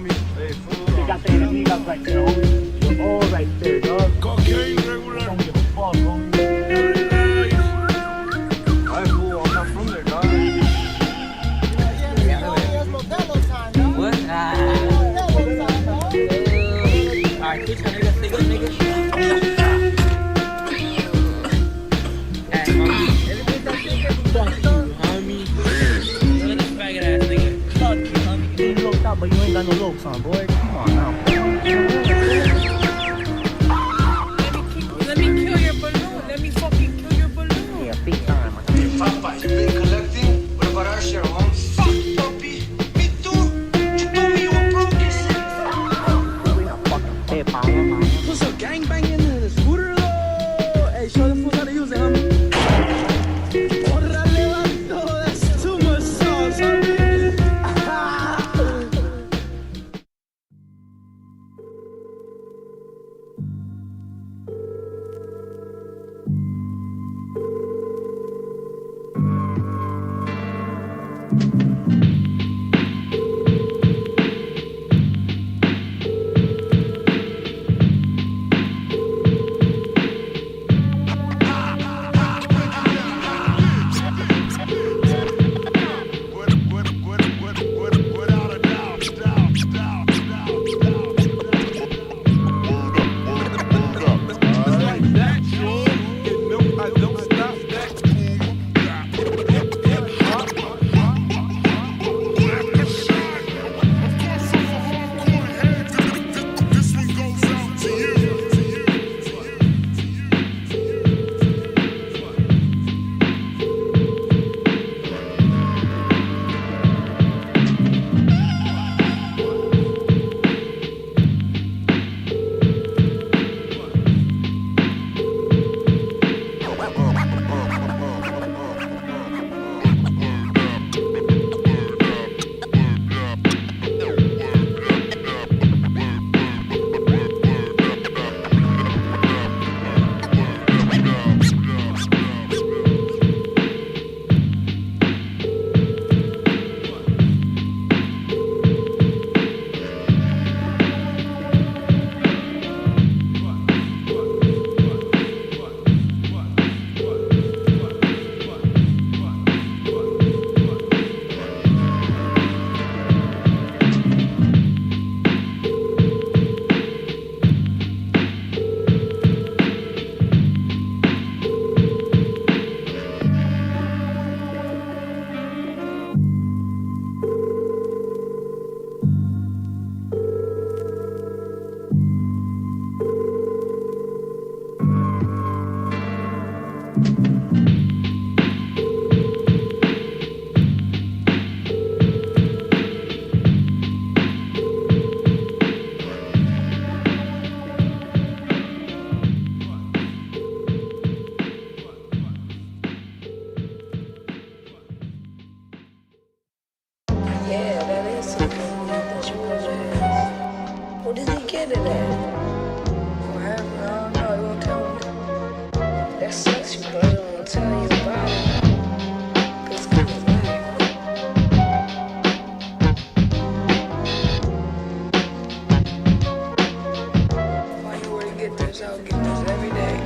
They got the enemigas right there, homie. They're all right there, dog. Cocaine regular. Don't give a fuck, homie. Alright, cool. I'm not from there, dog. What? Alright, bitch, nigga, stay good, nigga. Hey, homie. Look at this faggot ass nigga. Fuck you, homie. You looked up, but you ain't got no looks on, boy. Come on now. Let me kill your balloon. Let me fucking kill your balloon. Yeah, big time. Papa, you've been collecting? What about our share, home? Fuck, puppy. Me too. You told me you were broke, you said. We not fucking pay, pal. What's up, gangbanging in the scooter, though? Hey, show the fools how to use it, homie. Órale, vato, that's too much sauce, homie. Without a doubt. Like that, sure. You know I don't stop that. This one goes out to you. Yeah, that is something that you supposed to have. Where did he get it at? Or have, I don't know, you won't tell me. That sucks, you probably don't want to tell you about it. 'Cause it's kind of whack. Why you were to get this out, get this every day.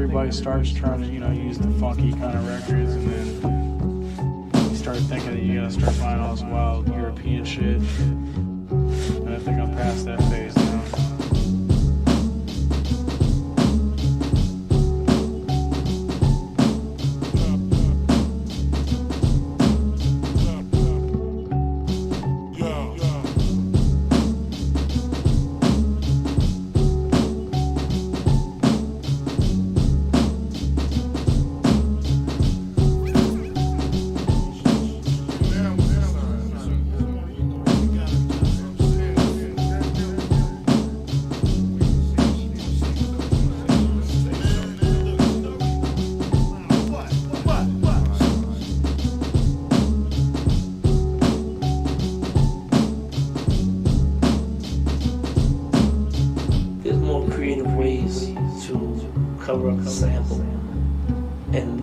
everybody starts trying to, use the funky kind of records, and then you start thinking that you gotta start buying all this wild European shit. And I think I'm past that phase now. cover up the sample and,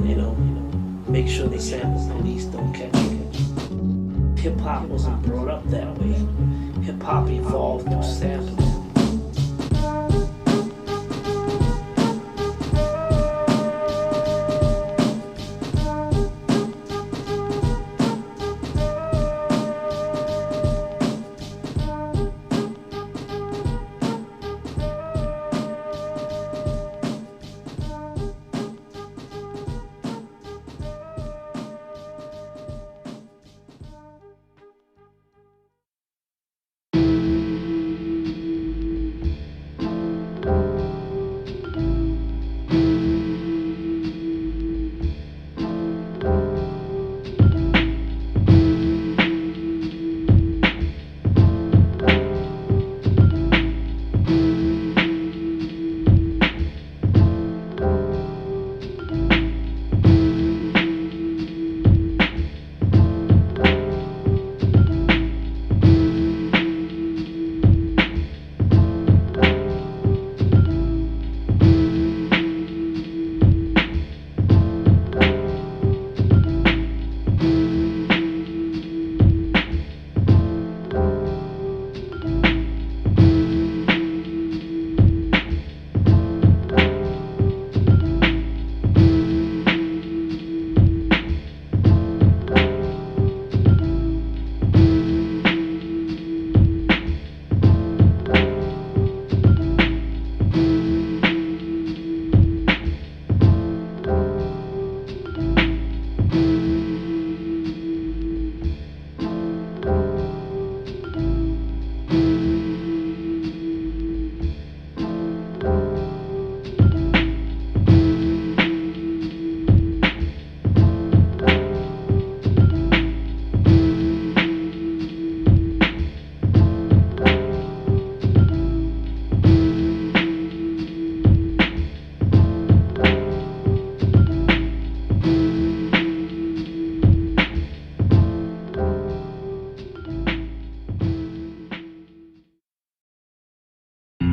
make sure the sample police don't catch it. Hip hop wasn't brought up that way. Hip hop evolved through sampling.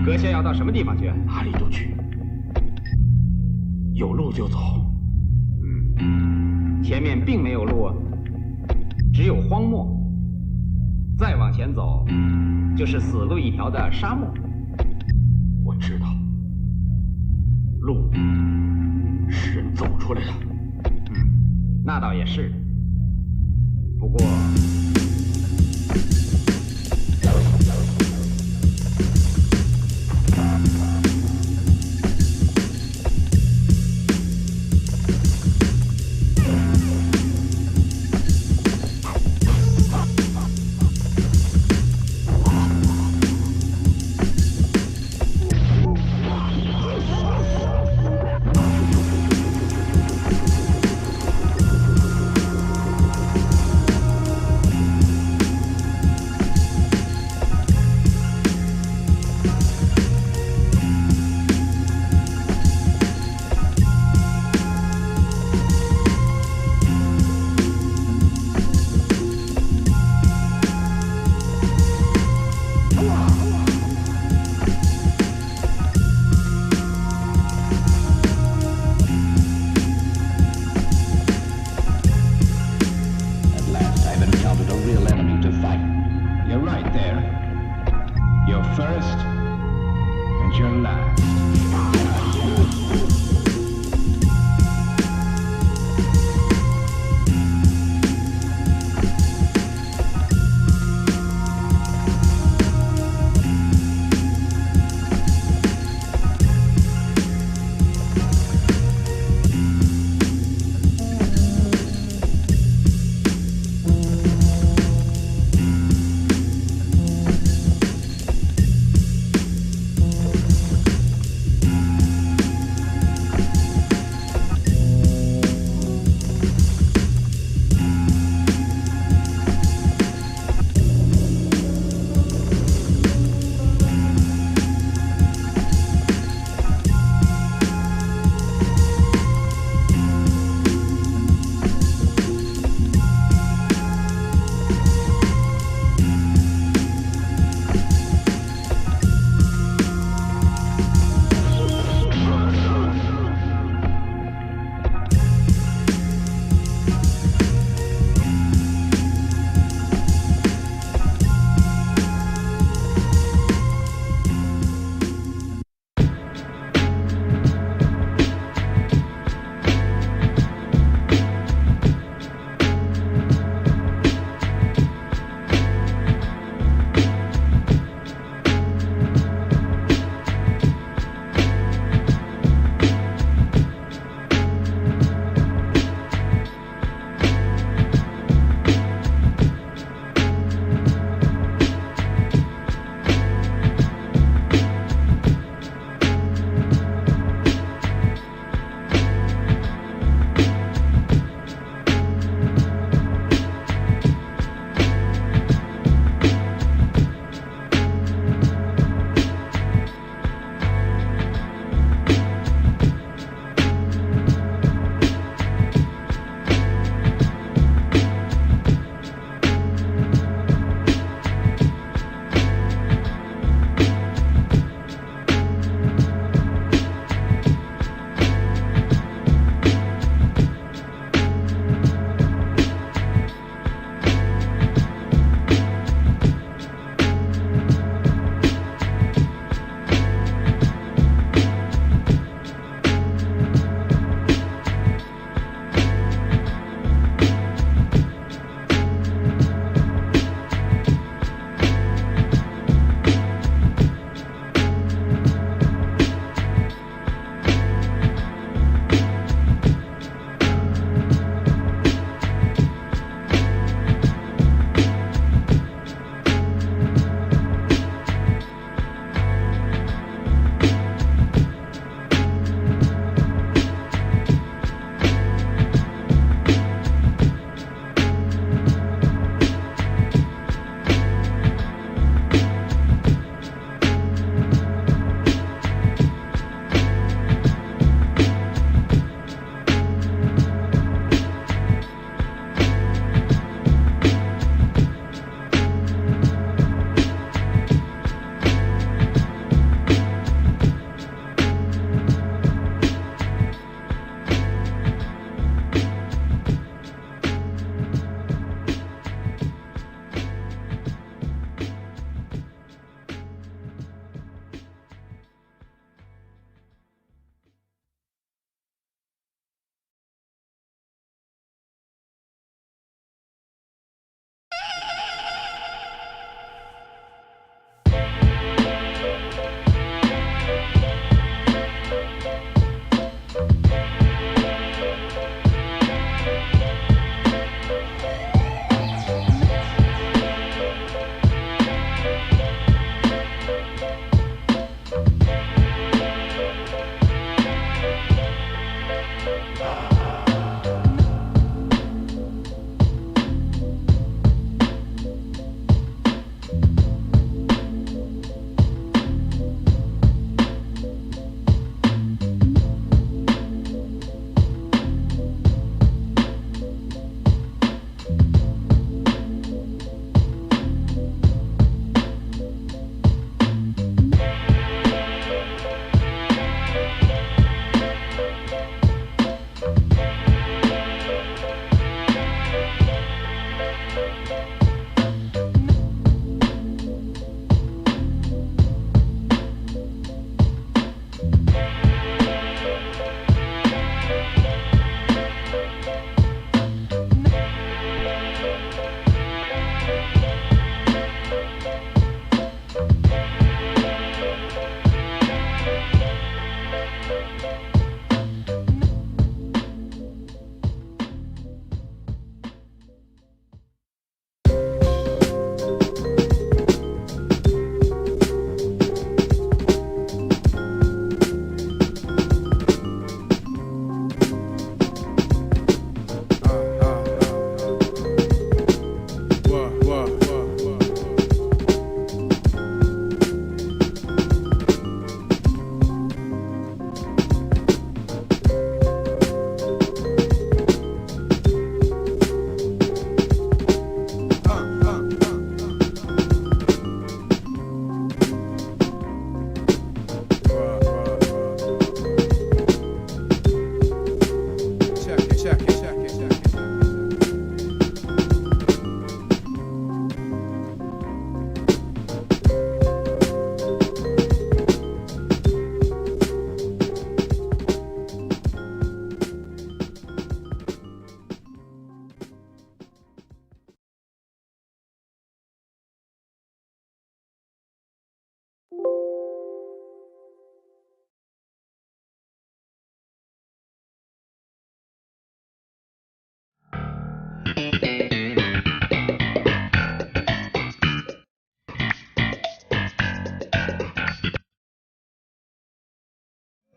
阁下要到什么地方去？哪里都去，有路就走。前面并没有路，只有荒漠。再往前走，就是死路一条的沙漠。我知道，路是人走出来的。那倒也是。不过。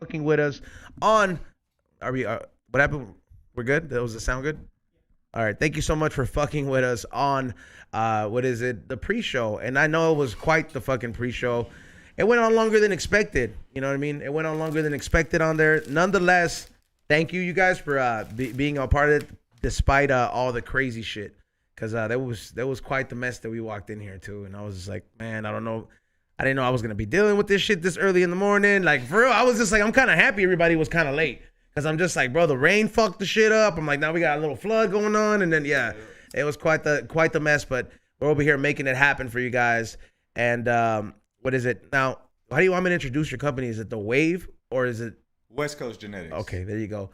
Working with us on. Are we? What happened? We're good. Does it sound good? All right. Thank you so much for fucking with us on. What is it? The pre-show. And I know it was quite the fucking pre-show. It went on longer than expected. You know what I mean? It went on longer than expected on there. Nonetheless, thank you guys for being a part of it, despite all the crazy shit. Because that was quite the mess that we walked in here too. And I was just like, man, I don't know. I didn't know I was going to be dealing with this shit this early in the morning. Like, for real, I was just like, I'm kind of happy everybody was kind of late. Because I'm just like, bro, the rain fucked the shit up. I'm like, now we got a little flood going on. And then, yeah, it was quite the mess. But we're over here making it happen for you guys. And what is it? Now, how do you want me to introduce your company? Is it The Wave or is it? West Coast Genetics. Okay, there you go.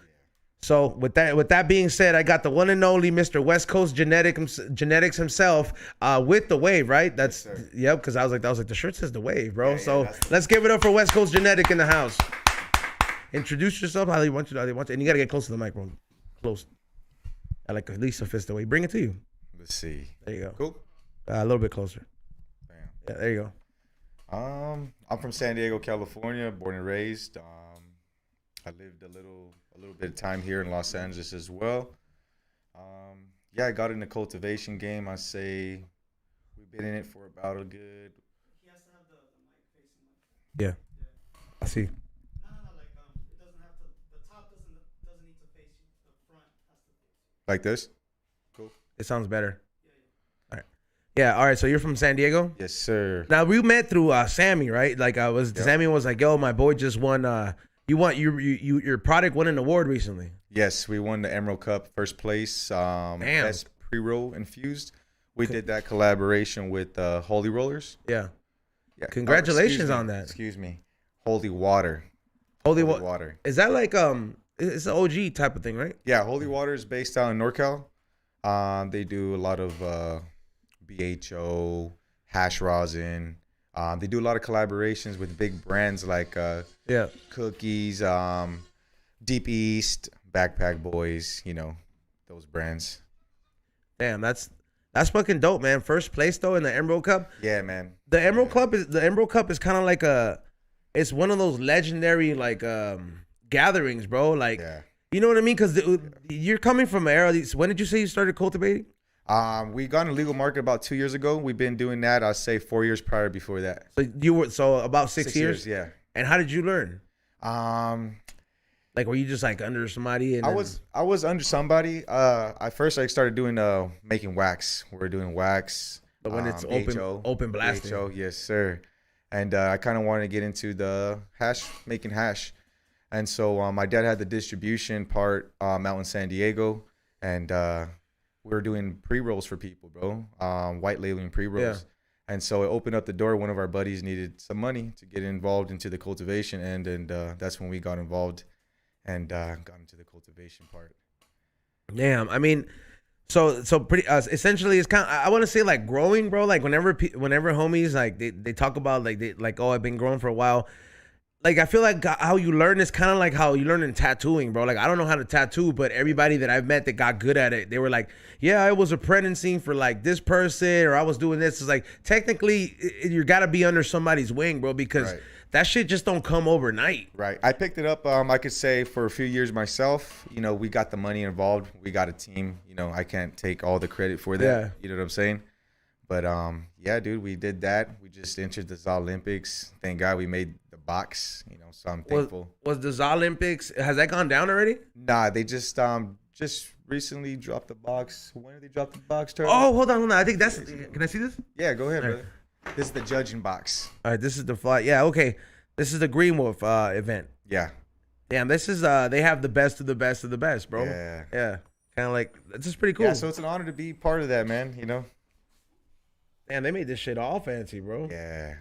So with that being said, I got the one and only Mr. West Coast Genetics himself with The Wave, right? That's yep. Because I was like, the shirt says The Wave, bro. Yeah, so let's give it up for West Coast Genetic in the house. Introduce yourself how they want you. And you gotta get close to the microphone. Close. I like at least a fist away. Bring it to you. Let's see. There you go. Cool. A little bit closer. Damn. Yeah, there you go. I'm from San Diego, California, born and raised. I lived a little bit of time here in Los Angeles as well. Yeah, I got in the cultivation game. I say we've been in it for about a good. He has to have the mic facing like. Yeah. I see. No, like it doesn't have to. The top doesn't need to face you. The front has to face you. Like this. Cool. It sounds better. All right. Yeah. All right. So you're from San Diego? Yes, sir. Now we met through Sammy, right? Like Sammy was like, "Yo, my boy just won. Your product won an award recently." Yes, we won the Emerald Cup, first place. Best pre-roll infused. We did that collaboration with Holy Rollers. Yeah. Congratulations on that. Excuse me. Holy Water. Holy Water. Is that like it's an OG type of thing, right? Yeah, Holy Water is based out in NorCal. They do a lot of BHO, hash rosin. They do a lot of collaborations with big brands like Cookies, Deep East, Backpack Boys, those brands. Damn, that's fucking dope, man. First place though in the Emerald Cup. Yeah, man. The Emerald Cup is kind of like it's one of those legendary like gatherings, bro. Like, you know what I mean? Because you're coming from an era. When did you say you started cultivating? We got in the legal market about 2 years ago. We've been doing that, I'd say 4 years prior before that. So about 6 years? Yeah. And how did you learn? Like, were you just like under somebody? And I was under somebody. At first I started doing making wax. We were doing wax. But when it's open blasting. BHO, yes, sir. And I kind of wanted to get into the making hash. And so my dad had the distribution part out in San Diego. And we were doing pre-rolls for people, bro. White labeling pre-rolls. Yeah. And so it opened up the door. One of our buddies needed some money to get involved into the cultivation end. And that's when we got involved and got into the cultivation part. Damn. I mean, so pretty essentially it's kind of, I want to say like growing, bro. Like whenever homies like they talk about like oh, I've been growing for a while. like I feel like how you learn is kind of like how you learn in tattooing, bro. Like I don't know how to tattoo, but everybody that I've met that got good at it, they were like, yeah, I was apprenticing for like this person, or I was doing this. It's like technically you gotta be under somebody's wing, bro, because that shit just don't come overnight. Right. I picked it up, I could say, for a few years myself. You know, we got the money involved. We got a team. You know, I can't take all the credit for that. Yeah. You know what I'm saying? But, yeah, dude, we did that. We just entered the Olympics. Thank God we made the box, you know, so I'm thankful. Was the Olympics, has that gone down already? Nah, they just recently dropped the box. When did they drop the box, Turtle? Oh, hold on. I think that's, can I see this? Yeah, go ahead, brother. This is the judging box. All right, this is the fly. Yeah, okay. This is the Green Wolf event. Yeah. Damn, this is they have the best of the best of the best, bro. Yeah. Yeah. Kind of like, this is pretty cool. Yeah, so it's an honor to be part of that, man, you know? Damn, they made this shit all fancy, bro. Yeah.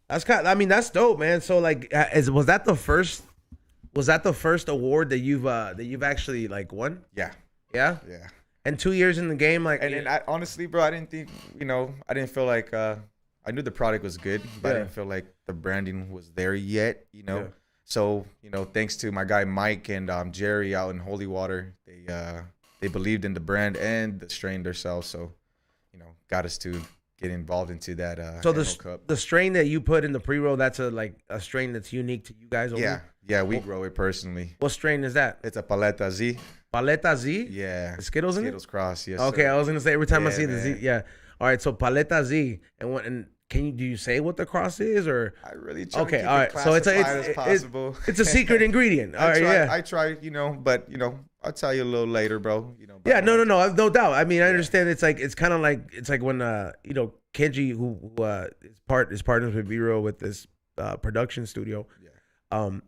That's kind of, I mean, that's dope, man. So like was that the first award that you've actually like won? Yeah. Yeah? Yeah. And 2 years in the game, like, and I honestly, bro, I didn't think, you know, I didn't feel like I knew the product was good, but I didn't feel like the branding was there yet, you know. Yeah. So, you know, thanks to my guy Mike and Jerry out in Holy Water, they believed in the brand and the strain themselves. So, you know, got us to get involved into that. So the strain that you put in the pre-roll, that's a strain that's unique to you guys. Yeah, we grow it personally. What strain is that? It's a Paleta Z. Paleta Z? Yeah. The Skittles in it? Skittles Cross, yes. Okay, sir. I was gonna say every time I see the man. Z, yeah. All right, so Paleta Z, and do you say what the cross is, or? I really try to keep all right. it So as possible. It's a secret ingredient. All right, I try, you know, but you know, I'll tell you a little later, bro. You know. Yeah, no doubt. I mean, I understand. It's kind of like when you know, Kenji, who is partners with B-Roll with this production studio. Yeah.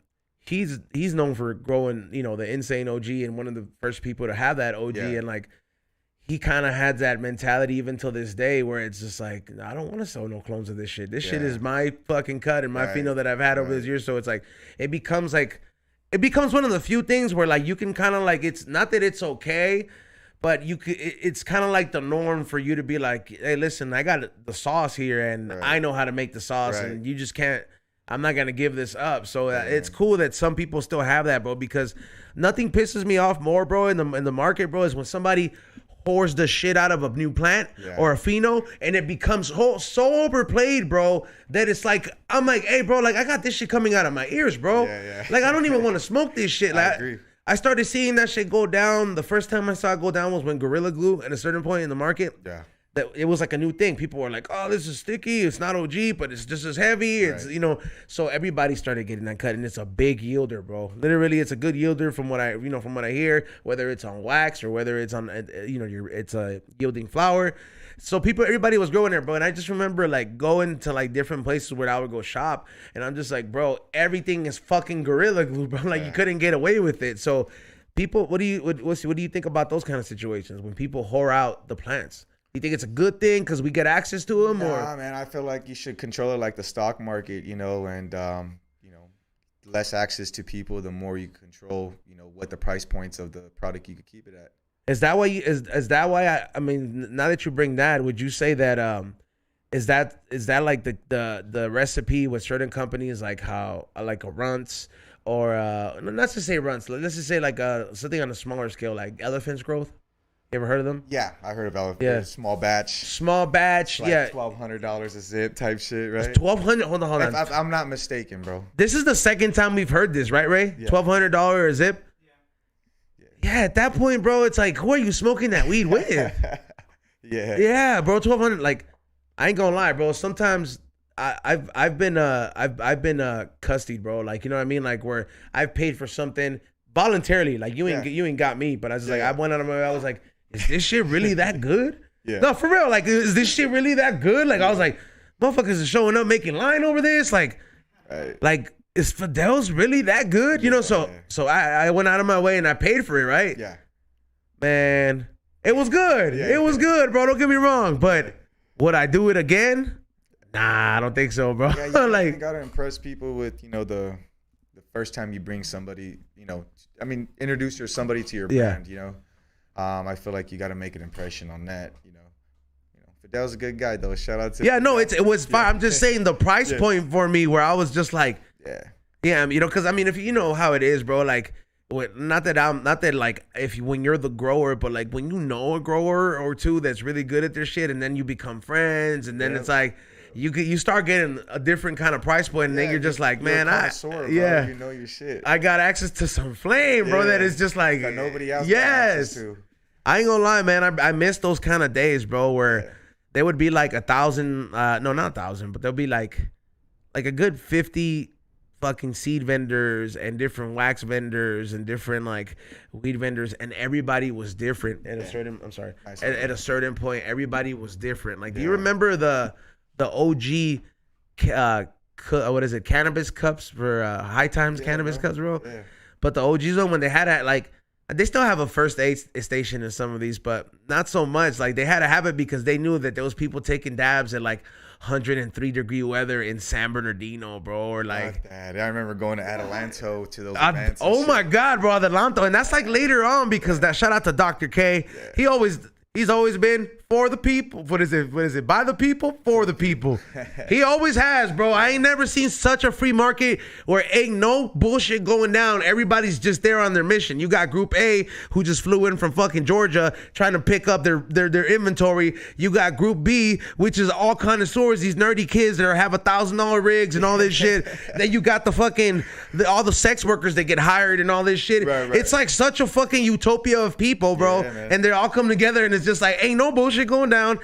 He's known for growing, you know, the insane OG, and one of the first people to have that OG, and like he kind of had that mentality even till this day, where it's just like, I don't want to sell no clones of this shit. This shit is my fucking cut and my pheno that I've had over these years. So it's like it becomes one of the few things where like you can kind of like, it's not that it's okay, but it's kind of like the norm for you to be like, hey, listen, I got the sauce here and I know how to make the sauce, and you just can't. I'm not going to give this up. So it's cool that some people still have that, bro, because nothing pisses me off more, bro, in the market, bro, is when somebody pours the shit out of a new plant or a pheno and it becomes so overplayed, bro, that it's like, I'm like, hey, bro, like I got this shit coming out of my ears, bro. Like I don't even want to smoke this shit. Like, I agree. I started seeing that shit go down. The first time I saw it go down was when Gorilla Glue at a certain point in the market. Yeah. That it was like a new thing. People were like, "Oh, this is sticky. It's not OG, but it's just as heavy." It's you know. So everybody started getting that cut, and it's a big yielder, bro. Literally, it's a good yielder from what I hear. Whether it's on wax or whether it's on it's a yielding flower. So everybody was growing there, bro. And I just remember like going to like different places where I would go shop, and I'm just like, bro, everything is fucking Gorilla Glue, bro. Like you couldn't get away with it. So people, what do you think about those kind of situations when people whore out the plants? You think it's a good thing because we get access to them? Nah, man, I feel like you should control it like the stock market, you know, and, you know, less access to people, the more you control, you know, what the price points of the product you could keep it at. Is that why I mean, now that you bring that, would you say that, is that like the recipe with certain companies, like how, like a Runts or, not to say Runts, let's just say like something on a smaller scale, like Elephant's Growth? You ever heard of them? Yeah, I heard of Elephant. Yeah. Small batch, like yeah. $1,200 a zip type shit, right? It's $1,200. Hold on. If I'm not mistaken, bro. This is the second time we've heard this, right, Ray? Yeah. $1,200 a zip. Yeah. At that point, bro, it's like, who are you smoking that weed with? Yeah, bro, $1,200. Like, I ain't gonna lie, bro. Sometimes I've been cussed, bro. Like, you know what I mean? Like, where I've paid for something voluntarily. Like, you ain't got me, but I was like, I went out of my way. I was like, is this shit really that good? No, for real. Like, is this shit really that good? Like, I was like, motherfuckers are showing up making line over this. Like, is Fidel's really that good? You know, so I went out of my way and I paid for it, right? Yeah. Man, it was good. It was good, bro. Don't get me wrong. But would I do it again? Nah, I don't think so, bro. Yeah, you gotta impress people with, you know, the first time you bring somebody, you know, I mean, introduce somebody to your brand, you know. I feel like you got to make an impression on that, you know. Fidel's a good guy, though. Shout out to it was fine. I'm just saying the price point for me, where I was just like, Yeah, I mean, because I mean, if you know how it is, bro, like, not that like when you're the grower, but like when you know a grower or two that's really good at their shit, and then you become friends, and then it's like you start getting a different kind of price point, and then you're just like, man, you know your shit. I got access to some flame, bro. That is just like that nobody else got access to. I ain't gonna lie, man. I miss those kind of days, bro, where they would be like 1,000. No, not 1,000, but they'll be like a good 50 fucking seed vendors and different wax vendors and different like weed vendors, and everybody was different at a certain. I'm sorry. At a certain point, everybody was different. Like, do you remember the OG? What is it? Cannabis cups for High Times cannabis cups, bro. Yeah. But the OGs one, when they had that, like, they still have a first aid station in some of these, but not so much. Like, they had to have it because they knew that there was people taking dabs at like 103-degree weather in San Bernardino, bro, or like that. I remember going to Adelanto to those events. Oh my God, bro, Adelanto, and that's like later on because that shout out to Dr. K. He's always been for the people. What is it? By the people, for the people. He always has, bro. I ain't never seen such a free market where ain't no bullshit going down. Everybody's just there on their mission. You got Group A who just flew in from fucking Georgia trying to pick up their inventory. You got Group B, which is all connoisseurs, these nerdy kids that have $1,000 rigs and all this shit. Then you got all the sex workers that get hired and all this shit. Right. It's like such a fucking utopia of people, bro. Yeah, and they all come together and it's just like, ain't no bullshit going down.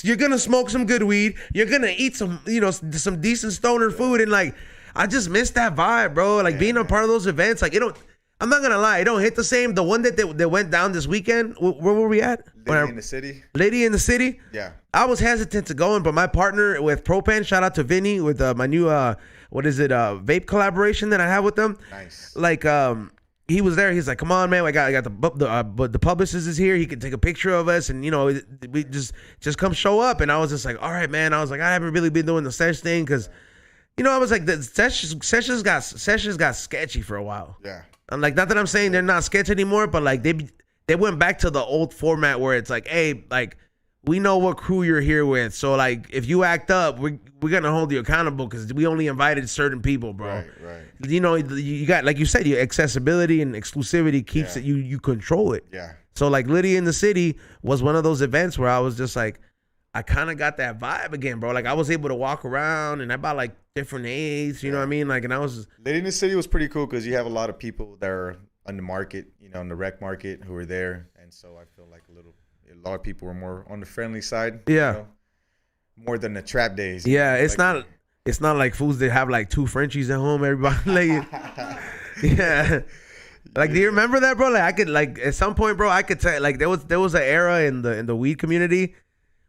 You're gonna smoke some good weed. You're gonna eat some decent stoner food, and like, I just miss that vibe, bro. Like being a part of those events, like I'm not gonna lie, it don't hit the same. The one that went down this weekend, where were we at? Lady in the City. Lady in the City. Yeah. I was hesitant to go in, but my partner with Propan, shout out to Vinny with my new vape collaboration that I have with them. Nice. Like he was there. He's like, "Come on, man! I got the publicist is here. He can take a picture of us, and we just come show up." And I was just like, "All right, man." I was like, "I haven't really been doing the sesh thing because, I was like, the sessions got sketchy for a while." Yeah. I'm like, not that I'm saying they're not sketchy anymore, but like they went back to the old format where it's like, hey, like, we know what crew you're here with, so like if you act up, we're gonna hold you accountable because we only invited certain people, bro. Right. You got, like you said, your accessibility and exclusivity keeps it. You control it. Yeah. So like Lydia in the City was one of those events where I was just like, I kind of got that vibe again, bro. Like I was able to walk around and I bought like different aids, you know what I mean? Like, and I was Lady in the City was pretty cool because you have a lot of people that are on the market, in the rec market who are there, and so I feel like a lot of people were more on the friendly side. Yeah. More than the trap days. Yeah, it's not like fools that have like 2 Frenchies at home. Everybody like, yeah. Like, do you remember that, bro? Like, I could, like, at some point, bro, I could tell, like, there was an era in the weed community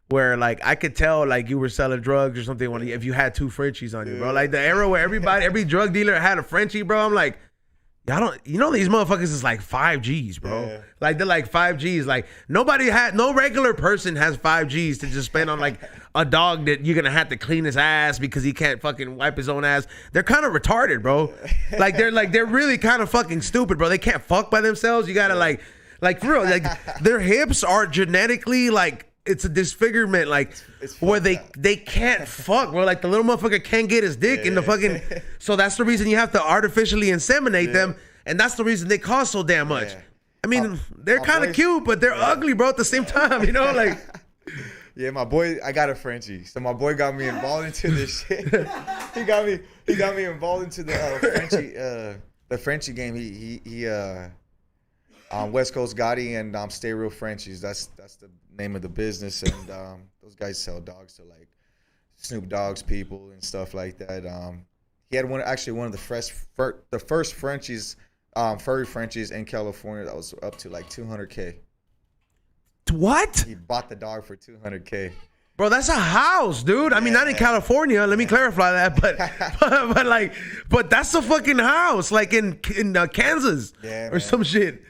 where, like, I could tell, like, you were selling drugs or something if you had 2 Frenchies on you, bro. Like, the era where every drug dealer had a Frenchie, bro. I'm like, these motherfuckers is like 5 G's, bro. Yeah. Like, they're like 5 G's. Like, no regular person has 5 G's to just spend on like a dog that you're gonna have to clean his ass because he can't fucking wipe his own ass. They're kind of retarded, bro. They're really kind of fucking stupid, bro. They can't fuck by themselves. You gotta like for real, like their hips are genetically like, it's a disfigurement, like where they can't fuck, bro. Like the little motherfucker can't get his dick in the fucking. So that's the reason you have to artificially inseminate them, and that's the reason they cost so damn much. I mean, they're kind of cute, but they're ugly, bro. At the same time, like. Yeah, my boy, I got a Frenchie, so my boy got me involved into this shit. He got me involved into the Frenchie game. He West Coast Gotti and Stay Real Frenchies. That's the name of the business, and those guys sell dogs to like Snoop Dogg's people and stuff like that. He had one of the first Frenchies, furry Frenchies in California that was up to like $200K. What? He bought the dog for $200K. Bro, that's a house, dude. I mean, not in California. Let me clarify that, but that's a fucking house, like in Kansas or some shit.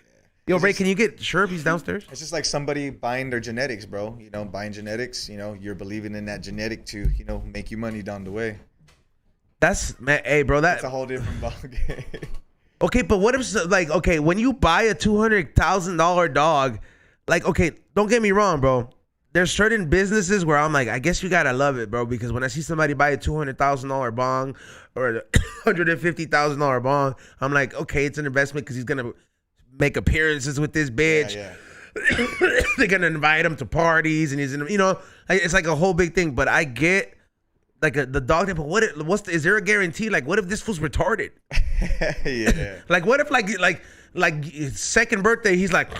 Yo, Ray, can you get Sherby's downstairs? It's just like somebody buying their genetics, bro. Buying genetics. You're believing in that genetic to, make you money down the way. Hey, bro, that's a whole different ballgame. Okay, but what if, like, okay, when you buy a $200,000 dog, like, okay, don't get me wrong, bro. there's certain businesses where I'm like, I guess you gotta love it, bro. Because when I see somebody buy a $200,000 bong or a $150,000 bong, I'm like, okay, it's an investment because he's gonna make appearances with this bitch. Yeah. They're gonna invite him to parties, and he's in, it's like a whole big thing. But I get like the dog thing. But is there a guarantee? Like, what if this fool's retarded? Yeah. Like, what if like second birthday, he's like,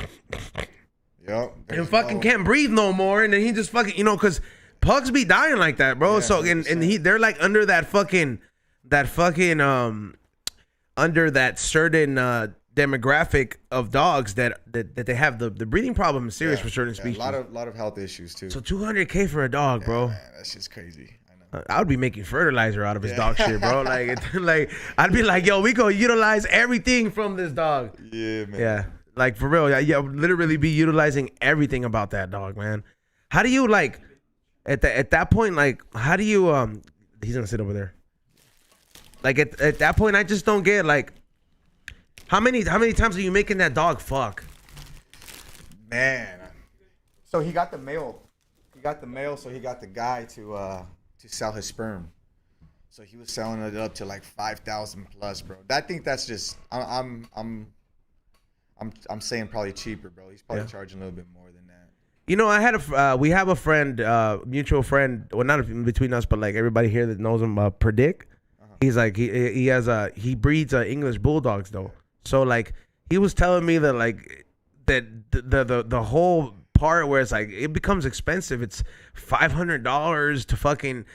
Yep. and fucking can't breathe no more, and then he just fucking, because pugs be dying like that, bro. Yeah, so and they're like under that fucking under that certain demographic of dogs that they have the breathing problem is serious for certain species. A lot of health issues too. So $200K for a dog, bro. Man, that's just crazy. I know. I would be making fertilizer out of his dog shit, bro. Like I'd be like, yo, we go utilize everything from this dog. Yeah, man. Yeah, like for real. Yeah, literally be utilizing everything about that dog, man. How do you like at that point? Like, how do you He's gonna sit over there. Like at that point, I just don't get like. How many times are you making that dog fuck? Man. So he got the male. So he got the guy to sell his sperm. So he was selling it up to like 5,000 plus, bro. I think that's just I'm saying probably cheaper, bro. He's probably charging a little bit more than that. I had we have a friend, mutual friend. Well, not in between us, but like everybody here that knows him, Predict. He's like he breeds English bulldogs though. So like he was telling me that like that the whole part where it's like it becomes expensive. It's $500 to fucking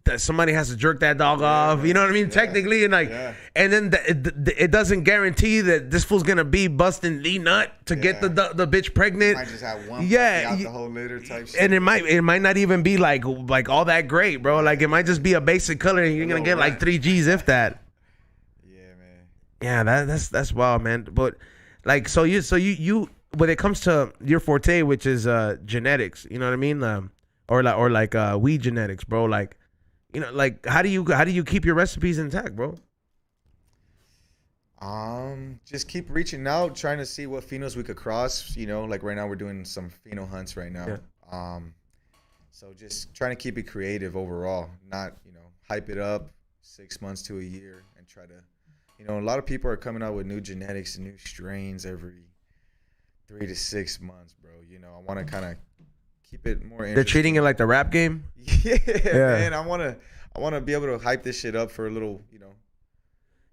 that somebody has to jerk that dog off. You know what I mean? Technically, and like, and then it doesn't guarantee that this fool's gonna be busting the nut to get the bitch pregnant. Might just have one out the whole litter type shit. And it might not even be like all that great, bro. Like it might just be a basic color, and you're gonna get like 3 G's if that. Yeah, that's wild, man. But like, so you when it comes to your forte, which is genetics, you know what I mean, or like weed genetics, bro. Like, like how do you keep your recipes intact, bro? Just keep reaching out, trying to see what phenos we could cross. Like right now we're doing some pheno hunts right now. Yeah. So just trying to keep it creative overall, not hype it up 6 months to a year and try to. A lot of people are coming out with new genetics and new strains every 3 to 6 months, bro. I want to kind of keep it more interesting. They're treating it like the rap game? Yeah, man. I want to be able to hype this shit up for a little,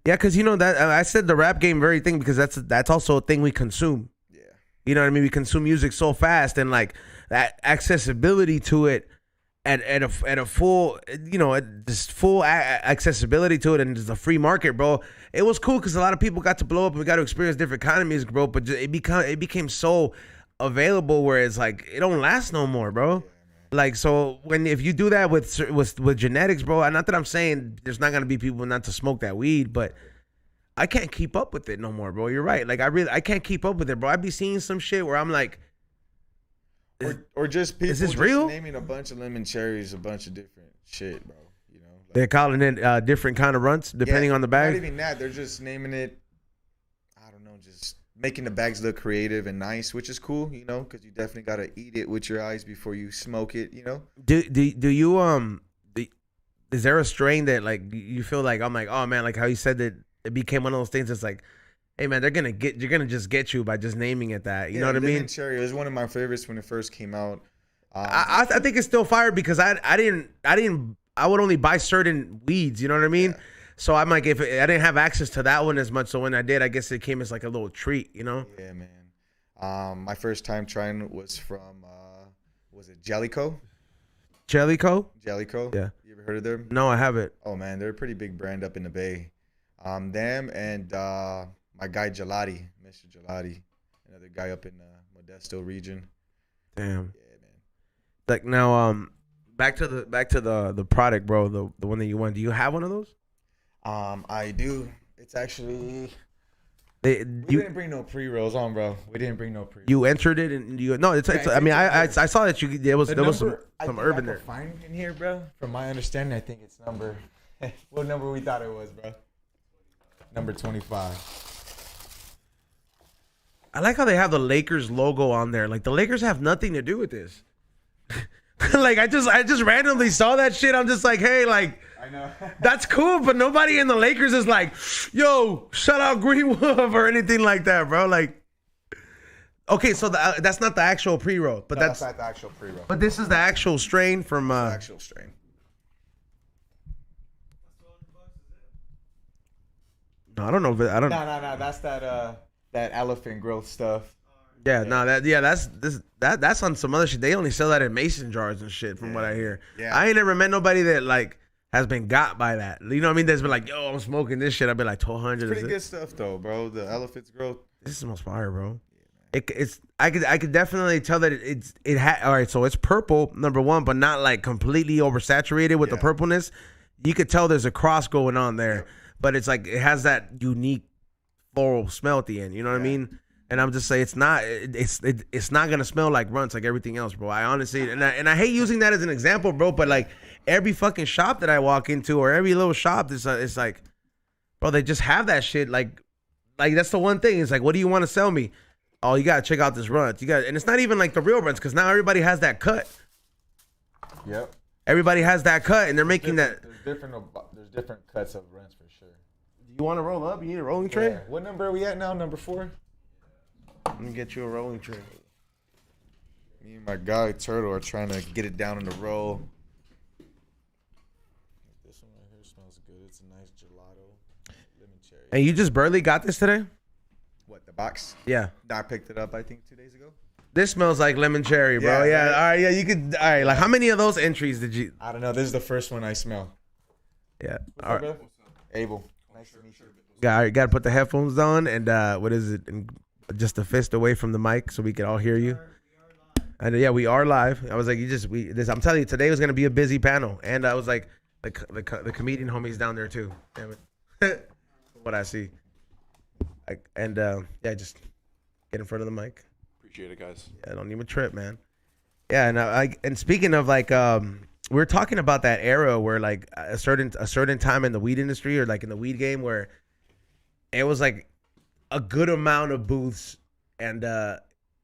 Yeah, because that I said the rap game very thing because that's also a thing we consume. Yeah. You know what I mean? We consume music so fast, and like that accessibility to it at a full, this full accessibility to it, and just a free market, bro. It was cool because a lot of people got to blow up and we got to experience different kind of music, bro. But it became so available where it's like it don't last no more, bro. Yeah, like, so if you do that with genetics, bro, not that I'm saying there's not gonna be people not to smoke that weed, but I can't keep up with it no more, bro. You're right. Like I can't keep up with it, bro. I be seeing some shit where I'm like. Or just people is this just real? Naming a bunch of lemon cherries, a bunch of different shit, bro. Like, they're calling it different kind of runts depending on the bag. Not even that. They're just naming it. I don't know. Just making the bags look creative and nice, which is cool, because you definitely gotta eat it with your eyes before you smoke it, Do you is there a strain that like you feel like I'm like, oh man, like how you said that it became one of those things that's like, hey man, you're gonna just get you by just naming it that. You know what I mean? Cherry. It was one of my favorites when it first came out. I think it's still fire because I would only buy certain weeds. You know what I mean? Yeah. So I'm like, if I didn't have access to that one as much, so when I did, I guess it came as like a little treat. Yeah, man. My first time trying was from was it Jellico? Jellico? Yeah. You ever heard of them? No, I haven't. Oh man, they're a pretty big brand up in the Bay. Them and my guy Gelati, Mr. Gelati, another guy up in Modesto region. Damn. Yeah, man. Like now, back to the product, bro. The one that you want. Do you have one of those? I do. It's actually. We didn't bring no pre-rolls on, bro. We didn't bring no pre-rolls. You entered it and you. No, it's. I mean, I saw that there was some urban there. Find in here, bro. From my understanding, I think it's number. What number we thought it was, bro? Number 25. I like how they have the Lakers logo on there. Like the Lakers have nothing to do with this. Like I just randomly saw that shit. I'm just like, hey, like I know. that's cool, but nobody in the Lakers is like, yo, shout out Green Wolf or anything like that, bro. Like, okay, so that's not the actual pre-roll, but that's not the actual pre-roll. But this is the actual strain from Actual strain. No, I don't know. But I don't. No. That's that elephant growth stuff. Yeah, no, that's on some other shit. They only sell that in mason jars and shit, from what I hear. Yeah. I ain't never met nobody that like has been got by that. You know what I mean? That's been like, yo, I'm smoking this shit. I've been like 1,200. Pretty good stuff though, bro. The elephant's growth. This is the most fire, bro. It's I could definitely tell that it had. All right, so it's purple, number one, but not like completely oversaturated with the purpleness. You could tell there's a cross going on there, but it's like it has that unique floral smell at the end. You know what I mean? And I'm just saying it's not gonna smell like runts like everything else, bro. I honestly and I hate using that as an example, bro. But like every fucking shop that I walk into or every little shop, it's like, bro, they just have that shit. Like that's the one thing. It's like, what do you want to sell me? Oh, you gotta check out this runt. And it's not even like the real runts because now everybody has that cut. Yep. Everybody has that cut, and they're making that. There's different cuts of runs for sure. Do you want to roll up? You need a rolling tray? Yeah. What number are we at now? Number 4? Let me get you a rolling tray. Me and my guy Turtle are trying to get it down in the roll. This one right here smells good. It's a nice gelato, lemon cherry. And you just barely got this today? What, the box? Yeah. I picked it up, I think, 2 days ago. This smells like lemon cherry, bro. Yeah. Right? All right. Yeah. You could. All right. Like, how many of those entries did you? I don't know. This is the first one I smell. Yeah. What's All up, right. brother? Abel. Nice to meet you. Got to put the headphones on and what is it? And just a fist away from the mic so we can all hear you. And yeah, we are live. I was like, I'm telling you, today was gonna be a busy panel, and I was like, the comedian homies down there too. Damn it. What I see. Just get in front of the mic. Appreciate it, guys. Yeah, don't even trip, man. Yeah, and speaking of like, we were talking about that era where like a certain time in the weed industry or like in the weed game where it was like a good amount of booths and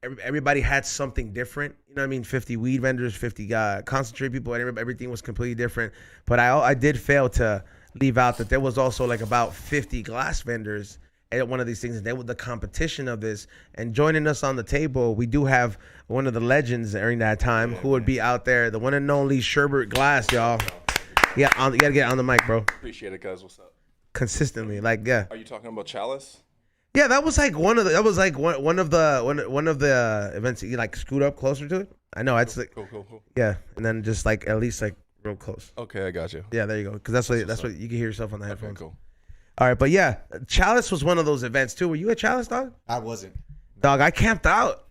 everybody had something different. You know what I mean? 50 weed vendors, 50 concentrate people, and everything was completely different. But I did fail to leave out that there was also like about 50 glass vendors at one of these things, and they were the competition of this. And joining us on the table, we do have one of the legends during that time who would be out there, the one and only Sherb Glass, y'all. Yeah, you gotta get on the mic, bro. Appreciate it, guys. What's up? Consistently, like, yeah. Are you talking about Chalice? Yeah, that was like one of the events that you like scoot up closer to it. I know it's like Cool. yeah, and then just like at least like real close. Okay, I got you. Yeah, there you go. Because that's what you can hear yourself on the headphones. Okay, cool. All right, but yeah, Chalice was one of those events too. Were you at Chalice, dog? I wasn't. Dog, I camped out.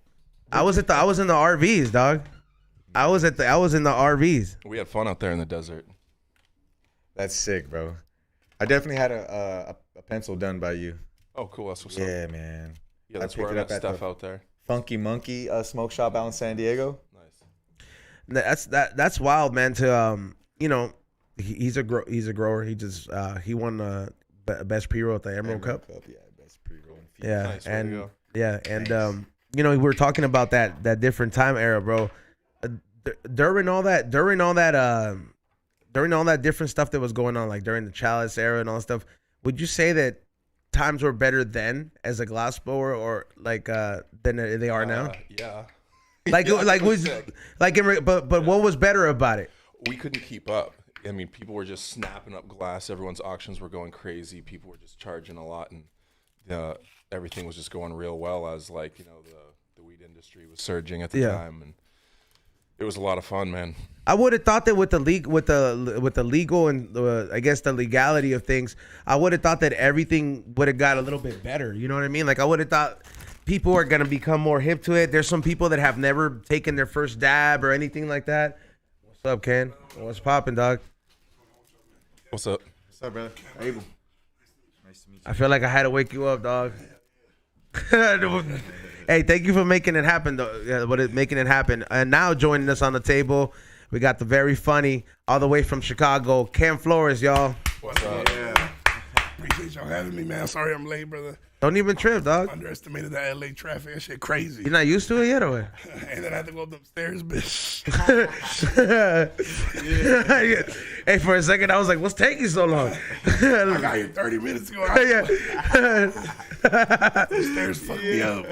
I was in the RVs, dog. I was in the RVs. We had fun out there in the desert. That's sick, bro. I definitely had a pencil done by you. Oh, cool. That's what's up. Yeah, man. Yeah, that's I picked where I it got up at stuff out there. Funky Monkey smoke shop out in San Diego. Nice. That's wild, man. To you know, he's a grower. He just he won best pre-roll at the Emerald Cup. Yeah, best pre-roll. Yeah, Nice, way to and go. yeah, and you know, we were talking about that different time era, bro. During all that different stuff that was going on, like during the Chalice era and all that stuff, would you say that times were better then as a glass blower or like than they are now? Yeah. Like Yeah, like was sick. like but what was better about it? We couldn't keep up. I mean, people were just snapping up glass. Everyone's auctions were going crazy. People were just charging a lot, and everything was just going real well as like, you know, the weed industry was surging at the time, and it was a lot of fun, man. I would have thought that with the legal and I guess the legality of things, I would have thought that everything would have got a little bit better. You know what I mean? Like I would have thought people are gonna become more hip to it. There's some people that have never taken their first dab or anything like that. What's up, Ken? What's poppin', dog? What's up? What's up, brother? Abel. Nice to meet you. I feel like I had to wake you up, dog. Hey, thank you for making it happen, though. Making it happen. And now joining us on the table, we got the very funny, all the way from Chicago, Flores, y'all. What's up? Yeah. Appreciate y'all having me, man. Sorry I'm late, brother. Don't even trip, dog. Underestimated the LA traffic. That shit crazy. You're not used to it yet, or what? And then I had to go up them stairs, bitch. Hey, for a second, I was like, what's taking so long? I got here 30 minutes ago. Those stairs fucked me up.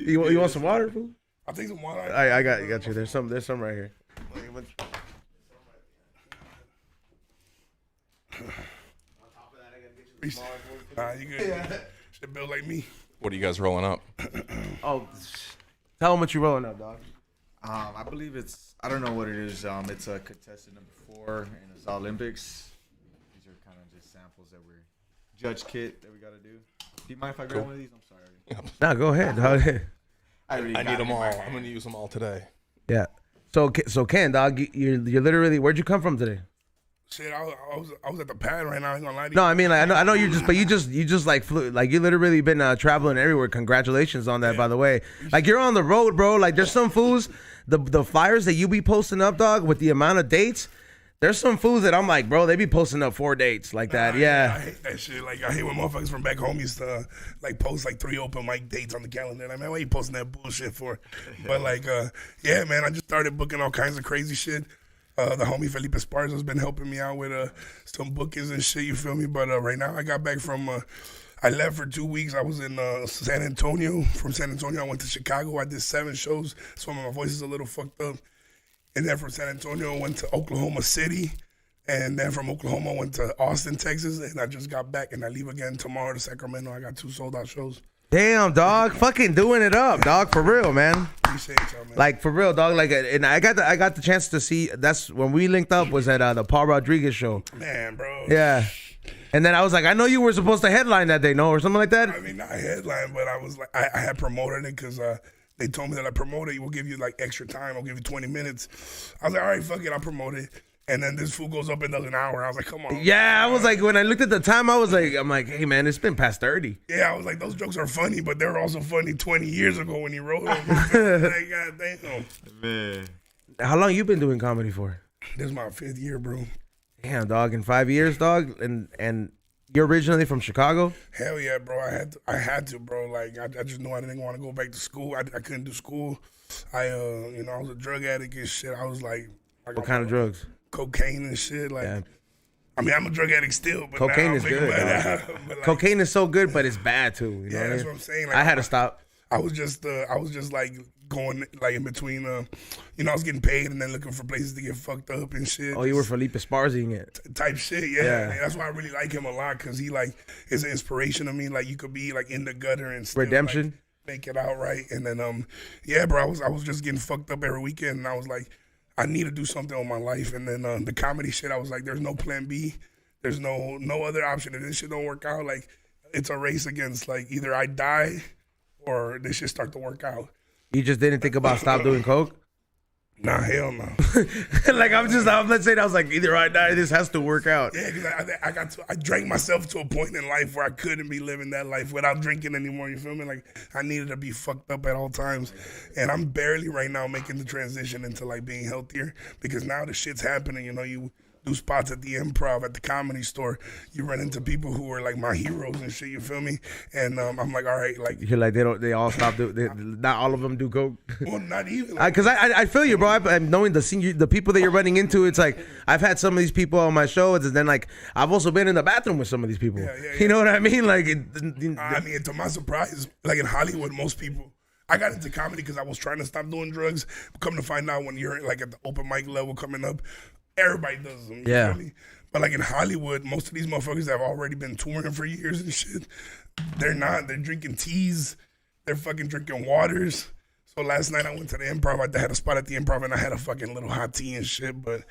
You want some water, fool? I'll take some water. I got you. There's some right here. Nah, you good. Yeah. Shit built like me. What are you guys rolling up? Oh, tell them what you rolling up, dog. I believe it's, I don't know what it is. It's a contested number 4 in the Olympics. These are kind of just samples that we're judge kit that we got to do. Do you mind if I grab one of these? I'm sorry. No, go ahead, dog. I need them all. I'm gonna use them all today. Yeah. So Ken, dog, you're literally, where'd you come from today? Shit, I was at the pad right now. I ain't gonna lie to you. No, I mean, like, I know you're just, but you just like flew, like you literally been traveling everywhere. Congratulations on that, by the way. Like you're on the road, bro. Like there's some fools, the flyers that you be posting up, dog, with the amount of dates. There's some fools that I'm like, bro, they be posting up 4 dates like that. Yeah. I hate that shit. Like I hate when motherfuckers from back home used to like post like 3 open mic dates on the calendar. Like, man, what are you posting that bullshit for? But like, yeah, man, I just started booking all kinds of crazy shit. The homie Felipe Esparza's been helping me out with some bookings and shit, you feel me? But right now I got back from, I left for 2 weeks. I was in San Antonio. From San Antonio, I went to Chicago. I did 7 shows. So my voice is a little fucked up. And then from San Antonio, I went to Oklahoma City. And then from Oklahoma, I went to Austin, Texas. And I just got back and I leave again tomorrow to Sacramento. I got 2 sold out shows. Damn, dog, fucking doing it up, dog, for real, man. Appreciate y'all, man. Like for real, dog. Like, and I got the chance to see. That's when we linked up. Was at the Paul Rodriguez show. Man, bro. Yeah. And then I was like, I know you were supposed to headline that day, no, or something like that. I mean, not headline, but I was like, I had promoted it because they told me that I promoted it. We'll give you like extra time. I'll give you 20 minutes. I was like, all right, fuck it, I'll promote it. And then this fool goes up and does an hour. I was like, come on. Yeah, I was like, when I looked at the time, I'm like, hey, man, it's been past 30. Yeah, I was like, those jokes are funny, but they were also funny 20 years ago when he wrote them. Like, God damn. Man. How long you been doing comedy for? This is my 5th year, bro. Damn, dog, in 5 years, dog? And you're originally from Chicago? Hell yeah, bro. I had to, bro. Like, I just knew I didn't want to go back to school. I couldn't do school. I was a drug addict and shit. I was like what kind of drugs? Cocaine and shit. Like, yeah. I mean, I'm a drug addict still, but cocaine is good. But like, cocaine is so good, but it's bad too. You know that's what I'm saying. Like, I had to stop. I was just like going like in between. I was getting paid and then looking for places to get fucked up and shit. Oh, you were Felipe Esparzaing it type shit. Yeah. And that's why I really like him a lot because he like is an inspiration to me. Like you could be like in the gutter and still, redemption, like, make it out right. And then yeah, bro, I was just getting fucked up every weekend, and I was like, I need to do something with my life. And then the comedy shit, I was like, there's no plan B. There's no other option. If this shit don't work out, like, it's a race against, like, either I die or this shit start to work out. You just didn't think about stop doing coke? Nah, hell no. Like, let's say I was like, either I die, this has to work out. Yeah, because I drank myself to a point in life where I couldn't be living that life without drinking anymore, you feel me? Like, I needed to be fucked up at all times. And I'm barely right now making the transition into, like, being healthier because now the shit's happening, you do spots at the Improv, at the Comedy Store. You run into people who are, like, my heroes and shit, you feel me? And I'm like, all right, like... You're like, they all stop, not all of them do coke? Well, not even. Because like, I feel you, bro. I'm knowing the people that you're running into, it's like, I've had some of these people on my show, and then, like, I've also been in the bathroom with some of these people. Yeah. You know what I mean? Like... I mean, to my surprise, like, in Hollywood, most people... I got into comedy because I was trying to stop doing drugs. Come to find out when you're, like, at the open mic level coming up, everybody does them. You feel me? But like in Hollywood, most of these motherfuckers have already been touring for years and shit. They're not. They're drinking teas. They're fucking drinking waters. So last night I went to the Improv. I had a spot at the Improv and I had a fucking little hot tea and shit. But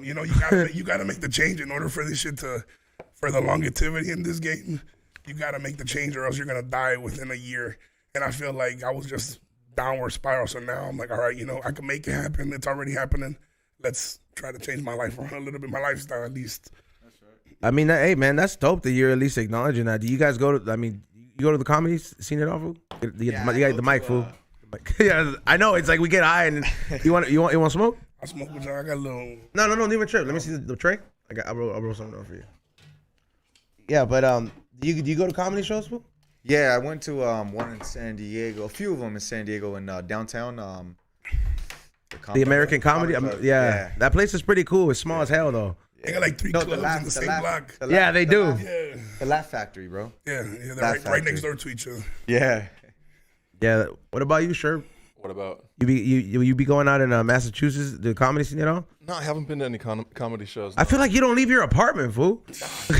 you gotta make the change in order for this shit for the longevity in this game. You gotta make the change or else you're gonna die within a year. And I feel like I was just downward spiral. So now I'm like, all right, I can make it happen. It's already happening. Let's try to change my life around a little bit, my lifestyle at least. That's right. I mean, hey, man, that's dope that you're at least acknowledging that. Do you guys go to, you go to the comedy scene at all, fool? You got the mic, fool. Yeah, I know. It's like we get high and you want to smoke? I smoke with y'all. I got a little... No, don't even trip. Let me see the tray. I'll roll something out for you. Yeah, but do you go to comedy shows, fool? Yeah, I went to one in San Diego, a few of them in San Diego in downtown. The American Comedy. Club. Yeah, that place is pretty cool. It's small as hell though. They got like 3 clubs in the same block. Yeah, they do. Yeah. The Laugh Factory, bro. Yeah, they're right next door to each other. Yeah. Yeah. What about you, Sherb? What about? You be going out in Massachusetts, the comedy scene, you know? No, I haven't been to any comedy shows. I feel like you don't leave your apartment, fool.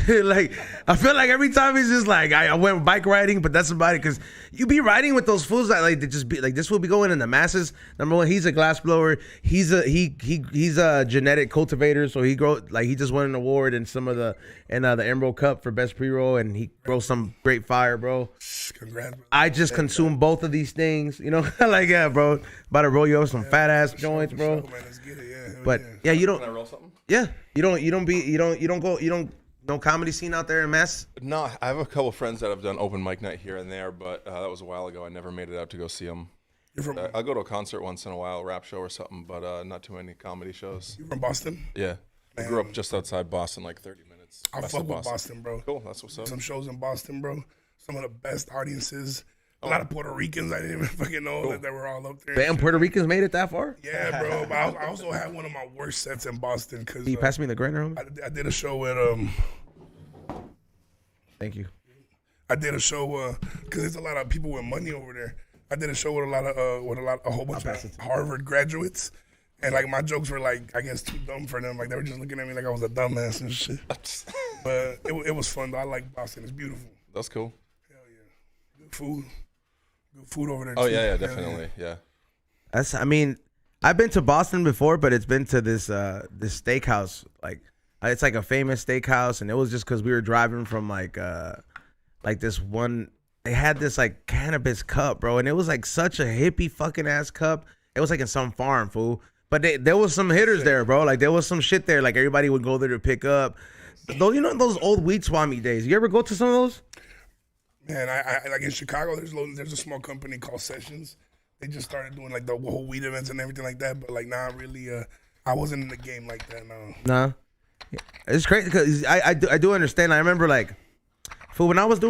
Like, I feel like every time it's just like I went bike riding, but that's about it. Cause you be riding with those fools that like they just be like this will be going in the masses. Number one, he's a glass blower. He's a genetic cultivator, so he just won an award in the Emerald Cup for best pre-roll, and he grows some great fire, bro. Congrats. I just consume both of these things, you know. Like, yeah, bro. About to roll you up some fat ass joints, bro. Man, let's get it. But yeah, you don't. Can I roll something? Yeah, you don't no comedy scene out there in Mass. No, I have a couple friends that have done open mic night here and there, but that was a while ago. I never made it out to go see them. You're from? I'll go to a concert once in a while, rap show or something, but not too many comedy shows. You from Boston? Yeah, I grew up just outside Boston, like 30 minutes. I fuck with Boston, bro. Cool, that's what's up. Some shows in Boston, bro. Some of the best audiences. A lot of Puerto Ricans I didn't even fucking know that they were all up there. Damn, Puerto Ricans made it that far? Yeah, bro. But I also had one of my worst sets in Boston because. Can you pass me the grinder, homie? I did a show with Thank you. I did a show because there's a lot of people with money over there. I did a show with a whole bunch of Harvard graduates, and like my jokes were like I guess too dumb for them. Like they were just looking at me like I was a dumbass and shit. But it was fun though. I like Boston. It's beautiful. That's cool. Hell yeah. Good food. Good food over there. Oh too. yeah, definitely, yeah. I mean, I've been to Boston before, but it's been to this steakhouse. Like, it's like a famous steakhouse, and it was just because we were driving from like this one. They had this like cannabis cup, bro, and it was like such a hippie fucking ass cup. It was like in some farm, fool. But there was some hitters there, bro. Like there was some shit there. Like everybody would go there to pick up. Those, you know, those old weed swami days. You ever go to some of those? Man, I like in Chicago. There's a small company called Sessions. They just started doing like the whole weed events and everything like that. But like, not really. I wasn't in the game like that. No. Nah. It's crazy because I do understand. I remember like, for when I was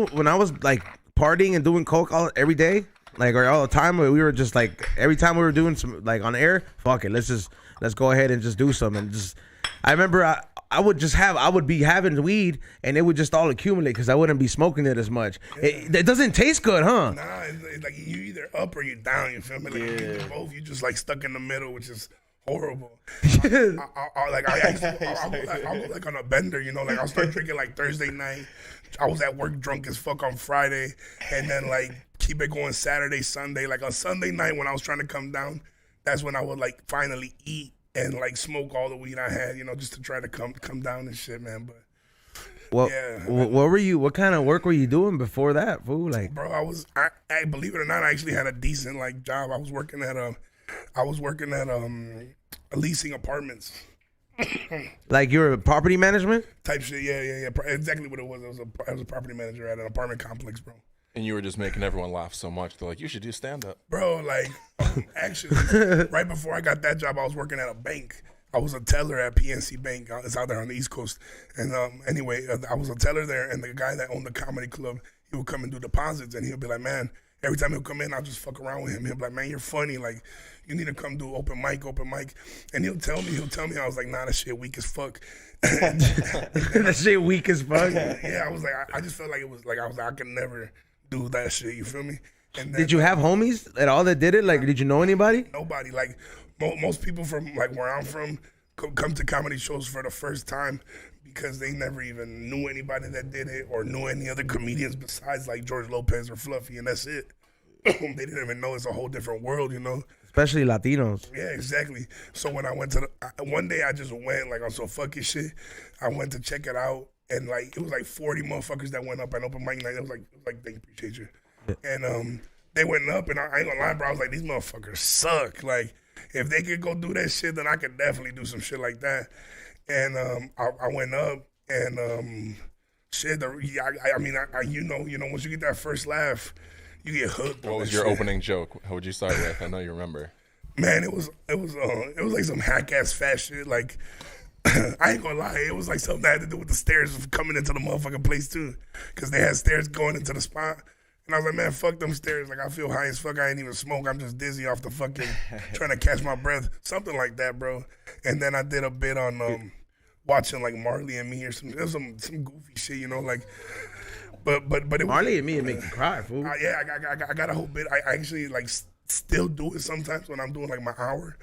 like partying and doing coke every day, like or all the time, we were just like every time we were doing some like on air, fuck it, let's go ahead and just do some and just. I remember I would be having weed and it would just all accumulate because I wouldn't be smoking it as much. Yeah. It doesn't taste good, huh? Nah, it's like you either up or you down. You feel me? Like you do both. You just like stuck in the middle, which is horrible. I'll go like on a bender, you know. Like I'll start drinking like Thursday night. I was at work drunk as fuck on Friday, and then like keep it going Saturday, Sunday. Like on Sunday night when I was trying to come down, that's when I would like finally eat and like smoke all the weed I had, you know, just to try to come down and shit, man. But well, yeah, what kind of work were you doing before that, fool? Like, bro, I believe it or not, I actually had a decent like job. I was working at leasing apartments. Like you're a property management type shit. Yeah. Exactly what it was. I was a property manager at an apartment complex, bro. And you were just making everyone laugh so much. They're like, you should do stand-up. Bro, like, actually, right before I got that job, I was working at a bank. I was a teller at PNC Bank. It's out there on the East Coast. And anyway, I was a teller there, and the guy that owned the comedy club, he would come and do deposits, and he'll be like, man, every time he'll come in, I'll just fuck around with him. He'll be like, man, you're funny. Like, you need to come do open mic. And he'll tell me, I was like, nah, that shit weak as fuck. That shit weak as fuck? Yeah, I was like, I just felt like it was like, I could never do that shit, you feel me? And then, did you have homies at all that did it? Like, did you know anybody? Nobody. Like, most people from like where I'm from come to comedy shows for the first time because they never even knew anybody that did it or knew any other comedians besides like George Lopez or Fluffy, and that's it. They didn't even know it's a whole different world, you know? Especially Latinos. Yeah, exactly. So when I went to one day I just went like on some fucking shit. I went to check it out. And like it was like 40 motherfuckers that went up and open mic night. It was like thank you, appreciate you. Yeah. And they went up and I ain't gonna lie, bro. I was like, these motherfuckers suck. Like if they could go do that shit, then I could definitely do some shit like that. And I went up and shit. I mean, you know, once you get that first laugh, you get hooked. What was your opening joke? How would you start with? I know you remember. Man, it was like some hack ass fat shit. Like I ain't gonna lie, it was like something that had to do with the stairs coming into the motherfucking place too, because they had stairs going into the spot. And I was like, man, fuck them stairs. Like, I feel high as fuck. I ain't even smoke. I'm just dizzy off the fucking trying to catch my breath. Something like that, bro. And then I did a bit on watching like Marley and Me or some goofy shit, you know, like. But it Marley was, and Me it make you cry, fool. Yeah, I got a whole bit. I actually like still do it sometimes when I'm doing like my hour.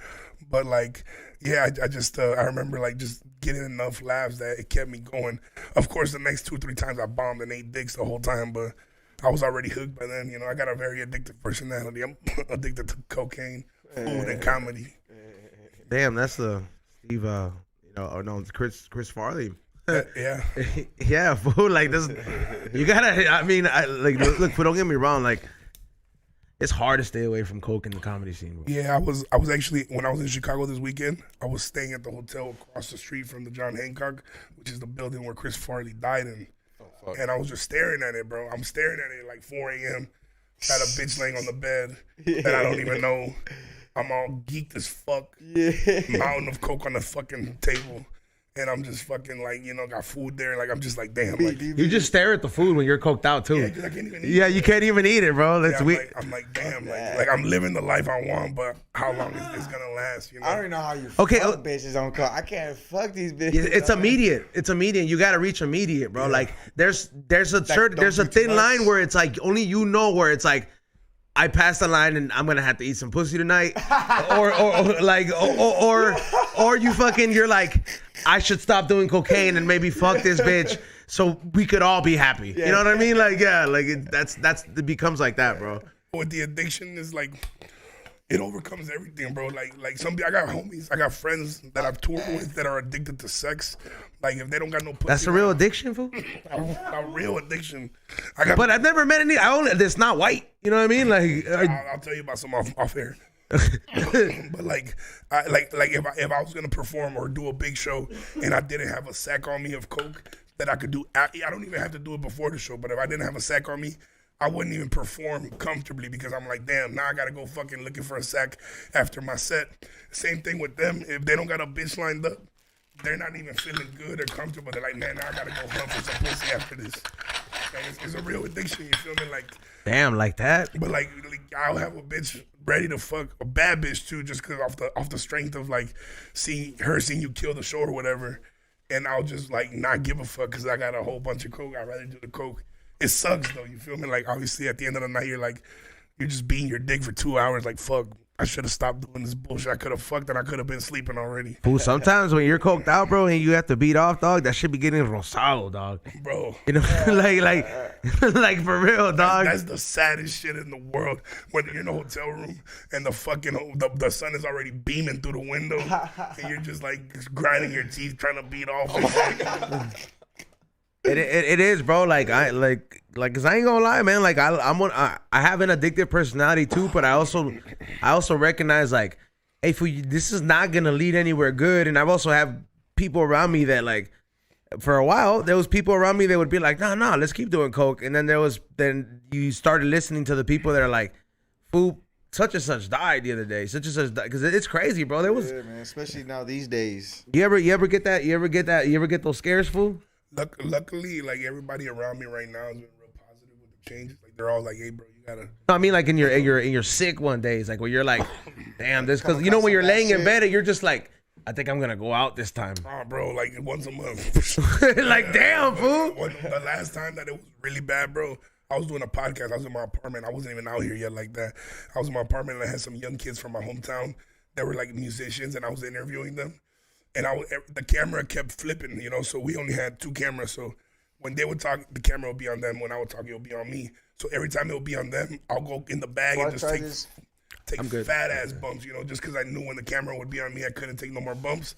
But like, yeah, I just I remember like just getting enough laughs that it kept me going. Of course, the next 2-3 times I bombed and ate dicks the whole time, but I was already hooked by then. You know, I got a very addictive personality. I'm addicted to cocaine, food, and comedy. Damn, that's the Steve. It's Chris Farley. Yeah. Yeah, fool. Like this, you gotta. I mean, look. Don't get me wrong. Like, it's hard to stay away from coke in the comedy scene. Bro. Yeah, I was actually, when I was in Chicago this weekend, I was staying at the hotel across the street from the John Hancock, which is the building where Chris Farley died in. And I was just staring at it, bro. I'm staring at it like 4 a.m. Had a bitch laying on the bed that I don't even know. I'm all geeked as fuck. Mountain of coke on the fucking table. And I'm just fucking like, you know, got food there. Like, I'm just like, damn. Like, you just stare at the food when you're coked out, too. Yeah, because I can't even eat you can't even eat it, bro. That's weird. I'm like, damn. Like, I'm living the life I want, but how long is this going to last, you know? I don't know how you fuck bitches on coke. I can't fuck these bitches. It's immediate. It's immediate. You got to reach immediate, bro. Yeah. Like, there's a thin line where it's like, only you know where it's like, I passed the line and I'm gonna have to eat some pussy tonight, or you fucking, you're like, I should stop doing cocaine and maybe fuck this bitch so we could all be happy. You know what I mean? Like, yeah, like it becomes like that, bro. With the addiction is like, it overcomes everything, bro. Like some, I got homies, I got friends that I've toured with that are addicted to sex. Like, if they don't got no pussy, that's a real addiction, fool. A real addiction. But I've never met any. That's not white. You know what I mean? Like, I'll tell you about some off air. But like if I was gonna perform or do a big show and I didn't have a sack on me of coke that I could do, I don't even have to do it before the show. But if I didn't have a sack on me, I wouldn't even perform comfortably because I'm like, damn, now I gotta go fucking looking for a sack after my set. Same thing with them. If they don't got a bitch lined up, they're not even feeling good or comfortable. They're like, man, now I gotta go hunt for some pussy after this. It's a real addiction, you feel me? Like, damn, like that. But like I'll have a bitch ready to fuck a bad bitch too, just cause off the strength of like seeing you kill the show or whatever, and I'll just like not give a fuck cause I got a whole bunch of coke. I'd rather do the coke. It sucks though, you feel me? Like, obviously at the end of the night, you're just beating your dick for 2 hours. Like, fuck, I should have stopped doing this bullshit. I could have fucked and I could have been sleeping already. Fool, sometimes when you're coked out, bro, and you have to beat off, dog, that shit be getting rosado, dog. Bro. You know, like for real, dog. That's the saddest shit in the world. When you're in a hotel room and the fucking, the sun is already beaming through the window and you're just like grinding your teeth trying to beat off and shit. It is, bro. Like I cause I ain't gonna lie, man. Like I have an addictive personality too, but I also recognize like, hey, this is not gonna lead anywhere good. And I've also have people around me that like, for a while there was people around me that would be like, no, let's keep doing coke. And then you started listening to the people that are like, fool, such and such died the other day. Such and such died, because it's crazy, bro. There was, yeah, man. Especially now these days. You ever get that? You ever get those scares, fool? Luckily, like everybody around me right now has been real positive with the changes. Like they're all like, "Hey, bro, you gotta." I mean, like in your sick one days, like where you're like, "Damn, this," because you know when you're laying in bed and you're just like, "I think I'm gonna go out this time." Oh, bro, like once a month. Like, damn, fool. The last time that it was really bad, bro, I was doing a podcast. I was in my apartment. I wasn't even out here yet like that. I was in my apartment and I had some young kids from my hometown that were like musicians, and I was interviewing them. And the camera kept flipping, you know, so we only had 2 cameras. So when they would talk, the camera would be on them. When I would talk, it would be on me. So every time it would be on them, I'll go in the bag and just take fat-ass bumps, you know, just because I knew when the camera would be on me, I couldn't take no more bumps.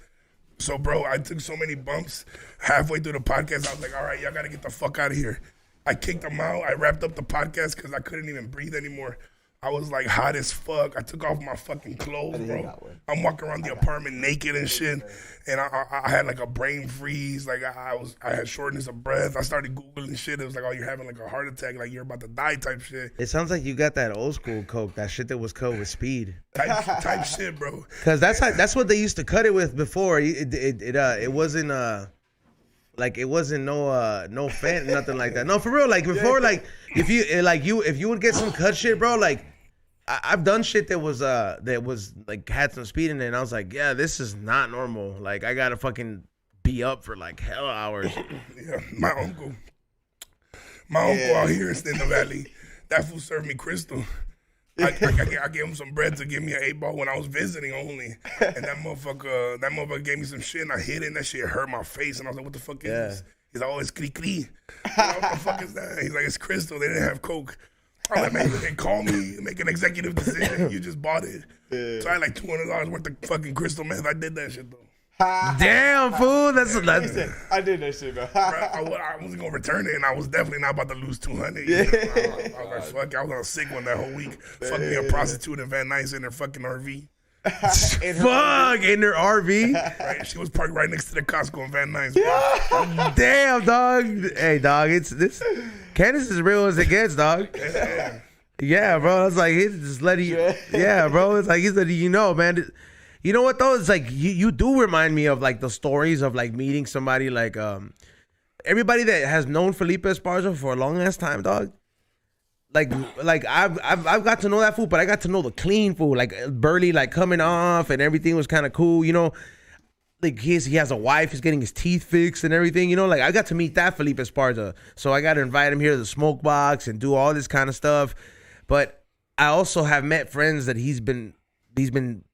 So, bro, I took so many bumps. Halfway through the podcast, I was like, all right, y'all got to get the fuck out of here. I kicked them out. I wrapped up the podcast because I couldn't even breathe anymore. I was like hot as fuck. I took off my fucking clothes, bro. I'm walking around the apartment naked and shit. And I had like a brain freeze. Like I had shortness of breath. I started Googling shit. It was like, oh, you're having like a heart attack. Like you're about to die type shit. It sounds like you got that old school coke, that shit that was cut with speed. Type shit, bro. Cause that's what they used to cut it with before. It wasn't like it wasn't no fat, nothing like that. No, for real. Like before, like if you would get some cut shit, bro, like I've done shit that was like had some speed in it, and I was like, yeah, this is not normal. Like I gotta fucking be up for like hell hours. Yeah, my uncle out here in the valley, that fool served me crystal. I gave him some bread to give me an 8-ball when I was visiting only, and that motherfucker gave me some shit, and I hit it, and that shit hurt my face, and I was like, what the fuck is this? He's like, oh, it's cri-cri. What the fuck is that? He's like, it's crystal. They didn't have coke. I'm like, man, they call me, make an executive decision. You just bought it. So I had like $200 worth of fucking crystal meth. I did that shit though. Damn, fool. That's I did that shit, bro. I wasn't gonna return it, and I was definitely not about to lose $200. You know? I was like, fuck. I was on a sick one that whole week. Fuck me a prostitute in Van Nuys in her fucking RV. In their RV. Right, she was parked right next to the Costco in Van Nuys. Damn, dog. Hey, dog. It's this. Candace is real as it gets, dog. Yeah, bro. It's like he's just letting you. Yeah, bro. It's like he's letting you know, man. You know what though? It's like you do remind me of like the stories of like meeting somebody like everybody that has known Felipe Esparza for a long ass time, dog. Like I've got to know that fool, but I got to know the clean fool, like Burley, like coming off and everything was kind of cool, you know. Like he has a wife, he's getting his teeth fixed and everything, you know. Like I got to meet that Felipe Esparza, so I got to invite him here to the smoke box and do all this kind of stuff. But I also have met friends that he's been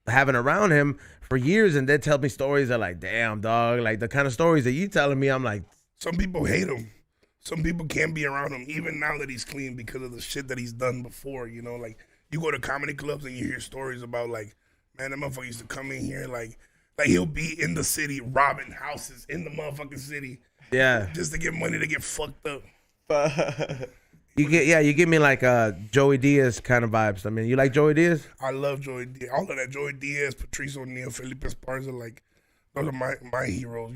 having around him for years, and they tell me stories that like, damn, dog, like the kind of stories that you telling me, I'm like, some people hate him. Some people can't be around him, even now that he's clean, because of the shit that he's done before, you know? Like, you go to comedy clubs and you hear stories about, like, man, that motherfucker used to come in here, like he'll be in the city robbing houses in the motherfucking city. Yeah. Just to get money to get fucked up. You give me like Joey Diaz kind of vibes. I mean, you like Joey Diaz? I love Joey Diaz. All of that, Joey Diaz, Patrice O'Neal, Felipe Esparza, like, those are my heroes.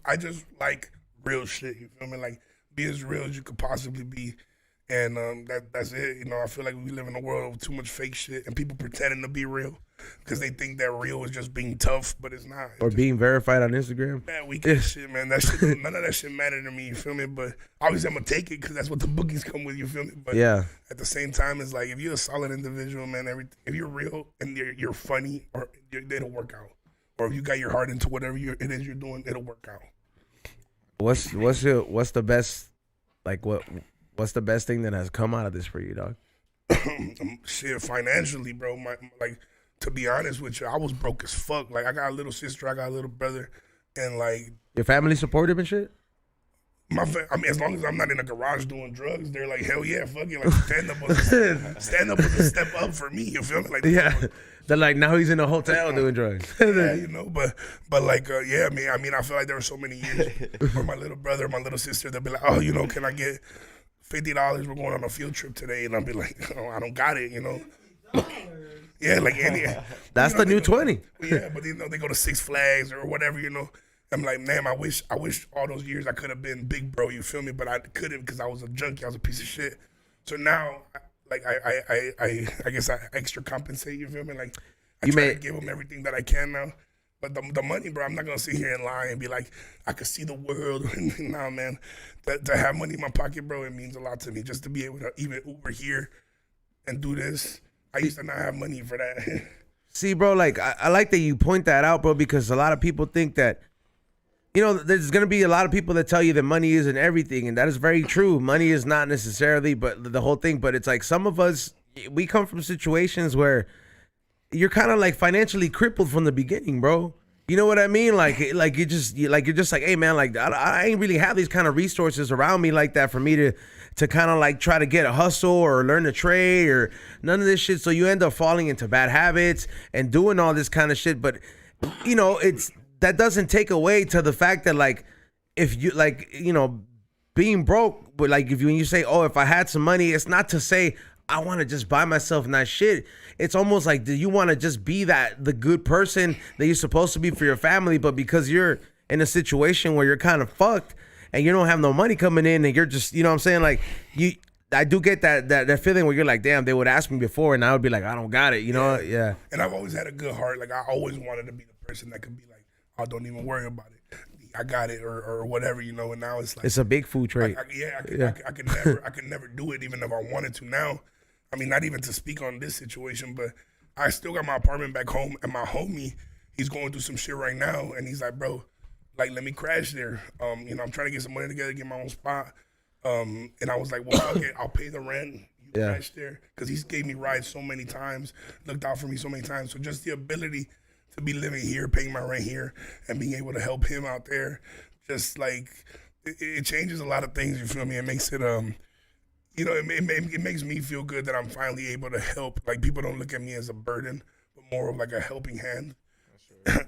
I just like real shit, you feel me? Like, be as real as you could possibly be, and that's it. You know, I feel like we live in a world with too much fake shit and people pretending to be real because they think that real is just being tough, but it's not. Or being verified on Instagram. That weekend shit, man. That shit, none of that shit mattered to me. You feel me? But obviously, I'm gonna take it because that's what the bookies come with. You feel me? But yeah. At the same time, it's like if you're a solid individual, man. If you're real and you're funny, or it'll work out. Or if you got your heart into whatever it is you're doing, it'll work out. What's the best, like what's the best thing that has come out of this for you, dog? Shit, financially, bro. Like, to be honest with you, I was broke as fuck. Like, I got a little sister, I got a little brother, and like, your family supportive and shit. I mean, as long as I'm not in a garage doing drugs, they're like, hell yeah, fuck it. Like, stand up was a step up for me. You feel me? Like, yeah. They're like, now he's in a hotel doing drugs. Yeah, you know, but like, yeah, I mean, I feel like there were so many years where my little brother, my little sister, they'll be like, oh, you know, can I get $50? We're going on a field trip today, and I'll be like, oh, I don't got it, you know. Yeah, like any. That's the new 20. Yeah, but you know, they go to Six Flags or whatever, you know. I'm like, man, I wish all those years I could have been big bro, you feel me? But I couldn't because I was a junkie, I was a piece of shit. So now, like, I guess I extra compensate, you feel me? Like, I try to give them everything that I can now. But the money, bro, I'm not going to sit here and lie and be like, I could see the world. Nah, man. To have money in my pocket, bro, it means a lot to me. Just to be able to even Uber here and do this. I used to not have money for that. See, bro, like, I like that you point that out, bro, because a lot of people think that, you know, there's going to be a lot of people that tell you that money isn't everything, and that is very true. Money is not necessarily but the whole thing, but it's like some of us, we come from situations where you're kind of like financially crippled from the beginning, bro. You know what I mean? Like you're just like, hey, man, like I ain't really have these kind of resources around me like that for me to kind of like try to get a hustle or learn a trade or none of this shit. So you end up falling into bad habits and doing all this kind of shit. But, you know, that doesn't take away to the fact that, like, if you, like, you know, being broke, but like when you say, oh, if I had some money, it's not to say I want to just buy myself nice shit. It's almost like, do you want to just be the good person that you're supposed to be for your family, but because you're in a situation where you're kind of fucked and you don't have no money coming in and you're just, you know what I'm saying? Like I do get that feeling where you're like, damn, they would ask me before and I would be like, I don't got it, you know? Yeah. And I've always had a good heart. Like, I always wanted to be the person that could be like, oh, don't even worry about it. I got it, or whatever, you know. And now it's like, it's a big food trait. I could never do it, even if I wanted to. Now, I mean, not even to speak on this situation, but I still got my apartment back home, and my homie, he's going through some shit right now, and he's like, bro, like, let me crash there. You know, I'm trying to get some money together, get my own spot. And I was like, well, fuck it, I'll pay the rent. You crash there, because he's gave me rides so many times, looked out for me so many times. So just the ability to be living here, paying my rent here, and being able to help him out there, just like it changes a lot of things. You feel me? It makes it you know, it makes me feel good that I'm finally able to help. Like, people don't look at me as a burden, but more of like a helping hand.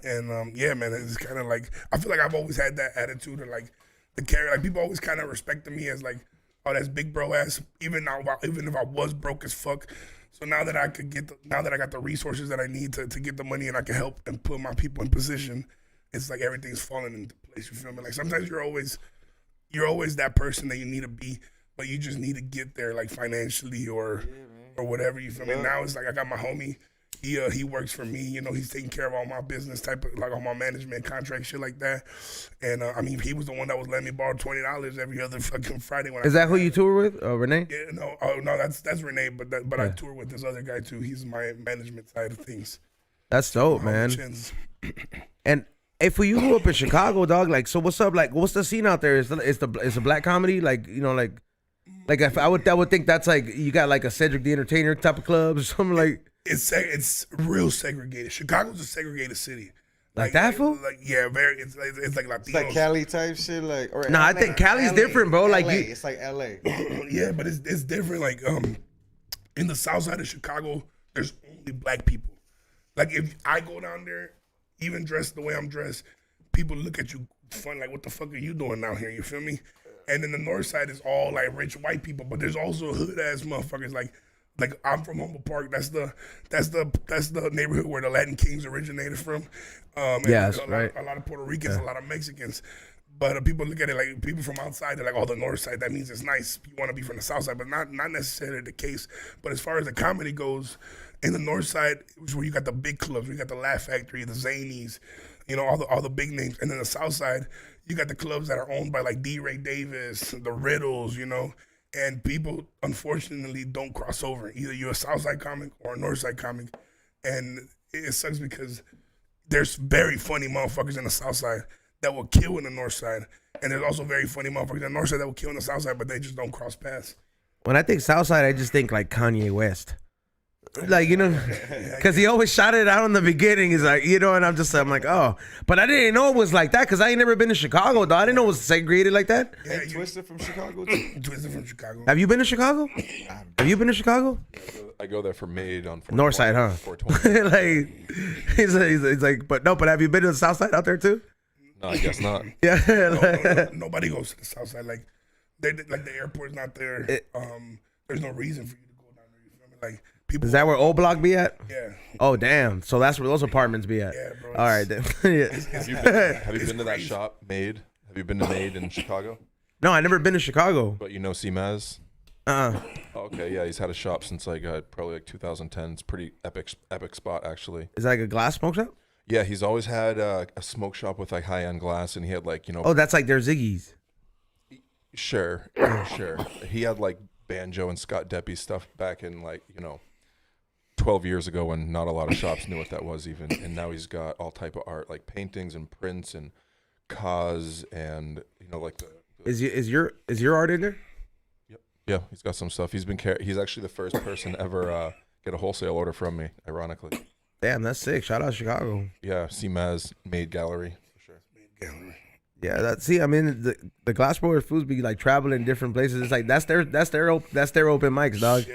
And yeah, man, it's kind of like, I feel like I've always had that attitude of like the carry. Like, people always kind of respected me as like, oh, that's big bro ass. Even if I was broke as fuck. So now that I got the resources that I need to get the money and I can help and put my people in position, it's like everything's falling into place. You feel me? Like, sometimes you're always that person that you need to be, but you just need to get there, like, financially or whatever. You feel me? Now it's like I got my homie. He works for me. You know, he's taking care of all my business type of, like, all my management contract shit like that. And I mean, he was the one that was letting me borrow $20 every other fucking Friday. Is that who you tour with, Renee? Yeah, no, that's Renee. But I tour with this other guy too. He's my management side of things. That's dope, man. And if you grew up in Chicago, dog, like, so what's up? Like, what's the scene out there? Is the black comedy, like, you know, like if I would think that's like, you got like a Cedric the Entertainer type of club or something like. It's real segregated. Chicago's a segregated city. Like that, fool? Like, yeah, very. It's like Latinos. It's like Cali type shit, like. Or I think Cali's different, bro. Like, it's like LA. Yeah, but it's different. Like, in the South Side of Chicago, there's only black people. Like, if I go down there, even dressed the way I'm dressed, people look at you fun. Like, what the fuck are you doing out here? You feel me? And then the North Side is all like rich white people, but there's also hood ass motherfuckers like I'm from Humboldt Park. That's the neighborhood where the Latin Kings originated from. Yes, right. A lot of Puerto Ricans, a lot of Mexicans. But people look at it like people from outside. They're like, oh, the North Side. That means it's nice. You want to be from the South Side, but not necessarily the case. But as far as the comedy goes, in the North Side, which is where you got the big clubs, you got the Laugh Factory, the Zanies, you know, all the big names. And then the South Side, you got the clubs that are owned by like D. Ray Davis, the Riddles, you know. And people, unfortunately, don't cross over. Either you're a Southside comic or a Northside comic. And it sucks because there's very funny motherfuckers in the Southside that will kill in the Northside. And there's also very funny motherfuckers in the Northside that will kill in the Southside, but they just don't cross paths. When I think Southside, I just think like Kanye West. Like, you know, because he always shot it out in the beginning. He's like, you know, and I'm like, oh. But I didn't know it was like that because I ain't never been to Chicago, though. I didn't know it was segregated like that. Yeah, Twisted from Chicago, too. Twisted from Chicago. Have you been to Chicago? Have you been to Chicago? I go there for Made on 420. North side, huh? 420. Like, he's like, but have you been to the South Side out there, too? No, I guess not. Yeah. No, nobody goes to the South Side. Like, the airport's not there. There's no reason for you to go down there. You feel me? Like, people. Is that where Old Block be at? Yeah. Oh, damn. So that's where those apartments be at. Yeah, bro. All right, then. Have you been to that shop, Made? Have you been to Made in Chicago? No, I never been to Chicago. But you know C-Maz? Okay, yeah, he's had a shop since like probably like 2010. It's pretty epic spot, actually. Is that like a glass smoke shop? Yeah, he's always had a smoke shop with like high-end glass, and he had like, you know. Oh, that's like their Ziggy's. Sure. He had like banjo and Scott Deppie stuff back in like, you know, 12 years ago when not a lot of shops knew what that was even. And now he's got all type of art, like paintings and prints and cause and, you know, like the Is your art in there? Yep. Yeah, he's got some stuff. He's actually the first person ever get a wholesale order from me, ironically. Damn, that's sick. Shout out Chicago. Yeah, C-Maz Made Gallery for sure. Made Gallery. Yeah, I mean, the Glassblower foods be like traveling different places. It's like that's their open mics, dog.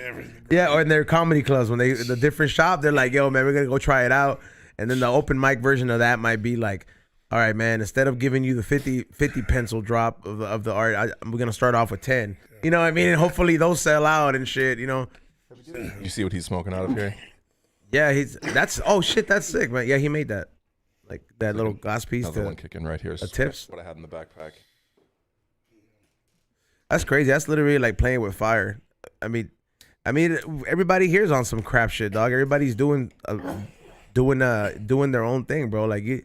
Yeah, or in their comedy clubs when the different shop, they're like, yo, man, we're gonna go try it out, and then the open mic version of that might be like, all right, man, instead of giving you the 50 pencil drop of the art, we're gonna start off with 10. You know what I mean? And hopefully those sell out and shit. You know. You see what he's smoking out of here? Yeah, that's sick, man. Yeah, he made that. Like that little glass piece. Another one kicking right here. The tips. What I had in the backpack. That's crazy. That's literally like playing with fire. I mean, everybody here's on some crap shit, dog. Everybody's doing their own thing, bro. Like, do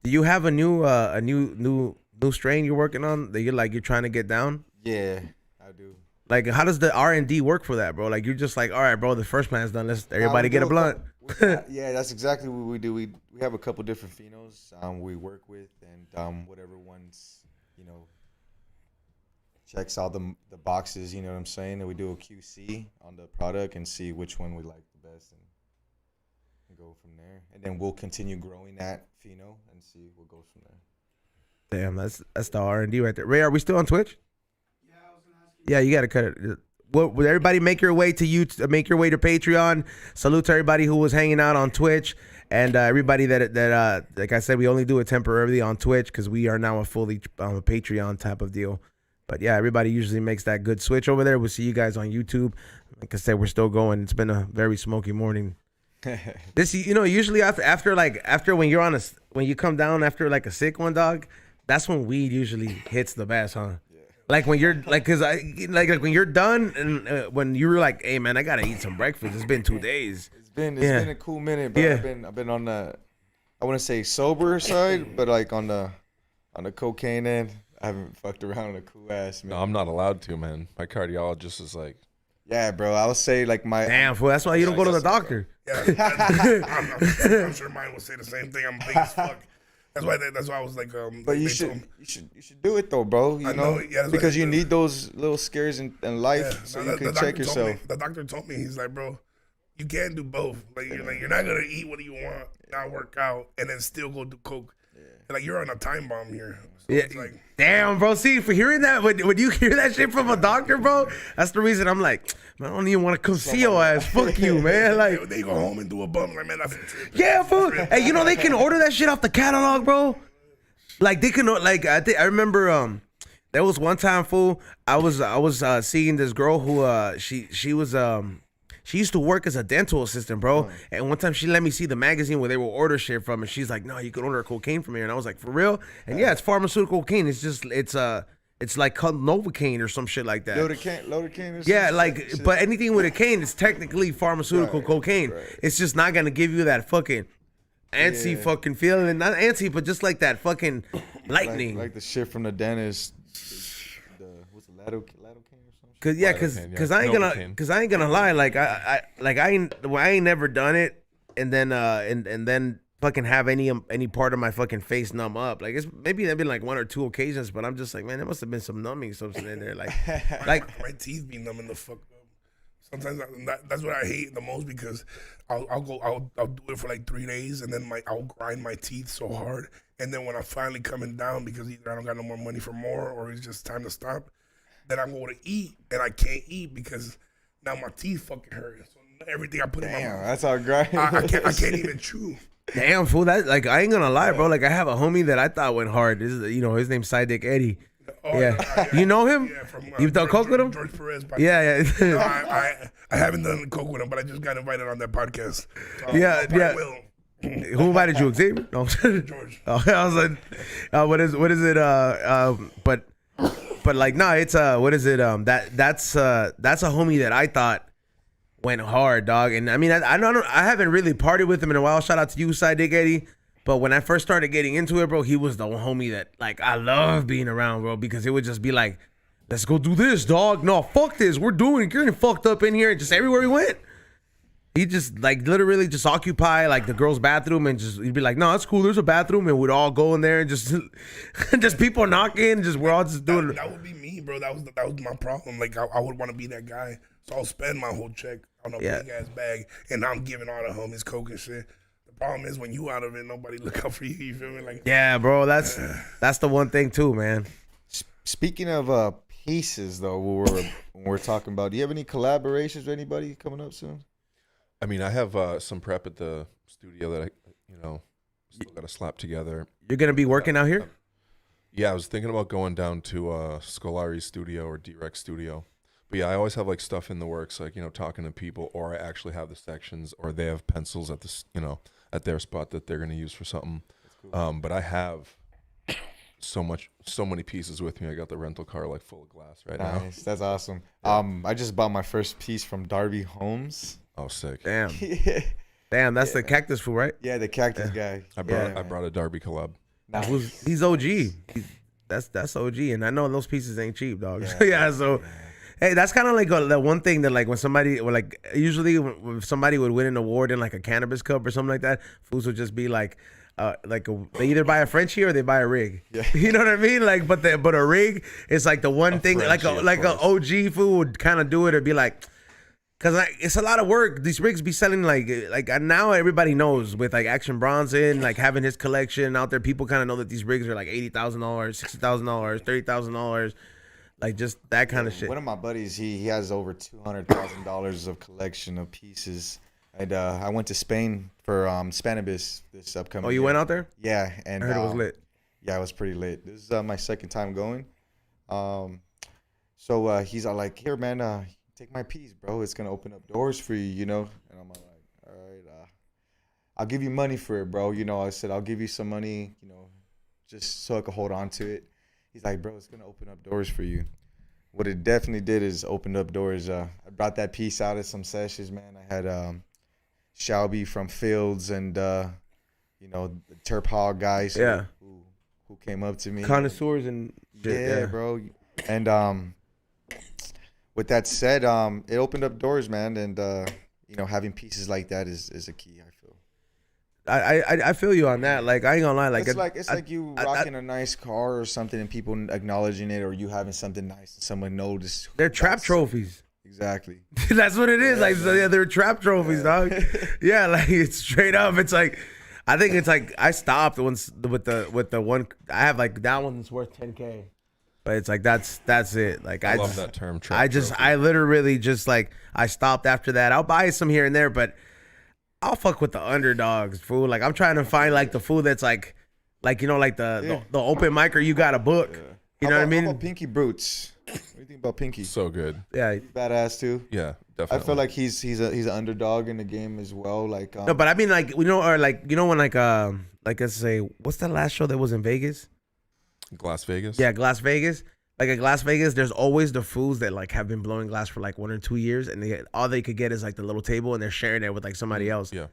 you have a new strain you're working on that you're trying to get down? Yeah, I do. Like, how does the R&D work for that, bro? Like, you're just like, all right, bro, the first plan's done. Let's everybody get a blunt. Yeah, that's exactly what we do. We have a couple different phenos we work with, and whatever ones, checks all the boxes, you know what I'm saying? And we do a QC on the product and see which one we like the best and go from there. And then we'll continue growing that pheno and see what goes from there. Damn, that's the R&D right there. Ray, are we still on Twitch? Yeah, you got to cut it. Will everybody make your way to make your way to Patreon? Salute to everybody who was hanging out on Twitch, and everybody that like I said, we only do it temporarily on Twitch because we are now a fully Patreon type of deal. But yeah, everybody usually makes that good switch over there. We'll see you guys on YouTube. Like I said, we're still going. It's been a very smoky morning. This, usually after when when you come down after like a sick one, dog, that's when weed usually hits the best, huh? Like when you're like when you're done and when you're like, hey man, I gotta eat some breakfast. It's been 2 days. It's been a cool minute, but I've been on the, I wouldn't say sober side, but like on the cocaine end. I haven't fucked around in a cool ass, man. No, I'm not allowed to, man. My cardiologist is like, yeah, bro. I would say like my damn fool. That's why you don't go to the doctor. Yeah, I'm sure mine will say the same thing. I'm big as fuck. That's why I was like, but you should do it though, bro. You know, because you need those little scares in life so you can check yourself. The doctor told me, he's like, bro, you can't do both. Like you're not gonna eat what you want, not work out, and then still go do coke. Like you're on a time bomb here. So yeah. It's like, damn, bro. See, for hearing that, when you hear that shit from a doctor, bro, that's the reason I'm like, man, I don't even want to come see your ass. Fuck you, man. Like they go home and do a bump. Like, man, that's a trip. Yeah, fool. Hey, they can order that shit off the catalog, bro. Like they can, like I remember, there was one time, fool. I was seeing this girl who she used to work as a dental assistant, bro. And one time she let me see the magazine where they will order shit from, and she's like, "No, you can order cocaine from here." And I was like, "For real?" And yeah, it's pharmaceutical cocaine. It's like called Novocaine or some shit like that. Lidocaine. Yeah, like, but anything with a cane is technically pharmaceutical cocaine. Right. It's just not gonna give you that fucking antsy fucking feeling. Not antsy, but just like that fucking lightning. Like the shit from the dentist. What's the lidocaine? Cause I ain't gonna lie, like I ain't never done it, and then fucking have any part of my fucking face numb up. Like maybe there've been like 1 or 2 occasions, but I'm just like, man, there must have been some numbing something in there. Like my teeth be numbing the fuck up. Sometimes that's what I hate the most, because I'll do it for like 3 days, and then I'll grind my teeth so hard, and then when I'm finally coming down, because either I don't got no more money for more or it's just time to stop, then I'm going to eat, and I can't eat because now my teeth fucking hurt. So everything I put in my mouth, that's how grind. I can't even chew. Damn, fool. That, like, I ain't gonna lie, bro. Like, I have a homie that I thought went hard. This is, his name's Psychedelic Eddie. Oh, yeah. You know him? Yeah, from, You've done coke with him? George Perez. Yeah. No, I haven't done coke with him, but I just got invited on that podcast. So yeah. Who invited you, Xavier? No, George. Oh, I was like, what is it? But like, no, it's what is it? That's a homie that I thought went hard, dog. And I mean, I haven't really partied with him in a while. Shout out to you, Psychedelic Eddie. But when I first started getting into it, bro, he was the homie that, like, I love being around, bro, because it would just be like, let's go do this, dog. No, fuck this. We're doing it. You're getting fucked up in here. And just everywhere he went, he just, like, literally just occupy, like, the girl's bathroom, and just, he'd be like, no, that's cool. There's a bathroom. And we'd all go in there and just people knocking. We're all just doing it. That would be me, bro. That was my problem. Like, I would want to be that guy. So I'll spend my whole check on a big-ass bag, and I'm giving all the homies coke and shit. Problem is, when you out of it, nobody look out for you. You feel me? Like, yeah, bro. That's the one thing too, man. Speaking of pieces, though, when we're talking about, do you have any collaborations with anybody coming up soon? I mean, I have some prep at the studio that I still got to slap together. You're gonna be working out here? Yeah, I was thinking about going down to Scolari's studio or D-Rex studio, But yeah, I always have like stuff in the works, like, you know, talking to people, or I actually have the sections, or they have pencils at the, you know, at their spot that they're going to use for something. Cool. But I have so many pieces with me. I got the rental car like full of glass right now. Nice, that's awesome. I just bought my first piece from Darby Holmes. Oh, sick. Damn. Damn, that's the cactus fool, right? Yeah, the cactus guy. I brought a Darby collab. Nice. He's OG. That's OG, and I know those pieces ain't cheap, dog. Yeah, so hey, that's kind of like the one thing that like when somebody or like usually when somebody would win an award in like a cannabis cup or something like that, fools would just be like they either buy a Frenchie or they buy a rig. Yeah. You know what I mean? Like, but a rig is like the one thing like a OG fool would kind of do it or be like. Cause it's a lot of work. These rigs be selling like now everybody knows with like Action Bronson like having his collection out there. People kind of know that these rigs are like $80,000, $60,000, $30,000, like just that kind of shit. One of my buddies, he has over $200,000 of collection of pieces. And I went to Spain for Spanibus this upcoming. Oh, you went out there? Yeah, and I heard it was lit. Yeah, it was pretty lit. This is my second time going. So he's all like, "Here, man, take my piece, bro. It's gonna open up doors for you, you know." And I'm like, "All right, I'll give you money for it, bro." You know, I said, "I'll give you some money, you know, just so I could hold on to it." He's like, "Bro, it's gonna open up doors for you." What it definitely did is opened up doors. I brought that piece out at some sessions, man. I had Shelby from Fields and you know, the Terp Hog guys who came up to me. Connoisseurs and shit, yeah, bro. And with that said, it opened up doors, man, and you know, having pieces like that is a key. I feel. I feel you on that. Like I ain't gonna lie, like it's like you rocking a nice car or something, and people acknowledging it, or you having something nice and someone noticed. They're trap trophies. Exactly. That's what it is. They're trap trophies, dog. Yeah, like it's straight up. It's like I think it's like I stopped once with the one. I have like that one's worth $10K. But it's like that's it. Like I love just, that term. I literally just like I stopped after that. I'll buy some here and there, but I'll fuck with the underdogs, fool. Like I'm trying to find like the fool that's like you know like the open micer you got a book. Yeah. You know what I mean? How about Pinky Brutes? What do you think about Pinky? So good. Yeah, he's badass too. Yeah, definitely. I feel like he's an underdog in the game as well. Like no, but I mean like you know or like you know when like let's say what's that last show that was in Vegas? Glass Vegas. Yeah, Glass Vegas. Like at Glass Vegas, there's always the fools that like have been blowing glass for like 1 or 2 years, and all they could get is like the little table, and they're sharing it with like somebody else. Yeah,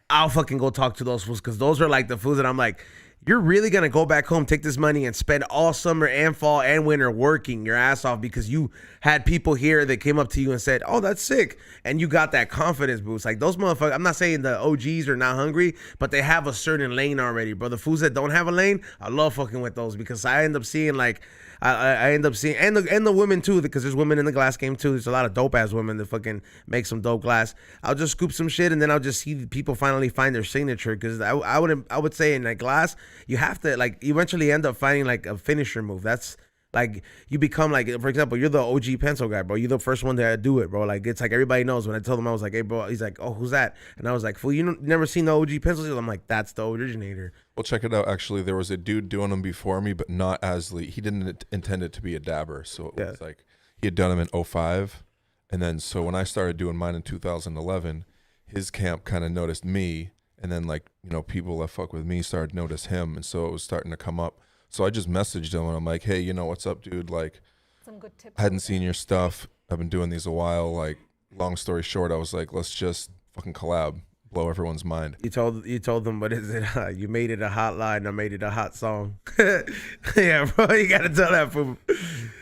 I'll fucking go talk to those fools because those are like the fools that I'm like, you're really gonna go back home, take this money, and spend all summer and fall and winter working your ass off because you had people here that came up to you and said, "Oh, that's sick," and you got that confidence boost. Like those motherfuckers. I'm not saying the OGs are not hungry, but they have a certain lane already, bro. The fools that don't have a lane, I love fucking with those because I end up seeing like. I end up seeing and the women too because there's women in the glass game too. There's a lot of dope ass women that fucking make some dope glass. I'll just scoop some shit and then I'll just see people finally find their signature because I would say in like glass you have to like eventually end up finding like a finisher move. That's like you become like for example you're the OG pencil guy, bro. You're the first one to do it, bro. Like it's like everybody knows. When I told him I was like, "Hey, bro," he's like, "Oh, who's that?" And I was like, "Fool, you never seen the OG pencils?" I'm like, "That's the originator." Well, check it out. Actually, there was a dude doing them before me, but not as he didn't intend it to be a dabber. So it was like he had done them in 2005. And then so when I started doing mine in 2011, his camp kind of noticed me. And then like, you know, people that fuck with me started to notice him. And so it was starting to come up. So I just messaged him and I'm like, "Hey, you know, what's up, dude? Like, some good tips. Hadn't seen your stuff. I've been doing these a while. Like, long story short, I was like, let's just fucking collab. Blow everyone's mind." You told them, what is it? You made it a hot line. I made it a hot song. Yeah, bro, you gotta tell that fool.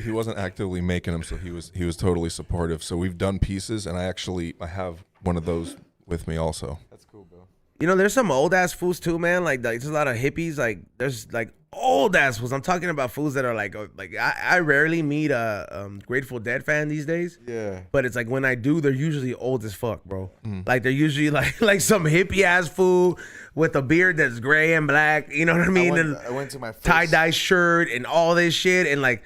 He wasn't actively making them, so he was totally supportive. So we've done pieces, and I have one of those with me also. That's cool, bro. You know, there's some old ass fools too, man. Like there's a lot of hippies. Like there's like old ass fools. I'm talking about fools that are like I rarely meet a Grateful Dead fan these days. Yeah. But it's like when I do, they're usually old as fuck, bro. Like they're usually like some hippie ass fool with a beard that's gray and black. You know what I mean? I went to my first tie-dye shirt and all this shit and like.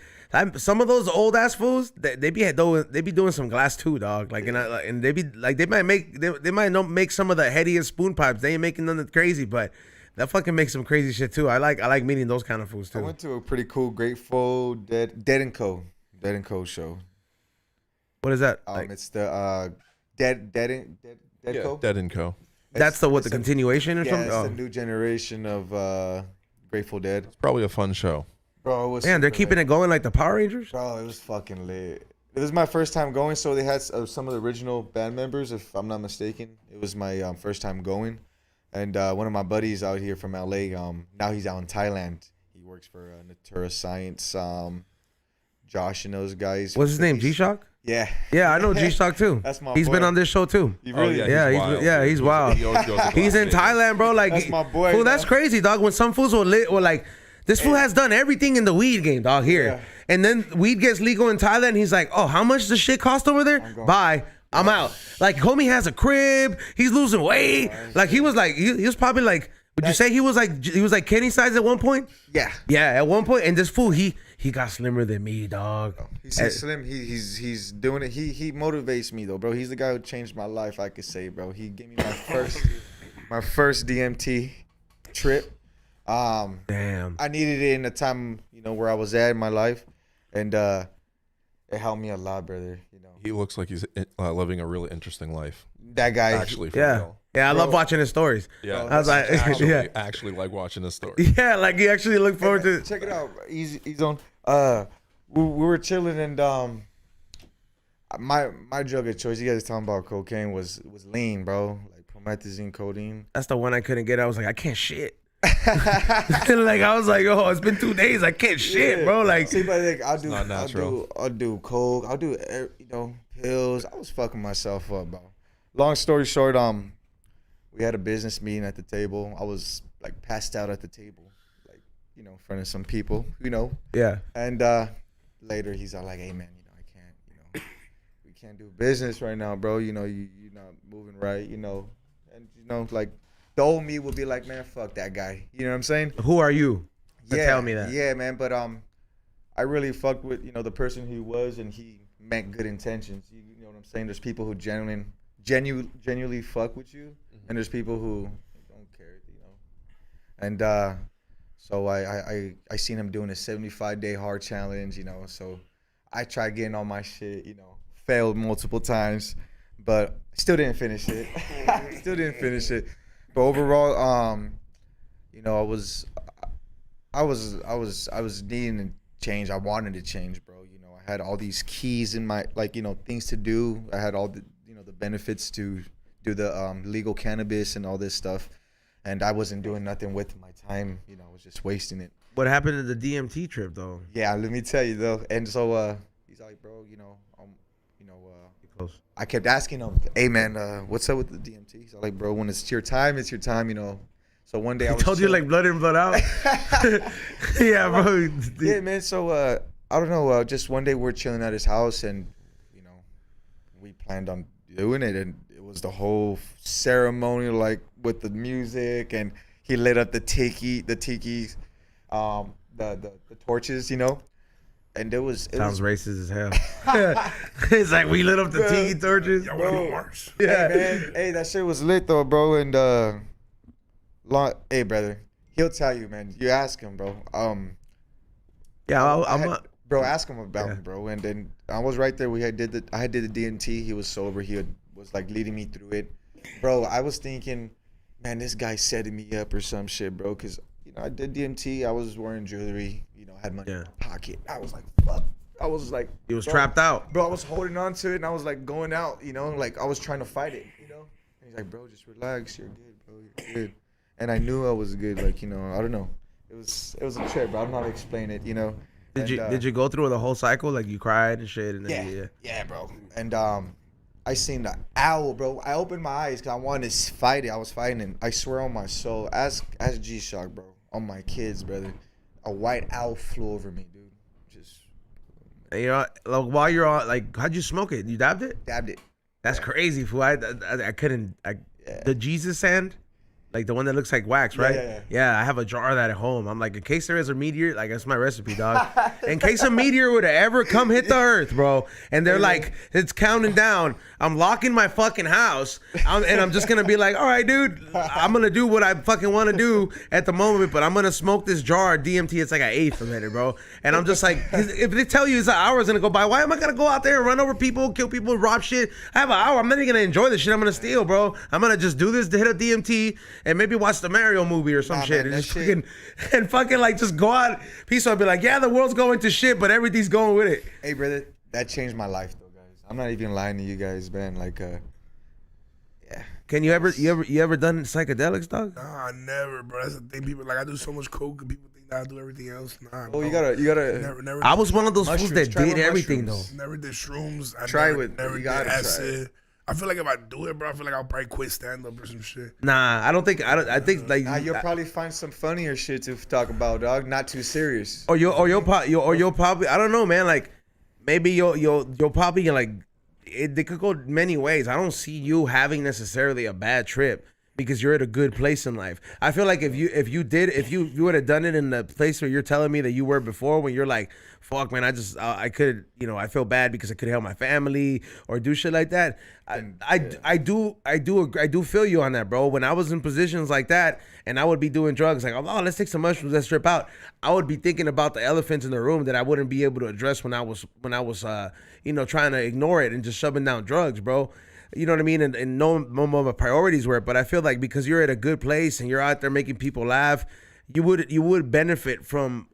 Some of those old ass fools, they be doing some glass too, dog. Like and they be like they might not make some of the headiest spoon pipes. They ain't making nothing crazy, but that fucking makes some crazy shit too. I like meeting those kind of fools too. I went to a pretty cool Grateful Dead and Co show. What is that? It's the Dead Co. Dead and Co. That's the continuation or something? It's the new generation of Grateful Dead. It's probably a fun show. Bro, it was Man, they're keeping it going like the Power Rangers? Bro, it was fucking lit. It was my first time going, so they had some of the original band members, if I'm not mistaken. It was my first time going. And one of my buddies out here from LA, now he's out in Thailand. He works for Natura Science, Josh and those guys. What's his name, G-Shock? Yeah. Yeah, I know G-Shock too. That's my He's boy. been on this show too. You really? He's wild. He's in Thailand, bro. Like, That's my boy, fool, that's man. crazy, dog. When some fools will like, this fool has done everything in the weed game, dog, here. Yeah. And then weed gets legal in Thailand. He's like, oh, how much does shit cost over there? Bye. I'm out. Like, homie has a crib. He's losing weight. Like, he was like, he was probably like, would you say he was like Kenny size at one point? Yeah. Yeah, at one point. And this fool, he got slimmer than me, dog. He's slim. He's doing it. He motivates me though, bro. He's the guy who changed my life, I could say, bro. He gave me my first DMT trip. Damn. I needed it in a time, where I was at in my life, and it helped me a lot, brother. He looks like he's living a really interesting life. That guy, actually, for Yeah. real. Yeah, I love watching his stories. Yeah, I was like, actually like watching this story. Yeah, like he actually looked forward to it. Check it out. He's on. We were chilling, and my drug of choice. You guys talking about cocaine was lean, bro. Like promethazine, codeine. That's the one I couldn't get. I was like, I can't shit. Like I was like, oh, it's been 2 days. I can't shit, bro. Like, see, but like I'll do coke. I'll do pills. I was fucking myself up, bro. Long story short, we had a business meeting at the table. I was like passed out at the table, like in front of some people, Yeah. And later he's all like, hey man, I can't, we can't do business right now, bro. You're not moving right, and like the old me would be like, man, fuck that guy. You know what I'm saying? Who are you to Yeah, tell me that? Yeah, man. But I really fucked with the person he was, and he meant good intentions. You know what I'm saying? There's people who genuinely fuck with you, and there's people who don't care, And so I seen him doing a 75-day hard challenge, So I tried getting all my shit, failed multiple times, but still didn't finish it. But overall, I was needing to change. I wanted to change, bro. I had all these keys in my things to do. I had all the the benefits to do the legal cannabis and all this stuff, and I wasn't doing nothing with my time. I was just wasting it. What happened to the DMT trip though? Yeah, let me tell you though. And so he's like, bro, I kept asking him, hey man, what's up with the DMT? He's like, bro, when it's your time, it's your time, So one day I was told you like blood in, blood out. Yeah, bro. Yeah, man. So I don't know. Just one day we're chilling at his house, and we planned on doing it, and it was the whole ceremony, like with the music, and he lit up the tiki, the torches, and it was Sounds racist as hell. It's like we lit up the tiki torches. Y'all went on Mars. Yeah, man. Hey, that shit was lit though, bro. And hey, brother, he'll tell you, man. You ask him, bro. Yeah, bro, ask him about me, bro. And then I was right there. I did the DMT. He was sober. He was like leading me through it, bro. I was thinking, man, this guy's setting me up or some shit, bro. Cause I did DMT. I was wearing jewelry. had money in my pocket. I was like, fuck. I was like, he was trapped out. Bro, I was holding on to it, and I was like going out, like I was trying to fight it, And he's like, bro, just relax. You're good, bro. You're good. And I knew I was good. Like, I don't know. It was a trip, bro. I don't know how to explain it, Did you go through the whole cycle? Like you cried and shit, and then yeah, bro. And I seen the owl, bro. I opened my eyes because I wanted to fight it. I was fighting him. I swear on my soul, as G-Shock, bro, on my kids, brother, a white owl flew over me, dude. Just. And like while you're on, like, how'd you smoke it? You dabbed it? Dabbed it. That's crazy, fool. I couldn't. The Jesus sand. Like the one that looks like wax, right? Yeah. I have a jar of that at home. I'm like, in case there is a meteor, like that's my recipe, dog. In case a meteor would ever come hit the earth, bro, and they're like, it's counting down. I'm locking my fucking house, and I'm just gonna be like, all right, dude, I'm gonna do what I fucking want to do at the moment, but I'm gonna smoke this jar of DMT. It's like an eighth of it, bro. And I'm just like, if they tell you it's an hour is gonna go by, why am I gonna go out there and run over people, kill people, rob shit? I have an hour. I'm not even gonna enjoy the shit I'm gonna steal, bro. I'm gonna just do this to hit a DMT and maybe watch the Mario movie or some shit, man, and that just fucking like just go out peaceful and be like, yeah, the world's going to shit, but everything's going with it. Hey, brother, that changed my life, though, guys. I'm not even lying to you guys, man. Like, yeah. Can you ever done psychedelics, dog? Nah, never, bro. That's the thing. People like I do so much coke, and people think that I do everything else. Nah. Oh, bro. you gotta. Never. I was one of those fools Mushrooms. that Try did with everything mushrooms. though. Never did shrooms. I Try never, with- never you did gotta try acid. I feel like if I do it, bro, I feel like I'll probably quit stand up or some shit. Nah, I don't think. I think like. Nah, you'll probably find some funnier shit to talk about, dog. Not too serious. Or you'll probably. I don't know, man. Like maybe you'll probably like. It could go many ways. I don't see you having necessarily a bad trip because you're at a good place in life. I feel like if you would have done it in the place where you're telling me that you were before, when you're like, fuck, man, I could, I feel bad because I could help my family or do shit like that. I do feel you on that, bro. When I was in positions like that and I would be doing drugs, like, oh, let's take some mushrooms, let's trip out. I would be thinking about the elephants in the room that I wouldn't be able to address when I was trying to ignore it and just shoving down drugs, bro. You know what I mean? And no more of my priorities were, but I feel like because you're at a good place and you're out there making people laugh, you would benefit from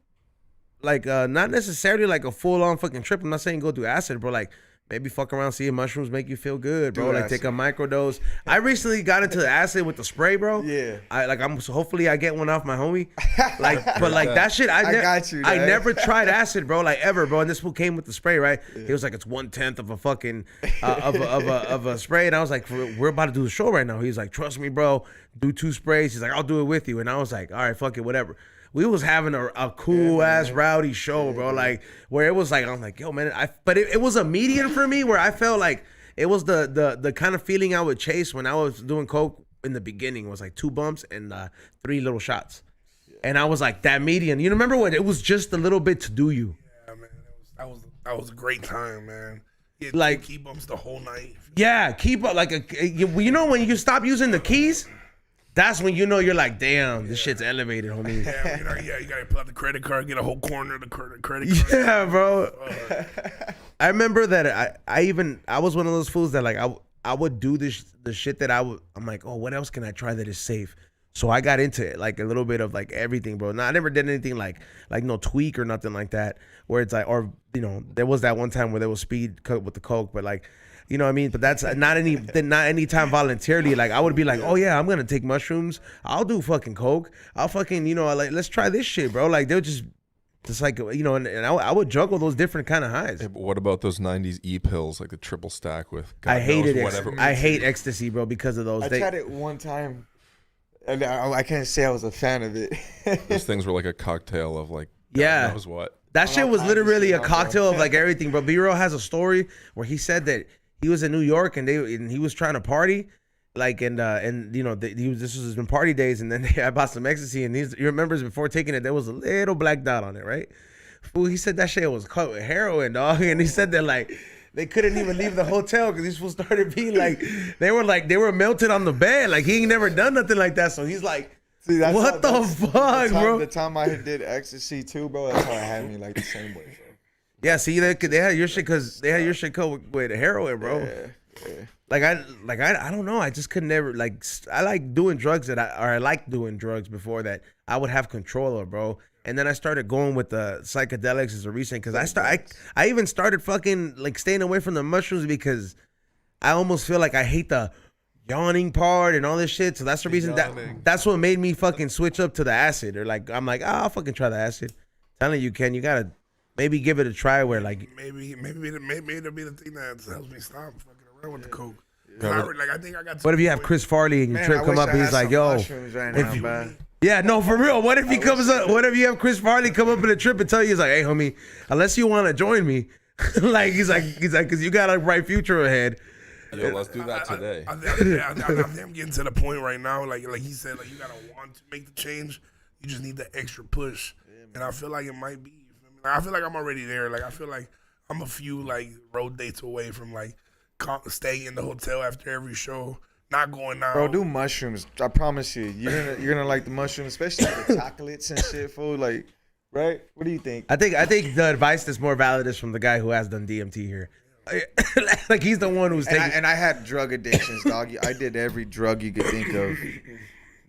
like not necessarily like a full on fucking trip. I'm not saying go do acid, bro. Like maybe fuck around, see if mushrooms make you feel good, bro. Like take a microdose. I recently got into the acid with the spray, bro. Yeah. Hopefully I get one off my homie. Like, but like that shit, I got you, I dad. never tried acid, bro. Like ever, bro. And this fool came with the spray, right? He was like, it's 1/10 of a fucking of a spray, and I was like, we're about to do the show right now. He's like, trust me, bro. Do 2 sprays. He's like, I'll do it with you, and I was like, all right, fuck it, whatever. We was having a cool ass rowdy show, bro. Like where it was like, I'm like, yo, man. But it was a median for me where I felt like it was the kind of feeling I would chase when I was doing coke in the beginning. It was like 2 bumps and 3 little shots, and I was like that median. You remember when it was just a little bit to do you? Yeah, man. That was a great time, man. Yeah, Like keep bumps the whole night. Yeah, keep up like when you stop using the keys. That's when you're like, damn, this shit's elevated, homie. Yeah, you gotta pull out the credit card, get a whole corner of the credit card. Yeah, bro. I remember that I was one of those fools that like I would do the shit that I'm like, oh, what else can I try that is safe? So I got into it, like a little bit of like everything, bro. Now I never did anything like no tweak or nothing like that, where it's like, or there was that one time where there was speed with the coke, but like. You know what I mean? But that's not any time voluntarily. Like I would be like, oh yeah, I'm gonna take mushrooms. I'll do fucking coke. I'll fucking like let's try this shit, bro. Like they'll just like and I would juggle those different kind of highs. Hey, but what about those '90s e-pills, like the triple stack with? I hated it. I hate ecstasy, bro, because of those. I tried it one time, and I can't say I was a fan of it. Those things were like a cocktail of like yeah. God knows what. That shit was literally a cocktail of like everything, bro. B-Roll has a story where he said that. He was in New York and he was trying to party, like this was his party days, and then I bought some ecstasy and he remembers before taking it there was a little black dot on it, right? Fool, he said that shit was cut with heroin, dog, and he said that like they couldn't even leave the hotel because these fools started being like they were melted on the bed, like he ain't never done nothing like that, so he's like. See, what the fuck, bro? The time I did ecstasy too, bro, that's how it had me like the same way. Bro. Yeah, see, they had your shit because they had your shit cut with heroin, bro. Yeah. Like I don't know. I just could never like. I like doing drugs I liked doing drugs before that I would have control of, bro. And then I started going with the psychedelics as a recent because I even started fucking like staying away from the mushrooms because I almost feel like I hate the yawning part and all this shit. So that's the reason that's what made me fucking switch up to the acid. Or like I'm like, I'll fucking try the acid. Telling you, Ken, you gotta. Maybe give it a try where like maybe it'll be the thing that helps me stop fucking around with the coke. I think I got. What if you have Chris Farley and your trip come up and he's like, "Yo, yeah, no, for real. What if he comes up? What if you have Chris Farley come up in a trip and tell you he's like, hey, homie, unless you want to join me, like he's like, because you got a bright future ahead. Yo, let's do that today. I think I'm getting to the point right now. Like he said, like you gotta want to make the change. You just need the extra push, and I feel like it might be. You feel me? Like, I feel like I'm already there. Like I feel like I'm a few like road dates away from like staying in the hotel after every show, not going out. Bro, do mushrooms. I promise you, you're gonna like the mushrooms, especially like the chocolates and shit, food. Like, right? What do you think? I think the advice that's more valid is from the guy who has done DMT here. Like he's the one who's taking. And I had drug addictions, dog. I did every drug you could think of.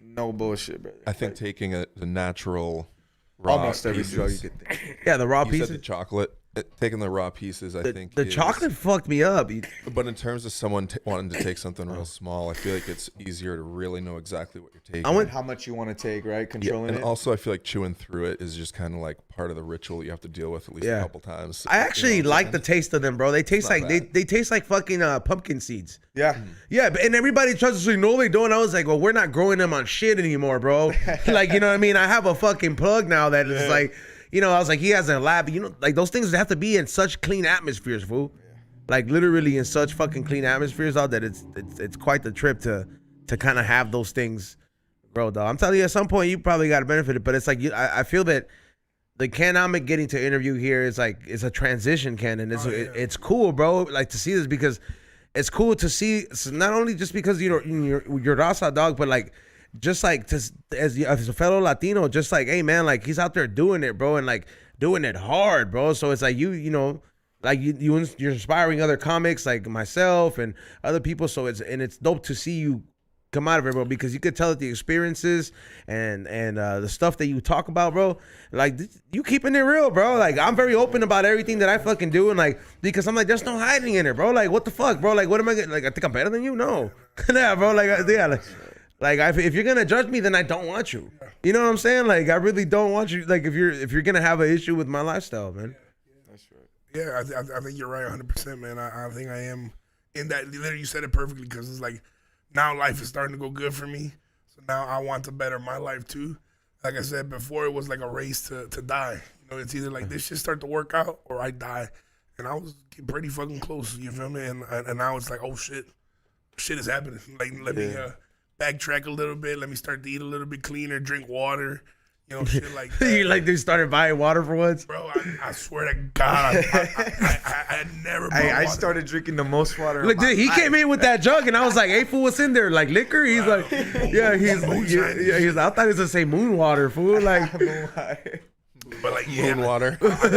No bullshit, brother. I think taking the natural raw almost every pieces, drug you could think. Yeah, the raw you pieces. Said the chocolate. Taking the raw pieces, I think. The chocolate fucked me up. But in terms of someone wanting to take something real small, I feel like it's easier to really know exactly what you're taking. And how much you want to take, right? Controlling and it. also, I feel like chewing through it is just kind of like part of the ritual you have to deal with at least a couple times. I actually like the taste of them, bro. They taste like they taste like fucking pumpkin seeds. Yeah. Yeah, and everybody tries to say no, they don't. I was like, well, we're not growing them on shit anymore, bro. Like, you know what I mean? I have a fucking plug now that is like. You know, I was like, he has a lab. You know, like those things have to be in such clean atmospheres, fool. Yeah. Like literally in such fucking clean atmospheres, out that it's quite the trip to kind of have those things, bro. Dog, I'm telling you, at some point you probably got to benefit it, but it's like I feel that the Ken I'm getting to interview here is like it's a transition, Ken, and it's cool, bro. Like to see this because it's cool to see not only just because you're Raza, dog, but like. Just like as a fellow Latino, just like, hey man, like he's out there doing it, bro, and like doing it hard, bro. So it's like you know, like you're inspiring other comics like myself and other people. So it's dope to see you come out of it, bro, because you could tell that the experiences and the stuff that you talk about, bro, like you keeping it real, bro. Like I'm very open about everything that I fucking do, and like because I'm like, there's no hiding in it, bro. Like what the fuck, bro? Like what am I gonna, like? I think I'm better than you? No, yeah, bro. Like yeah, like if you're gonna judge me, then I don't want you. You know what I'm saying? Like I really don't want you. Like if you're gonna have an issue with my lifestyle, man. That's right. Yeah, I think you're right, 100%, man. I think I am in that. Literally, you said it perfectly because it's like now life is starting to go good for me. So now I want to better my life too. Like I said before, it was like a race to die. You know, it's either like this shit start to work out or I die. And I was pretty fucking close. You feel me? And now it's like, oh shit is happening. Like let me. Backtrack a little bit. Let me start to eat a little bit cleaner, drink water, you know, shit like that. You like they started buying water for once? Bro, I swear to God, I had never bought water. I started drinking the most water. Look, dude, he came in with that jug, and I was like, hey, fool, what's in there? Like liquor? He's like, yeah, he's I thought he was going to say moon water, fool. Like, but like, moon water. I go to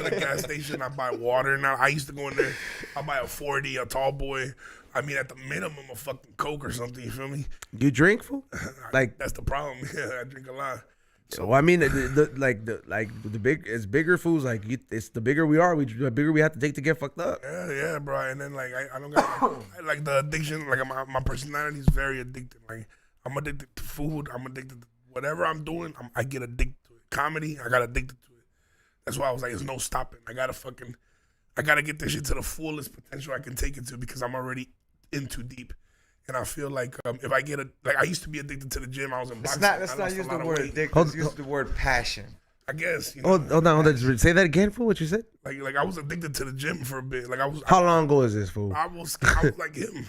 the gas station, I buy water now. I used to go in there, I buy a 40, a tall boy. I mean, at the minimum, a fucking Coke or something. You feel me? You drink, fool? Like that's the problem. Yeah, I drink a lot. So I mean, the bigger fools. Like it's the bigger we are, the bigger we have to take to get fucked up. Yeah, bro. And then like I don't got like the addiction. Like my personality is very addicted. Like I'm addicted to food. I'm addicted to whatever I'm doing. I get addicted to it. Comedy, I got addicted to it. That's why I was like, there's no stopping. I gotta get this shit to the fullest potential I can take it to because I'm already in too deep. And I feel like if I get I used to be addicted to the gym. I was in boxing. Let's not use the word addicted. Let's use the word passion. I guess. You know, hold on. Say that again, fool. What you said? Like I was addicted to the gym for a bit. Like I was. How long ago is this, fool? I was like him.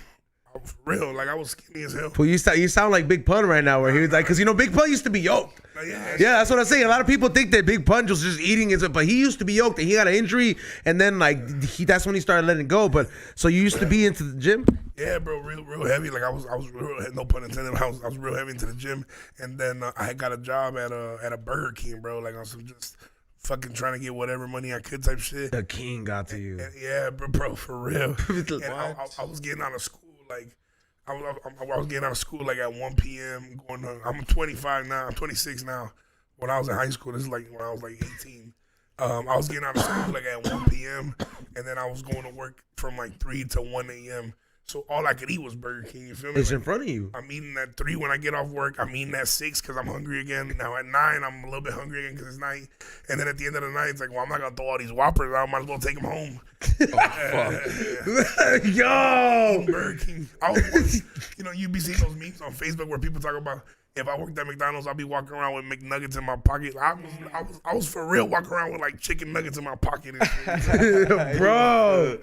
For real, like I was skinny as hell. Well, you sound like Big Pun right now, where he was like, because you know Big Pun used to be yoked. Yeah, that's what I'm saying. A lot of people think that Big Pun was just eating it, but he used to be yoked, and he got an injury, and then like that's when he started letting it go. But so you used to be into the gym? Yeah, bro, real heavy. Like I was real, no pun intended. I was real heavy into the gym, and then I had got a job at a Burger King, bro. Like I was just fucking trying to get whatever money I could type shit. The king got to you. And yeah, bro, for real. And I was getting out of school like. I was getting out of school like at 1 p.m. I'm 25 now. I'm 26 now. When I was in high school, this is like when I was like 18. I was getting out of school like at 1 p.m. and then I was going to work from like 3 to 1 a.m. So all I could eat was Burger King. You feel me? It's in front of you. I'm eating at 3 when I get off work. I'm eating at 6 because I'm hungry again. Now at 9, I'm a little bit hungry again because it's night. And then at the end of the night, it's like, well, I'm not going to throw all these Whoppers out. I might as well take them home. Yo! Burger King. I was, you be seeing those memes on Facebook where people talk about, if I worked at McDonald's, I'll be walking around with McNuggets in my pocket. I was for real walking around with like chicken nuggets in my pocket and shit. Bro.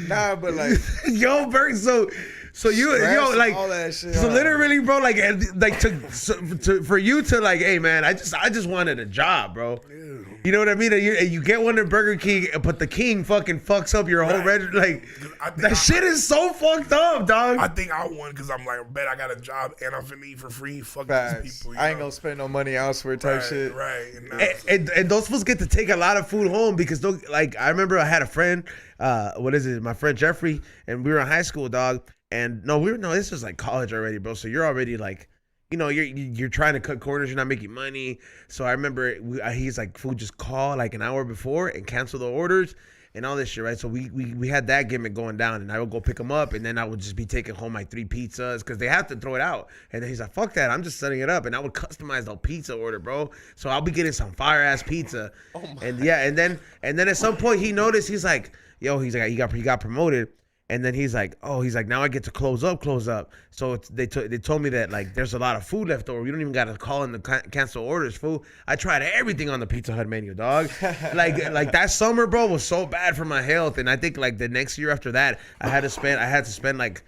Nah, but like, yo, Bert, so you like all that shit, so huh? literally, bro, like for you to like, hey man, I just wanted a job, bro. You know what I mean? You get one at Burger King, but the king fucking fucks up your whole like that shit is so fucked up, dog. I think I won because I'm like, bet I got a job and I'm finna eat for free. Fuck these people. I ain't gonna spend no money elsewhere type shit. Right. And those fools get to take a lot of food home because like I remember I had a friend, my friend Jeffrey, and we were in high school, dog. And this was like college already, bro. So you're already like, you know, you're trying to cut corners, you're not making money. So I remember he's like, food, just call like an hour before and cancel the orders and all this shit, right? So we had that gimmick going down, and I would go pick them up, and then I would just be taking home like 3 pizzas because they have to throw it out. And then he's like, fuck that, I'm just setting it up, and I would customize the pizza order, bro. So I'll be getting some fire ass pizza, and then at some point he noticed, he's like, he got promoted. And then he's like, now I get to close up. So they told me that like there's a lot of food left over. You don't even got to call in the cancel orders, fool. I tried everything on the Pizza Hut menu, dog. like that summer, bro, was so bad for my health. And I think like the next year after that, I had to spend like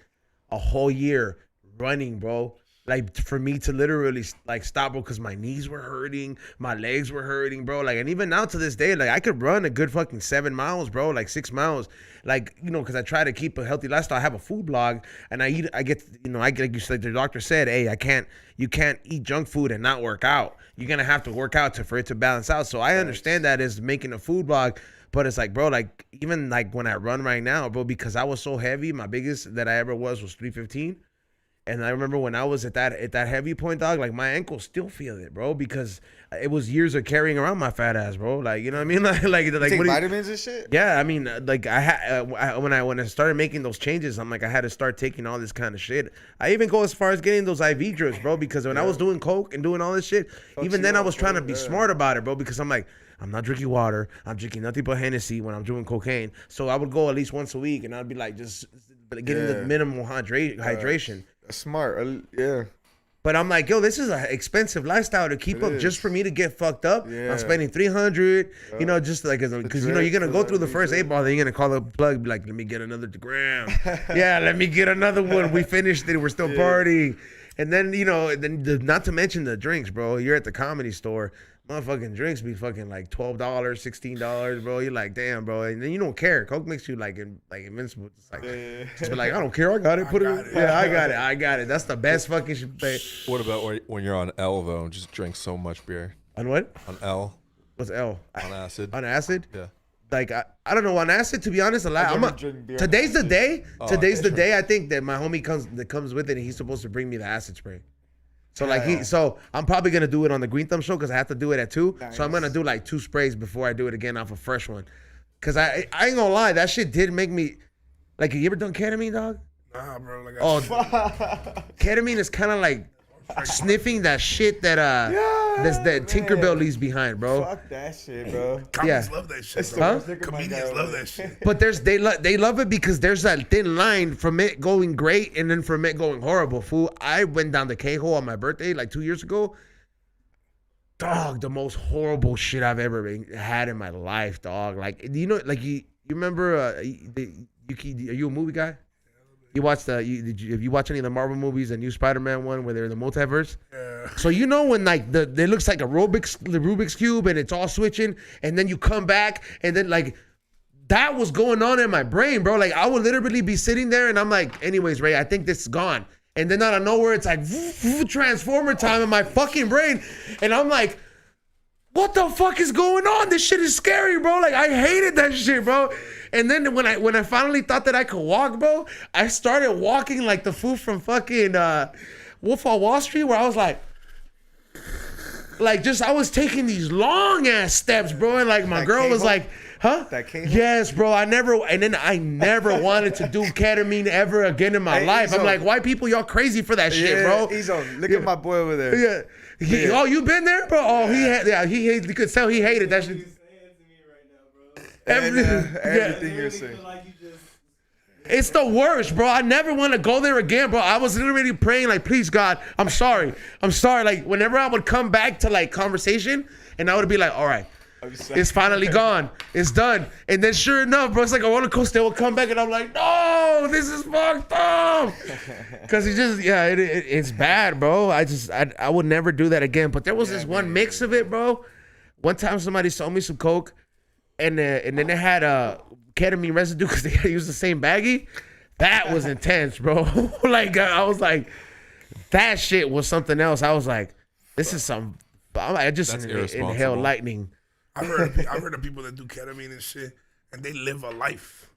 a whole year running, bro. Like for me to literally like stop, bro, because my knees were hurting, my legs were hurting, bro. Like, and even now to this day, like I could run a good fucking 7 miles, bro, like 6 miles, like, you know, because I try to keep a healthy lifestyle. I have a food blog, and I get like the doctor said, hey, you can't eat junk food and not work out. You're gonna have to work out for it to balance out. So I understand that as making a food blog. But it's like, bro, like even like when I run right now, bro, because I was so heavy, my biggest that I ever was 315. And I remember when I was at that heavy point, dog, like my ankles still feel it, bro, because it was years of carrying around my fat ass, bro. Like, you know what I mean? Like take vitamins and shit? Yeah, I mean, like when I started making those changes, I'm like, I had to start taking all this kind of shit. I even go as far as getting those IV drips, bro, because when I was doing coke and doing all this shit, even then I was trying to be smart about it, bro, because I'm like, I'm not drinking water. I'm drinking nothing but Hennessy when I'm doing cocaine. So I would go at least once a week, and I'd be like just getting the minimal hydration. Smart, yeah. But I'm like, yo, this is an expensive lifestyle to keep up just for me to get fucked up. Yeah. I'm spending $300, you know, just like because you know you're gonna go through the first 8 ball, then you're gonna call the plug, be like, let me get another gram. Yeah, let me get another one. We finished it. We're still partying, and then you know, not to mention the drinks, bro. You're at the Comedy Store. Motherfucking drinks be fucking like $12, $16, bro. You're like, damn, bro. And then you don't care. Coke makes you like invincible. It's like, just be like, I don't care. I got it. Put it. Yeah, I got it. That's the best fucking shit. What about when you're on L though? Just drink so much beer. On what? On L. What's L? On acid. On acid? Yeah. Like I don't know, on acid, to be honest, today's the day. Today's the day. I think that my homie comes with it, and he's supposed to bring me the acid spray. So so I'm probably gonna do it on the Green Thumb show because I have to do it at 2. Nice. So I'm gonna do like 2 sprays before I do it again off a fresh one. Cause I ain't gonna lie, that shit did make me like. You ever done ketamine, dog? Nah, bro. Like ketamine is kind of like sniffing that shit that Tinkerbell leaves behind, bro. Fuck that shit, bro. Comedians love that shit, bro. Comedians love that shit. But they love it because there's that thin line from it going great and then from it going horrible, fool. I went down the K-hole on my birthday like 2 years ago. Dog, the most horrible shit I've ever had in my life, dog. Like, you know, like you remember, are you a movie guy? You watched have you watched any of the Marvel movies, the new Spider-Man one where they're in the multiverse? Yeah. So you know when like it looks like the Rubik's Cube and it's all switching, and then you come back and then like that was going on in my brain, bro. Like I would literally be sitting there and I'm like, anyways, Ray, I think this is gone. And then out of nowhere, it's like Transformer time in my fucking brain, and I'm like, what the fuck is going on? This shit is scary, bro. Like I hated that shit, bro. And then when I finally thought that I could walk, bro, I started walking like the fool from fucking Wolf on Wall Street, where I was like I was taking these long ass steps, bro, and like my girl was like, huh? Yes, bro. I never wanted to do ketamine ever again in my life. I'm like, white people, y'all crazy for that shit, bro. Look at my boy over there. Yeah. Oh, you been there, bro? Oh, you could tell he hated that shit. Everything you're saying. It's the worst, bro. I never want to go there again, bro. I was literally praying, like, please, God, I'm sorry. Like, whenever I would come back to, like, conversation, and I would be like, all right, It's finally gone. It's done. And then sure enough, bro, it's like a roller coaster. It will come back and I'm like, no, this is fucked up. Because it's bad, bro. I would never do that again. But there was this one mix of it, bro. One time somebody sold me some coke and then they had ketamine residue because they had used the same baggie. That was intense, bro. Like, I was like, that shit was something else. I was like, this is some, I just inhaled lightning. I've heard of people that do ketamine and shit, and they live a life.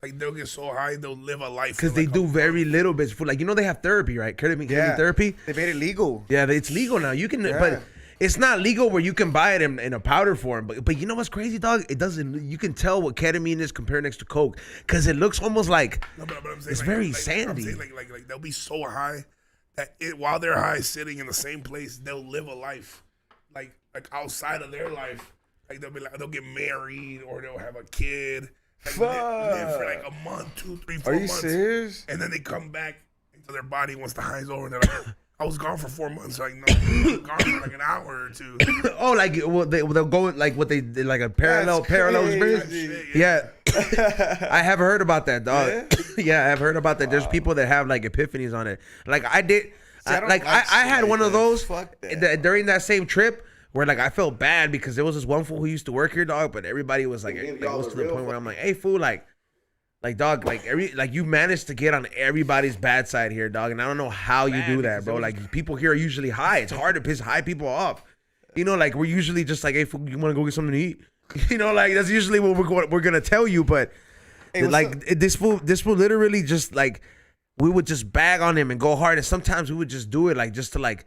Like, they'll get so high, they'll live a life. Because they do very little bits. For, like, they have therapy, right? Ketamine therapy. They made it legal. Yeah, it's legal now. You can, but it's not legal where you can buy it in a powder form. But you know what's crazy, dog? It doesn't. You can tell what ketamine is compared next to coke because it looks almost like but I'm saying, it's very sandy. Like they'll be so high that while they're high, sitting in the same place, they'll live a life, like outside of their life. Like they'll get married or they'll have a kid. Like live for like a month, 2, 3, 4 months. Are you serious? And then they come back into their body once the high's over. And they're like, I was gone for 4 months. Like, no, I was gone for like an hour or 2. Oh, like they'll go like what they did, like a parallel experience. Yeah. I have heard about that, dog. Yeah, I've heard about that. There's people that have like epiphanies on it. Like I did. I had one of those during that same trip. Where like I felt bad because there was this one fool who used to work here, dog. But everybody was like, it was to the point where I'm like, hey fool, like dog, like you managed to get on everybody's bad side here, dog. And I don't know how you do that, bro. Like people here are usually high. It's hard to piss high people off. Like we're usually just like, hey fool, you want to go get something to eat? Like that's usually what we're gonna tell you. But this fool literally just like we would just bag on him and go hard, and sometimes we would just do it like just to like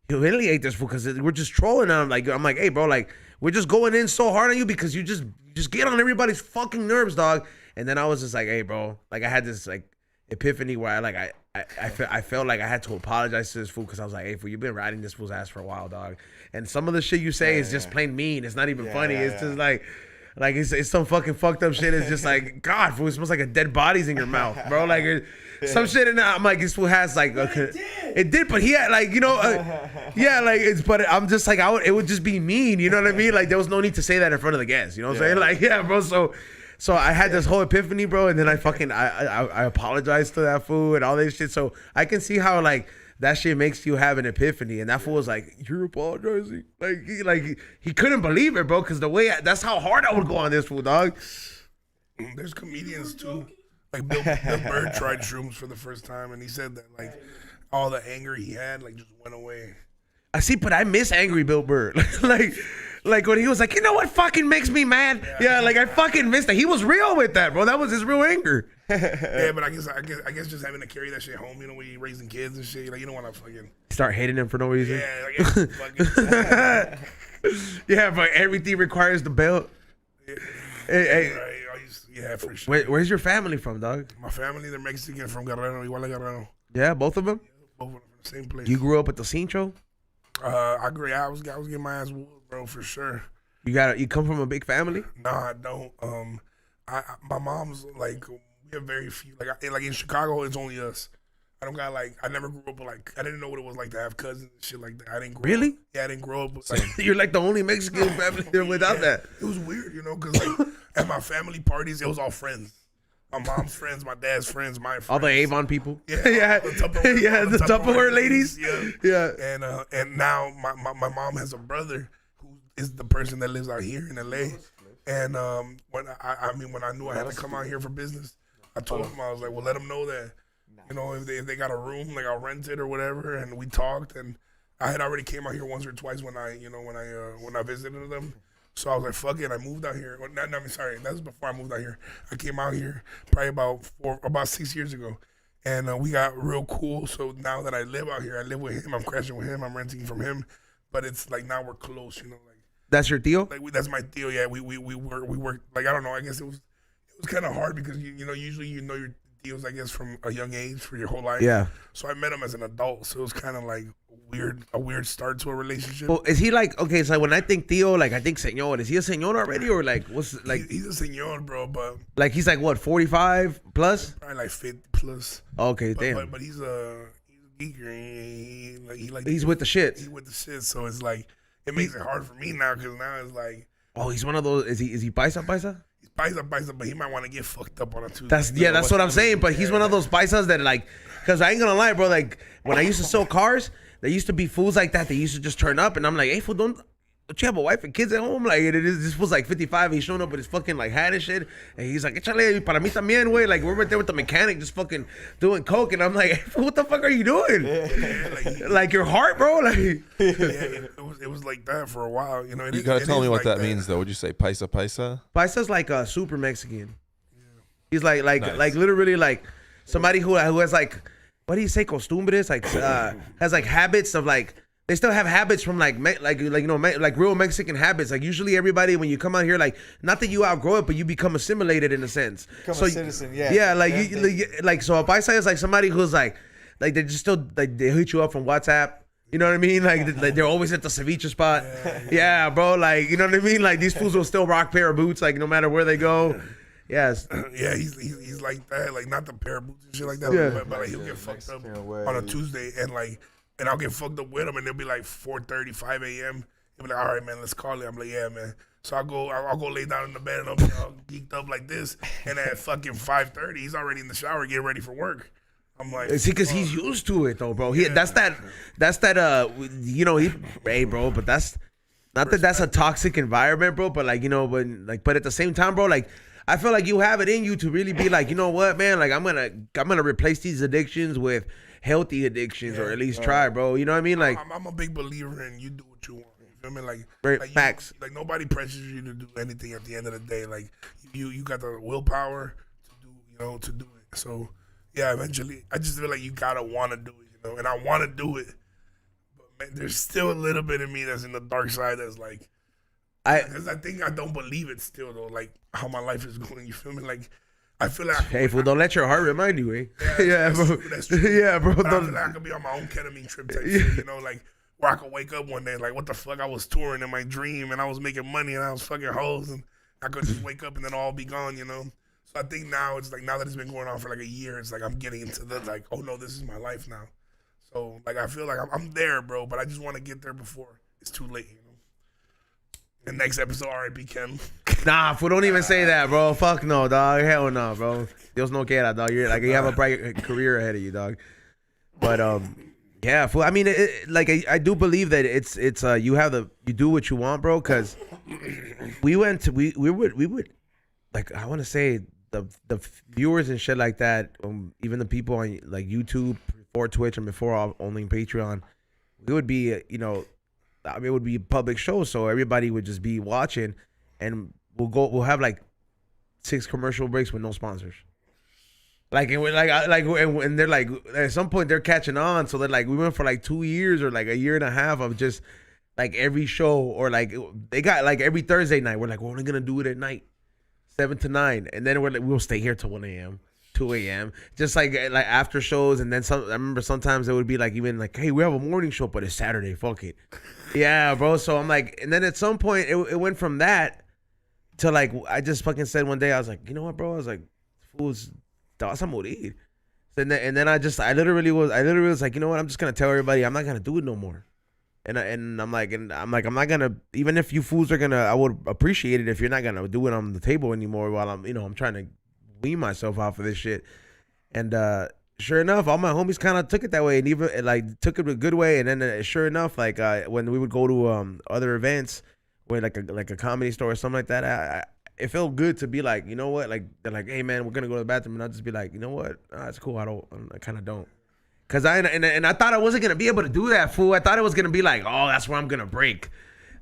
humiliate this fool because we're just trolling him. Like I'm like, hey bro, like we're just going in so hard on you because you just get on everybody's fucking nerves, dog. And then I was just like, hey bro, like I had this like epiphany where I felt like I had to apologize to this fool because I was like, hey fool, you've been riding this fool's ass for a while, dog. And some of the shit you say is just plain mean. It's not even funny. It's just like it's some fucking fucked up shit. It's just like, God, fool, it smells like a dead body's in your mouth, bro. Like some shit in there. I'm like, this fool has like it did, but he had like but I'm just like it would just be mean, you know what I mean? Like there was no need to say that in front of the guests, you know what I'm saying? Like bro. So I had this whole epiphany, bro, and then I apologized to that fool and all this shit. So I can see how like that shit makes you have an epiphany, and that fool was like, "You're apologizing?" Like he couldn't believe it, bro, because the way that's how hard I would go on this fool, dog. There's comedians too. Like Bill Burr tried shrooms for the first time, and he said that like all the anger he had like just went away. I see, but I miss angry Bill Burr. like when he was like, you know what fucking makes me mad? Yeah, like I fucking missed that. He was real with that, bro. That was his real anger. Yeah, but I guess just having to carry that shit home, when you're raising kids and shit, like you don't want to fucking start hating him for no reason. Yeah, fucking. Yeah, but everything requires the belt. Hey. Right. Yeah, for sure. Where's your family from, dog? My family, they're Mexican from Guerrero, Iguala Guerrero. Yeah, both of them? Yeah, both of them from the same place. You grew up at the Cincho? I agree. I was getting my ass whooped, bro, for sure. You come from a big family? No, I don't. My mom's like, we have very few. Like in Chicago, it's only us. I don't got I never grew up with I didn't know what it was like to have cousins and shit like that. I didn't grow Really? up. Yeah, I didn't grow up with You're like the only Mexican family there without that. It was weird, because at my family parties, it was all friends. My mom's friends, my dad's friends, my friends. All the Avon people. Yeah. The Tupperware ladies. Yeah. And now my mom has a brother who is the person that lives out here in LA. And when I knew I had to come out here for business, I told him, I was like, well, let them know that, if they got a room, like I'll rent it or whatever. And we talked, and I had already came out here once or twice when I visited them. So I was like, fuck it, I moved out here. Sorry, that was before I moved out here. I came out here probably about 6 years ago. And we got real cool. So now that I live out here, I live with him, I'm crashing with him, I'm renting from him. But it's like now we're close, That's your deal? That's my deal, yeah. We work, like, I don't know, I guess it was kind of hard because, usually your deals, I guess, from a young age for your whole life. Yeah. So I met him as an adult, so it was kind of like a weird start to a relationship. Well, is he like, okay, so when I think Theo, like I think señor. Is he a señor already, or like what's like? He's a señor, bro, but like he's like what, 45 plus? Probably like 50 plus. Okay, damn. But he's a geeker. He's with the shits. He's with the shit, so it's like it makes it hard for me now because now it's like Oh, he's one of those. Is he paisa? He's paisa, but he might want to get fucked up on a Tuesday. That's what I'm saying. But he's one of those paisas that like, cause I ain't gonna lie, bro. Like when I used to sell cars, there used to be fools like that. They used to just turn up, and I'm like, hey, fool, don't you have a wife and kids at home? Like this was like 55. He's showing up with his fucking like hat and shit, and he's like, échale para mí también, güey. Like we're right there with the mechanic, just fucking doing coke, and I'm like, hey, what the fuck are you doing? Yeah, like your heart, bro. Like it was like that for a while. You know, You gotta tell me what that means, though. Would you say paisa? Paisa's like a super Mexican. He's like Nice. literally like somebody who has like, what do you say, costumbres? Like has like habits of like. They still have habits from like real Mexican habits. Like usually everybody when you come out here, like not that you outgrow it, but you become assimilated in a sense. Become a citizen, yeah. Yeah, like so a paisa is like somebody who's like they just still like they hit you up from WhatsApp. You know what I mean? Like they're always at the ceviche spot. Yeah, bro. Like you know what I mean? Like these fools will still rock pair of boots, like no matter where they go. Yes. Yeah, he's like that. Like not the pair of boots and shit like that. Yeah. But like he'll get fucked up on a Tuesday and I'll get fucked up with him, and they'll be like 4:30, 5 a.m. He'll be like, all right, man, let's call it. I'm like, yeah, man. So I'll go lay down in the bed, and I'll be all geeked up like this. And at fucking 5:30, he's already in the shower getting ready for work. I'm like, see, because he's used to it though, bro. That's that. Hey, bro, but that's not that that's a toxic environment, bro. But like, but at the same time, bro, like. I feel like you have it in you to really be like, you know what, man? Like I'm gonna replace these addictions with healthy addictions, or at least try, bro. You know what I mean? Like I'm a big believer in you do what you want. You feel me? Like, facts. Like nobody pressures you to do anything at the end of the day. Like you got the willpower to do it. So yeah, eventually, I just feel like you gotta want to do it, and I want to do it. But man, there's still a little bit of me that's in the dark side that's like. Because I think I don't believe it still though, like how my life is going. You feel me? Like I feel like hey, fool, don't let your heart remind you, eh? Yeah, bro. That's true. Yeah, bro. But I feel like I could be on my own ketamine trip type shit, like where I could wake up one day like, what the fuck? I was touring in my dream and I was making money and I was fucking hoes and I could just wake up and then all be gone, So I think now it's like now that it's been going on for like a year, it's like I'm getting into the like, oh no, this is my life now. So like I feel like I'm there, bro, but I just want to get there before it's too late. The next episode, R.I.P. Ken. Nah, fool, don't even say that, bro. Fuck no, dog. Hell no, bro. Dios no quiera, dog. You're like you have a bright career ahead of you, dog. But yeah, fool. I mean, I do believe that it's you do what you want, bro. Cause we would like I want to say the viewers and shit like that, even the people on like YouTube, before Twitch and before only Patreon, we would be it would be a public show, so everybody would just be watching, and we'll have like 6 commercial breaks with no sponsors. Like and they're like at some point they're catching on, so they're like we went for like 2 years or like a year and a half of just like every show, or like they got like every Thursday night we're like we're only gonna do it at night 7 to 9, and then we'll stay here till 1 a.m. 2 a.m. just like after shows, and then I remember sometimes it would be like even like, hey, we have a morning show, but it's Saturday, fuck it. Yeah, bro. So I'm like, and then at some point it went from that to like I just fucking said one day, I was like, you know what, bro? I was like, fools, te vas a morir. And then I literally was like, you know what? I'm just gonna tell everybody I'm not gonna do it no more. And I'm like I'm not gonna, even if you fools are gonna, I would appreciate it if you're not gonna do it on the table anymore while I'm trying to wean myself off of this shit. And sure enough, all my homies kind of took it that way, and even like took it a good way. And then sure enough, like when we would go to other events, where like a comedy store or something like that, it felt good to be like, you know what, like they're like, hey man, we're gonna go to the bathroom, and I'll just be like, you know what, it's cool. I kind of don't, cause I thought I wasn't gonna be able to do that, fool. I thought it was gonna be like, oh, that's where I'm gonna break.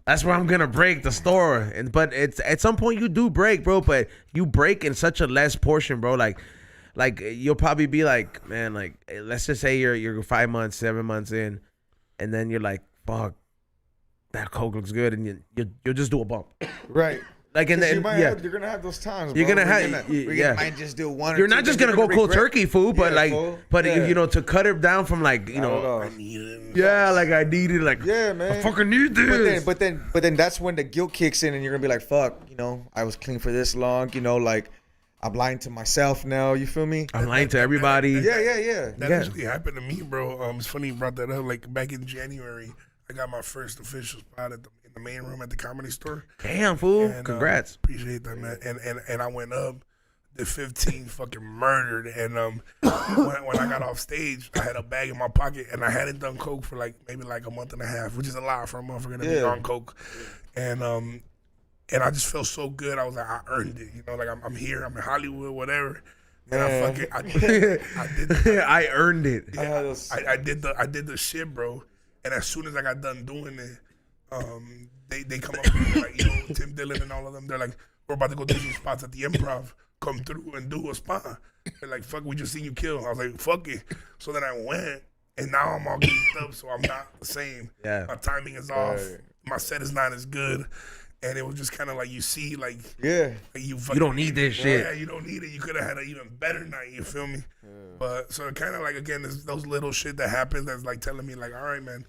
That's where I'm gonna break the store. But it's at some point you do break, bro. But you break in such a less portion, bro. Like you'll probably be like, man, like let's just say you're 5 months, 7 months in, and then you're like, fuck, that coke looks good, and you'll just do a bump, right? Like and then you're gonna have those times. You're gonna might just do one. You're not just gonna go cold turkey, fool, but yeah, you know, to cut it down from like, you know, I need it. Yeah, like I need it. Like, yeah, man, I fucking need this. But then that's when the guilt kicks in, and you're gonna be like, fuck, you know, I was clean for this long, you know, like I'm lying to myself now. You feel me? I'm lying to everybody. Yeah. That actually happened to me, bro. It's funny you brought that up. Like back in January, I got my first official spot in in the main room at the Comedy Store. Damn, fool. And, Congrats. Appreciate that, man. And I went up, the 15 fucking murdered. And when I got off stage, I had a bag in my pocket, and I hadn't done coke for maybe a month and a half, which is a lot for a motherfucker to be on coke. And I just felt so good. I was like, I earned it. You know, like I'm here, I'm in Hollywood, whatever. And I did I earned it. Yeah, I did the shit, bro. And as soon as I got done doing it, they come up with me, like, Tim Dillon and all of them. They're like, we're about to go do some spots at the Improv. Come through and do a spot. They're like, fuck, we just seen you kill. I was like, fuck it. So then I went, and now I'm all geeked up, so I'm not the same. Yeah. My timing is off. My set is not as good. And it was just kind of like, you see, like, you don't need this shit. Yeah, you don't need it. You could have had an even better night, you feel me? But so kind of like, again, those little shit that happens that's like telling me, like, all right, man,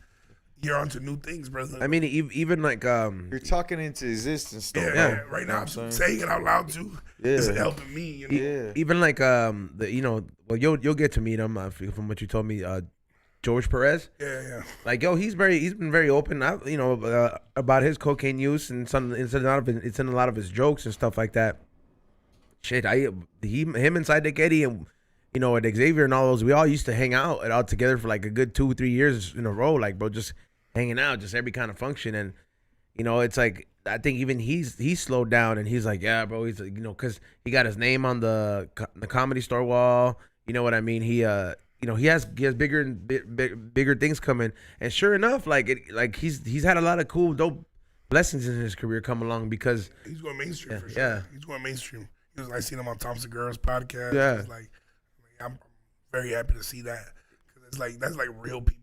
you're onto new things, brother. I mean, even like you're talking into existence. Yeah. Right now, I'm saying it out loud too. It's helping me. You know? Even like well, you'll get to meet him from what you told me. George Perez. Yeah. Like, yo, he's been very open, about his cocaine use, and it's in a lot of his jokes and stuff like that. Shit, him and Psychedelic Eddie and and Xavier and all those, we all used to hang out together for like a good 2-3 years in a row, like, bro, just hanging out, just every kind of function. And it's like, I think even he's slowed down, and he's like, yeah, bro, he's like, because he got his name on the Comedy Store wall. You know what I mean? He he has bigger and bigger things coming, and sure enough, he's had a lot of cool, dope blessings in his career come along, because he's going mainstream for sure. Yeah, he's going mainstream. I seen him on Tom Segura's podcast. Yeah, it's like, I'm very happy to see that, because it's like, that's like real people.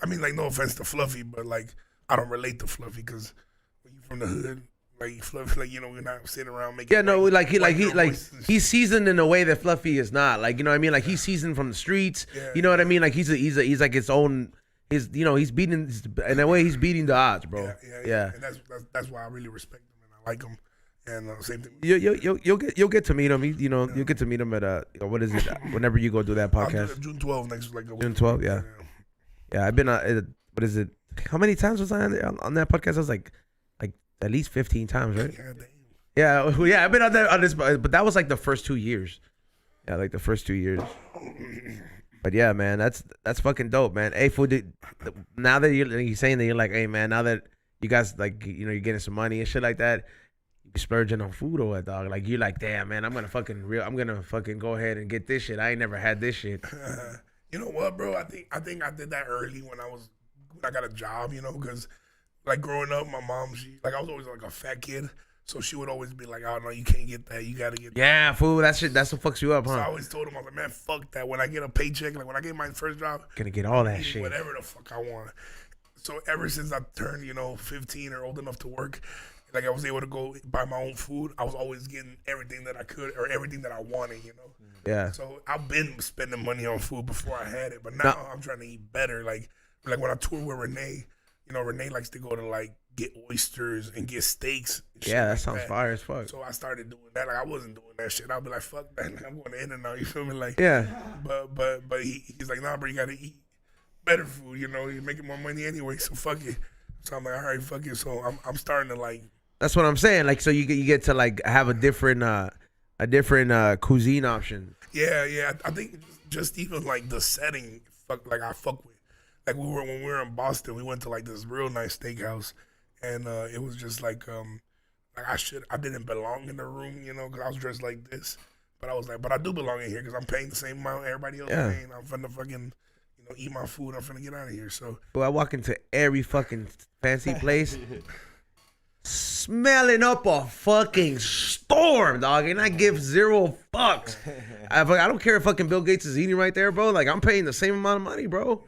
I mean, like, no offense to Fluffy, but like, I don't relate to Fluffy, because when you from the hood, like Fluffy, like, we're not sitting around making. Yeah, he's seasoned in a way that Fluffy is not. Like, you know what I mean? Like, he's seasoned from the streets. Yeah. You know what I mean? Like, he's like his own. He's beating, in a way, he's beating the odds, bro. Yeah. And that's why I really respect him and I like him. And same thing. You'll get to meet him. You'll get to meet him at what is it? Whenever you go do that podcast. June 12th next, like June 12th. Yeah. I've been what is it? How many times was I on that podcast? I was like at least 15 times, right? Yeah. I've been on this, but that was like the first 2 years. Yeah, like the first 2 years. But yeah, man, that's fucking dope, man. Hey, food. Now that you're saying that, you're like, hey, man, now that you guys, like, you're getting some money and shit like that, you splurging on food or what, dog? Like, you're like, damn, man, I'm gonna fucking go ahead and get this shit. I ain't never had this shit. You know what, bro? I think I did that early when I got a job, because like growing up, my mom, I was always like a fat kid. So she would always be like, oh, no, you can't get that. You got to get that. Yeah, fool. That's what fucks you up, huh? So I always told him, I was like, man, fuck that. When I get a paycheck, like when I get my first job, gonna get all that shit. Whatever the fuck I want. So ever since I turned, 15 or old enough to work, like I was able to go buy my own food, I was always getting everything that I could or everything that I wanted, Yeah. So I've been spending money on food before I had it. But now I'm trying to eat better. Like when I tour with Renee, Renee likes to go to like get oysters and get steaks. And yeah, that sounds fire as fuck. So I started doing that. Like I wasn't doing that shit. I'll be like, fuck that. I'm going to In-N-Out. You feel me? Like, yeah. But he's like, nah, bro, you gotta eat better food. You're making more money anyway. So fuck it. So I'm like, all right, fuck it. So I'm starting to like. That's what I'm saying. Like, so you get to like have a different cuisine option. Yeah. I think just even like the setting, I fuck with. Like when we were in Boston, we went to like this real nice steakhouse, and it was just like I didn't belong in the room, because I was dressed like this, but I was like, but I do belong in here because I'm paying the same amount everybody else is paying. I'm finna fucking eat my food. I'm finna get out of here. So I walk into every fucking fancy place, smelling up a fucking storm, dog, and I give zero fucks. I don't care if fucking Bill Gates is eating right there, bro. Like I'm paying the same amount of money, bro.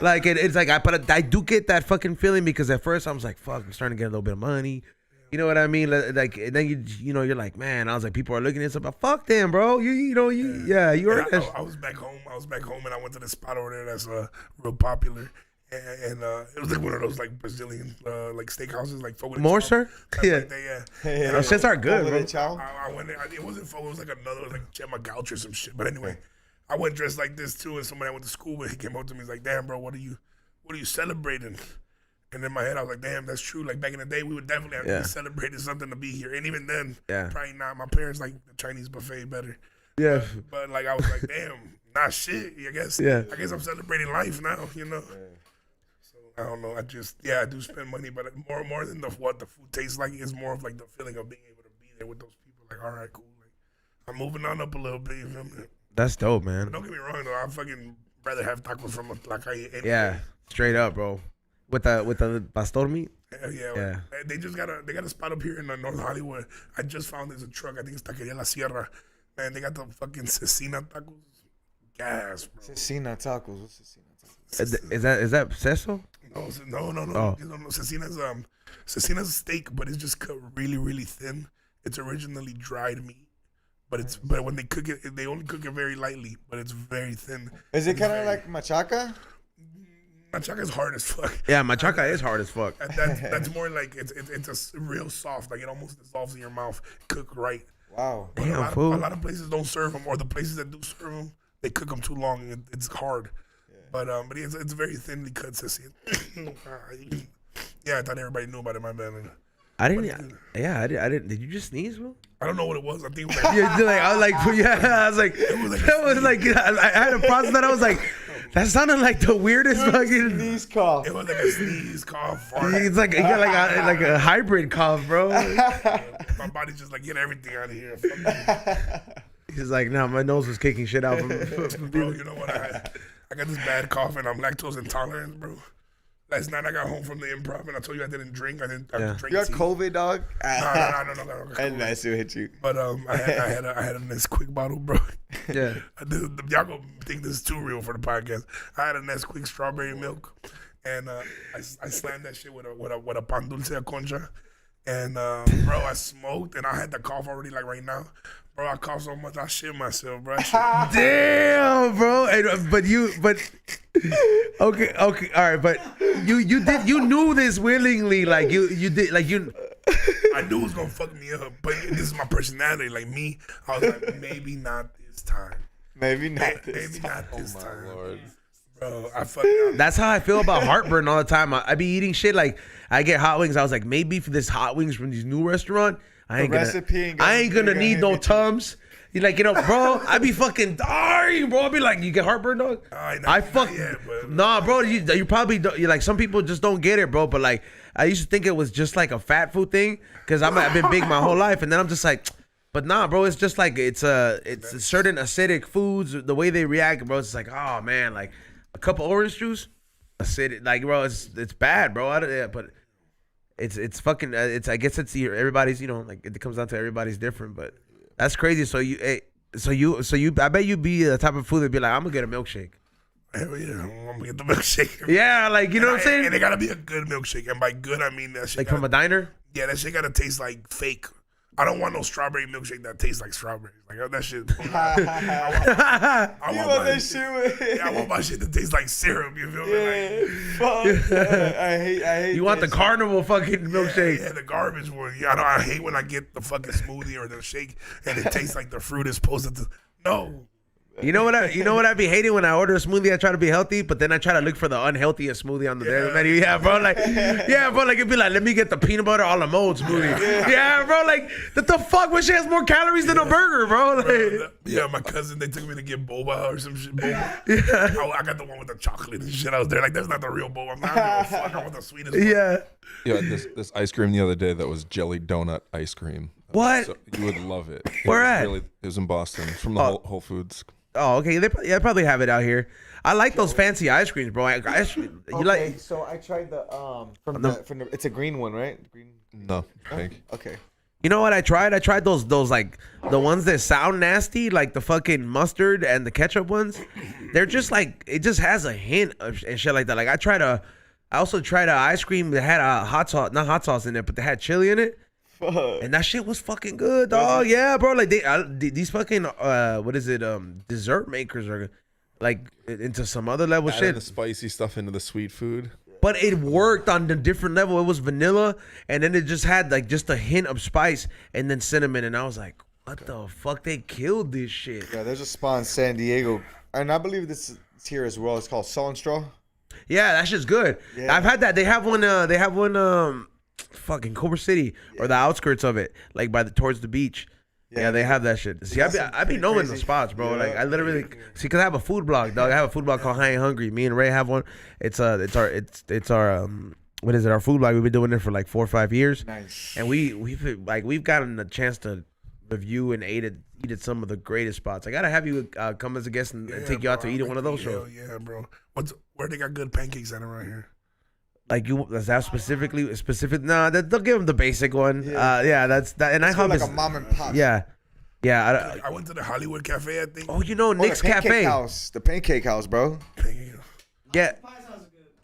Like it's like I do get that fucking feeling because at first I was like, fuck, I'm starting to get a little bit of money. You know what I mean? Like, and then you're like, man, I was like, people are looking at something. Fuck them, bro. You heard that. I was back home. And I went to the spot over there that's real popular. And it was like one of those like Brazilian like steakhouses, like fogo de More, chao. sir? Yeah. Those shits are good, bro. I went there. It wasn't fogo. It was like another, it was like Gemma Gouch or some shit. But anyway, I went dressed like this too. And somebody I went to school with, he came up to me. He's like, "Damn, bro, what are you celebrating?" And in my head, I was like, damn, that's true. Like back in the day, we would definitely have to be celebrating something to be here. And even then, probably not. My parents like the Chinese buffet better. Yeah. But like, I was like, damn, not shit. I guess. Yeah. I guess I'm celebrating life now. You know. Yeah. So I don't know. I do spend money, but more than what the food tastes like, it's more of like the feeling of being able to be there with those people. Like, all right, cool. Like, I'm moving on up a little bit. You feel me? That's dope, man. But don't get me wrong though. I fucking rather have tacos from a taqueria. Anyway. Yeah, straight up, bro. With the pastor meat. Yeah. They got a spot up here in North Hollywood. I just found there's a truck. I think it's Taqueria La Sierra. Man, they got the fucking cecina tacos. Gas, bro. Cecina tacos. What's cecina tacos? Is that seso? No. Cecina's steak, but it's just cut really, really thin. It's originally dried meat. But when they cook it, they only cook it very lightly, but it's very thin. Is it kind of like machaca? Machaca is hard as fuck. Yeah, machaca is hard as fuck. That's more like it's a real soft, like it almost dissolves in your mouth. Cooked right. Wow. But a lot of places don't serve them, or the places that do serve them, they cook them too long. And it's hard. Yeah. But it's very thinly cut. Yeah, I thought everybody knew about it. My bad. I didn't. Did you just sneeze, bro? I don't know what it was. I think it was like, I was like, I had a process that I was like, that sounded like the weirdest fucking sneeze cough. It was like a sneeze cough. It's like you got like a hybrid cough, bro. My body's just like, get everything out of here. He's like, no, my nose was kicking shit out from bro. You know what? I got this bad cough and I'm lactose intolerant, bro. Last night I got home from the improv and I told you I didn't drink. I didn't drink. You got COVID, dog? No. I nice to hit you. But I had a Nesquik bottle, bro. Yeah. Y'all gonna think this is too real for the podcast. I had a Nesquik strawberry milk, and I slammed that shit with a pan dulce a concha, and bro, I smoked and I had the cough already like right now. Bro, I coughed so much I shit myself, bro. Damn, bro. Okay, all right, but you knew this willingly, like you did, like you. I knew it was gonna fuck me up, but this is my personality. Like me, I was like, maybe not this time. Maybe not this time. Lord. Bro, I fucking. That's how I feel about heartburn all the time. I be eating shit like I get hot wings. I was like, maybe for this hot wings from this new restaurant, I ain't gonna need no Tums. You like, bro, I be fucking dying, bro. I be like, you get heartburn, dog? Nah, bro. You probably don't. You like, some people just don't get it, bro. But like, I used to think it was just like a fat food thing because I've been big my whole life, and then I'm just like, but nah, bro. It's just like it's certain acidic foods, the way they react, bro. It's like, oh man, like a cup of orange juice, acidic, like, bro. It's bad, bro. But it's fucking. I guess it's everybody's. Like it comes down to everybody's different, but. That's crazy. So you, I bet you be the type of food that'd be like, I'm gonna get a milkshake. Hell yeah, I'm gonna get the milkshake. Yeah, like you know what I'm saying. And it gotta be a good milkshake, and by good I mean that shit. Like from a diner. Yeah, that shit gotta taste like fake. I don't want no strawberry milkshake that tastes like strawberries. Like that shit. I want my shit to taste like syrup. You feel me? Fuck. I hate. You want the carnival fucking milkshake? Yeah, the garbage one. Yeah, I hate when I get the fucking smoothie or the shake and it tastes like the fruit is supposed to. No. You know what I be hating when I order a smoothie? I try to be healthy, but then I try to look for the unhealthiest smoothie on the menu. Yeah, bro. Like, it'd be like, let me get the peanut butter a la mode smoothie. Yeah, bro. Like, what the fuck? When she has more calories than a burger, bro. Like, yeah, my cousin, they took me to get boba or some shit. Boba. Yeah. I got the one with the chocolate and shit. I was there like, that's not the real boba. I'm not gonna fuck. I want the sweetest one. Yeah, this ice cream the other day that was jelly donut ice cream. What? So you would love it. Where at? It was in Boston from the Whole Foods. Oh, okay. They probably have it out here. I like those fancy ice creams, bro. So I tried it's a green one, right? Green. No, pink. Okay. You know what I tried? I tried those like the ones that sound nasty, like the fucking mustard and the ketchup ones. They're just like, it just has a hint of and shit like that. Like I also tried an ice cream that had a not hot sauce in it, but they had chili in it. And that shit was fucking good, dog. Yeah, bro. Like these fucking dessert makers are like into some other level shit. The spicy stuff into the sweet food. But it worked on the different level. It was vanilla, and then it just had like just a hint of spice, and then cinnamon. And I was like, what the fuck? They killed this shit. Yeah, there's a spot in San Diego, and I believe this is here as well. It's called Salt and Straw. Yeah, that shit's good. Yeah. I've had that. They have one. Fucking Culver City or the outskirts of it, like towards the beach. Yeah, they have that shit. See, I be knowing the spots, bro. Yeah. Like I literally see, cause I have a food blog, dog. I have a food blog called High and Hungry. Me and Ray have one. It's our what is it? Our food blog. We've been doing it for like 4 or 5 years. Nice. And we've gotten a chance to review and eat at some of the greatest spots. I gotta have you come as a guest and take you out to eat at one of those shows. Yeah, bro. Where they got good pancakes at around here? Like is that specific? Nah, they'll give them the basic one. Yeah. That's that. And It's I like a mom and pop. Yeah. I went to the Hollywood Cafe, I think. Oh, you know Nick's the Pancake Cafe. House. The Pancake House, bro. Yeah.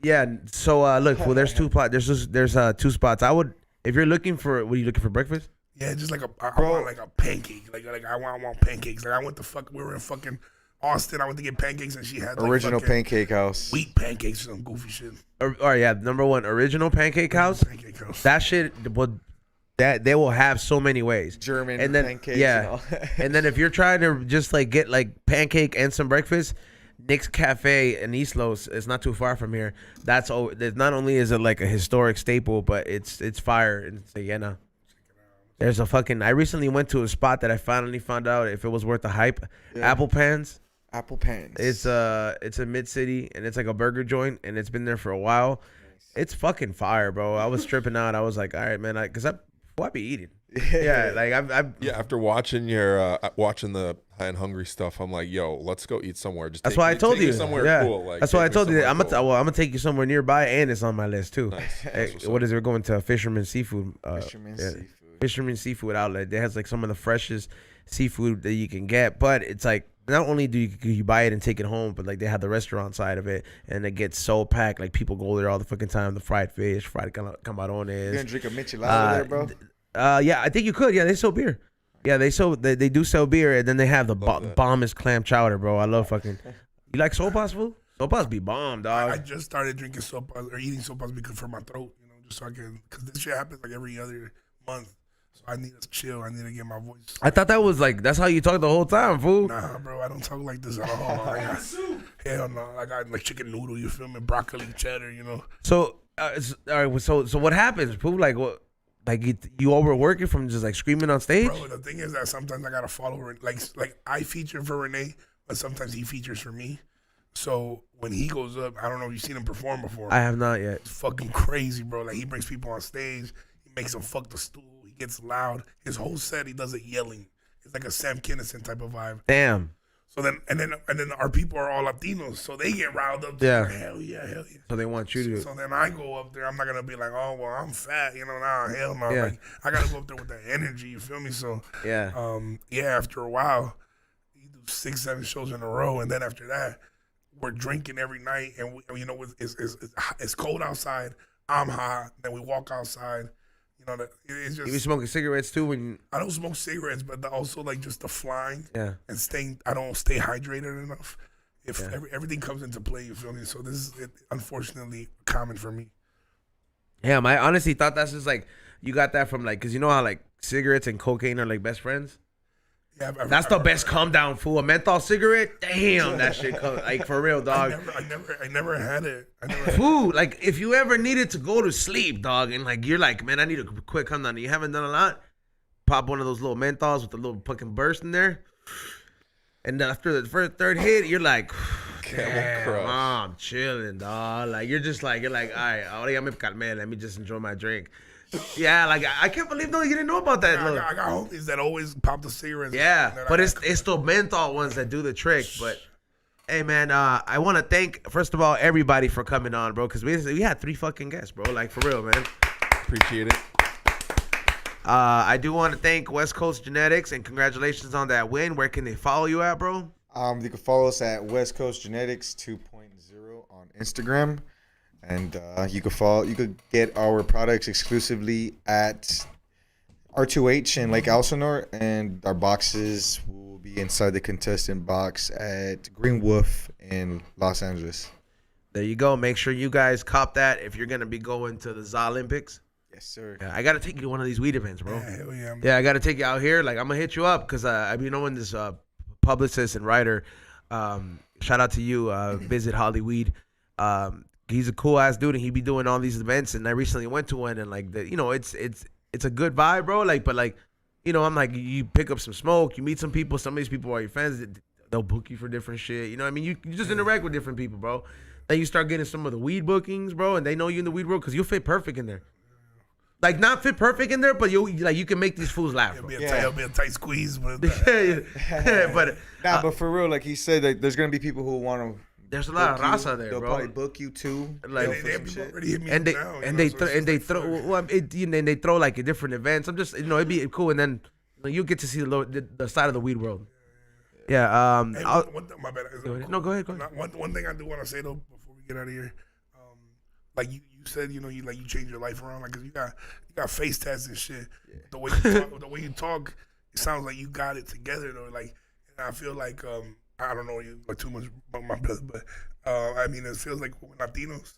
Yeah. So look, well, there's two two spots. I would, if you're looking for, what are you looking for, breakfast? Yeah, just like I want like a pancake. Like I want pancakes. Like we were in fucking Austin. I went to get pancakes and she had like Original Pancake House. wheat pancakes or some goofy shit. All right, yeah. Number one, original Pancake House. Pancake House. That shit that they will have so many ways. German and then, pancakes. Yeah. And all. And then if you're trying to just like get like pancake and some breakfast, Nick's Cafe in East Los, it's not too far from here. Not only is it like a historic staple, but it's fire in Siena. There's I recently went to a spot that I finally found out if it was worth the hype. Yeah. Apple Pans. Apple Pans. It's a mid city and it's like a burger joint and it's been there for a while. Nice. It's fucking fire, bro. I was tripping out. I was like, all right, man, because I be eating. Yeah, like after watching your watching the High and Hungry stuff, I'm like, yo, let's go eat somewhere. That's why I told you somewhere cool. Like, that's why I told you that I'm cool. gonna take you somewhere nearby, and it's on my list too. Nice. Hey, what is it? We're going to Fisherman Seafood. Seafood. Fisherman Seafood outlet. It has like some of the freshest seafood that you can get, but it's like not only do you buy it and take it home, but like they have the restaurant side of it, and it gets so packed. Like people go there all the fucking time. The fried fish, fried camarones. You gonna drink a michelada there, bro? Yeah, I think you could. Yeah, they sell beer. Yeah, they do sell beer, and then they have the bombest clam chowder, bro. I love fucking. You like sopas, fool? Sopas be bomb, dog. I just started drinking sopas or eating sopas because for my throat, just so I can, because this shit happens like every other month. So I need to chill. I need to get my voice. I thought that was like that's how you talk the whole time, fool. Nah, bro, I don't talk like this at all. Hell no, I got like chicken noodle. You feel me? Broccoli, cheddar. So, all right. So what happens, fool? Like what? Like you overwork it from just like screaming on stage? Bro, the thing is that sometimes I gotta follow her. Like I feature for Renee, but sometimes he features for me. So when he goes up, I don't know if you've seen him perform before. I have not yet. It's fucking crazy, bro. Like he brings people on stage. He makes them fuck the stool. He gets loud. His whole set, he does it yelling. It's like a Sam Kinison type of vibe. Damn. So then our people are all Latinos, so they get riled up. Yeah. Like, hell yeah. So they want you to. So then I go up there. I'm not gonna be like, oh well, I'm fat, nah, hell no. Yeah. Like I gotta go up there with that energy. You feel me? So yeah. After a while, you do 6-7 shows in a row, and then after that, we're drinking every night, and it's cold outside. I'm hot. Then we walk outside. It's just. You be smoking cigarettes too when I don't smoke cigarettes, but also like just the flying. Yeah. And staying. I don't stay hydrated enough. Everything comes into play, you feel me? So this is unfortunately common for me. Yeah, I honestly thought that's just like you got that from like, cause you know how like cigarettes and cocaine are like best friends. Yeah, that's the best calm down, fool. A menthol cigarette, damn, that shit like for real, dog. I never had it. Fool, like if you ever needed to go to sleep, dog, and like you're like, man, I need a quick calm down. You haven't done a lot. Pop one of those little menthols with a little fucking burst in there, and then after the third hit, you're like, damn, I'm chilling, dog. Like you're like, all right, ahora ya me calmé. Let me just enjoy my drink. Yeah, like I can't believe you didn't know about that. I got homies that always pop the cigarettes. Yeah, but it's the menthol ones that do the trick. But hey, man, I want to thank first of all everybody for coming on, bro, because we had 3 fucking guests, bro. Like for real, man. Appreciate it. I do want to thank West Coast Genetics and congratulations on that win. Where can they follow you at, bro? You can follow us at West Coast Genetics 2.0 on Instagram. And you could get our products exclusively at R2H in Lake Elsinore, and our boxes will be inside the contestant box at Green Wolf in Los Angeles. There you go. Make sure you guys cop that if you're gonna be going to the Olympics. Yes, sir. Yeah, I gotta take you to one of these weed events, bro. Yeah, hell yeah. Yeah, I gotta take you out here. Like I'm gonna hit you up because I've been knowing this publicist and writer. Shout out to you. Visit Hollyweed. he's a cool ass dude, and he be doing all these events. And I recently went to one, and like it's a good vibe, bro. Like, but like, I'm like, you pick up some smoke, you meet some people. Some of these people are your friends. They'll book you for different shit. You know what I mean? You just interact with different people, bro. Then you start getting some of the weed bookings, bro, and they know you in the weed world because you'll fit perfect in there. Like, not fit perfect in there, but you can make these fools laugh. It'll be a tight squeeze, but but for real, like he said, like, there's gonna be people who want to. There's a lot of raza there, they'll bro. Probably book you too. Like, they already hit me and they now, they throw like different events. I'm just it'd be cool, and then you get to see the side of the weed world. Yeah. Hey, my bad. No, go ahead. One thing I do want to say though before we get out of here, like you said, you change your life around, like, 'cause you got face tats and shit. Yeah. The way you talk, it sounds like you got it together though. Like, and I feel like I don't know you like too much about my brother, but I mean, it feels like when Latinos,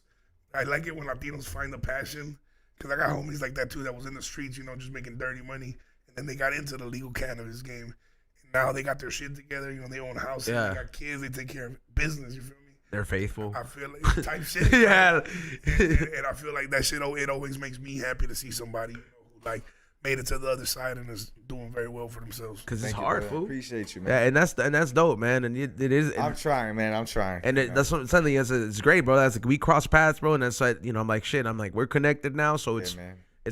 I like it when Latinos find the passion, because I got homies like that too that was in the streets, just making dirty money, and then they got into the legal cannabis game. And now they got their shit together, they own houses, they got kids, they take care of business, you feel me? They're faithful. I feel like type shit. Yeah. And I feel like that shit, it always makes me happy to see somebody who like made it to the other side and is doing very well for themselves. Because it's hard, fool. Appreciate you, man. Yeah, and that's dope, man. And it is. I'm trying, man. I'm trying. And that's something it's great, bro. That's like, we cross paths, bro. And that's like, I'm like, shit. I'm like, we're connected now, so it's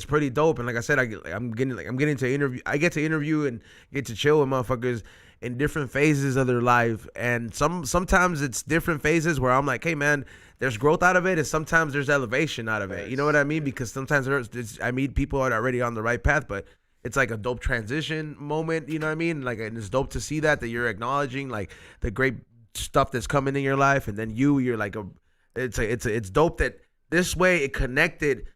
pretty dope. And like I said, I'm getting to interview. I get to interview and get to chill with motherfuckers in different phases of their life. And sometimes it's different phases where I'm like, hey, man, there's growth out of it, and sometimes there's elevation out of it. You know what I mean? Because sometimes I meet people that are already on the right path, but it's like a dope transition moment. You know what I mean? Like, and it's dope to see that you're acknowledging like the great stuff that's coming in your life, and then you're like it's dope that this way it connected.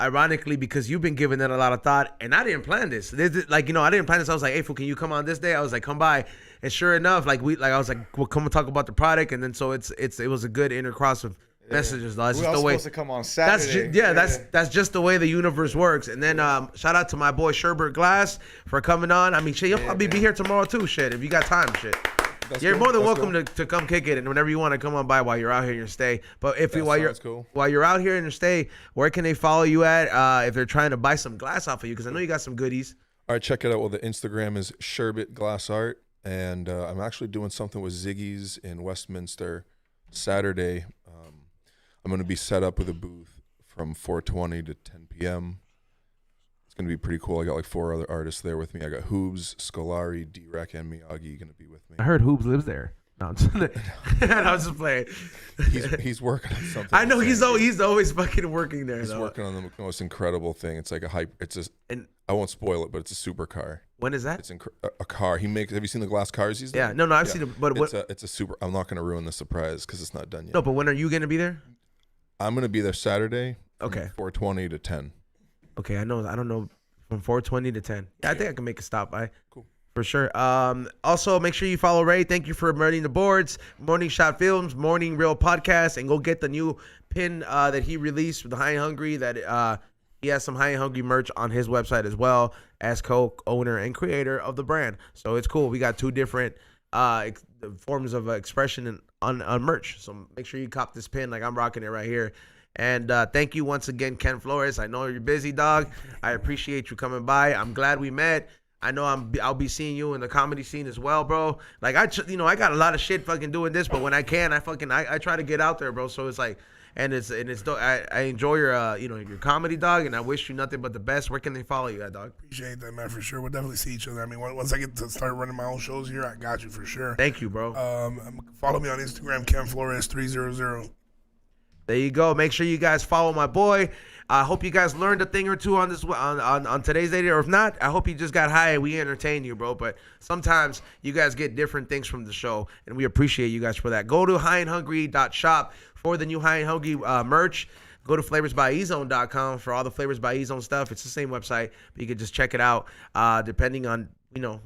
Ironically, because you've been giving it a lot of thought, and I didn't plan this. I didn't plan this. I was like, hey, fool, can you come on this day? I was like, come by. And sure enough, I was like, well, come and talk about the product. And then so it was a good intercross of messages. That's just the way. Supposed to come on Saturday. That's just the way the universe works. And then shout out to my boy Sherb Glass for coming on. I mean, shit, you'll probably be here tomorrow too. Shit, if you got time, shit. You're more than welcome to come kick it, and whenever you want to come on by while you're out here in your stay. But while you're out here in your stay, where can they follow you at if they're trying to buy some glass off of you? Because I know you got some goodies. All right, check it out. Well, the Instagram is Sherbet Glass Art, and I'm actually doing something with Ziggy's in Westminster Saturday. I'm going to be set up with a booth from 4:20 to 10 p.m. It's going to be pretty cool. I got like 4 other artists there with me. I got Hoobs, Scolari, D-Rec, and Miyagi going to be with me. I heard Hoobs lives there. No, I'm just playing. He's working on something. I know he's always fucking working there. He's working on the most incredible thing. It's like I won't spoil it, but it's a supercar. When is that? It's a car. He makes. Have you seen the glass cars he's done? Yeah, no, I've seen it. But it's a super. I'm not going to ruin the surprise because it's not done yet. No, but when are you going to be there? I'm going to be there Saturday. Okay. 4:20 to 10. Okay, I don't know, from 4:20 to 10. Yeah, I think I can make a stop by. Cool. For sure. Also, make sure you follow Ray. Thank you for running the boards. Morning Shot Films, Morning Real Podcast, and go get the new pin that he released with the High and Hungry. That he has some High and Hungry merch on his website as well as co-owner and creator of the brand. So it's cool. We got 2 different forms of expression on merch. So make sure you cop this pin like I'm rocking it right here. And thank you once again, Ken Flores. I know you're busy, dog. I appreciate you coming by. I'm glad we met. I know I'll be seeing you in the comedy scene as well, bro. Like I got a lot of shit fucking doing this, but when I can, I try to get out there, bro. So it's like, and it's I enjoy your your comedy, dog, and I wish you nothing but the best. Where can they follow you at, dog? Appreciate that, man, for sure. We'll definitely see each other. I mean, once I get to start running my own shows here, I got you for sure. Thank you, bro. Follow me on Instagram, Ken Flores 300. There you go. Make sure you guys follow my boy. I hope you guys learned a thing or two on this on today's day, or if not, I hope you just got high and we entertained you, bro. But sometimes you guys get different things from the show, and we appreciate you guys for that. Go to highandhungry.shop for the new High and Hungry merch. Go to flavorsbyezone.com for all the Flavors by Ezone stuff. It's the same website, but you can just check it out depending on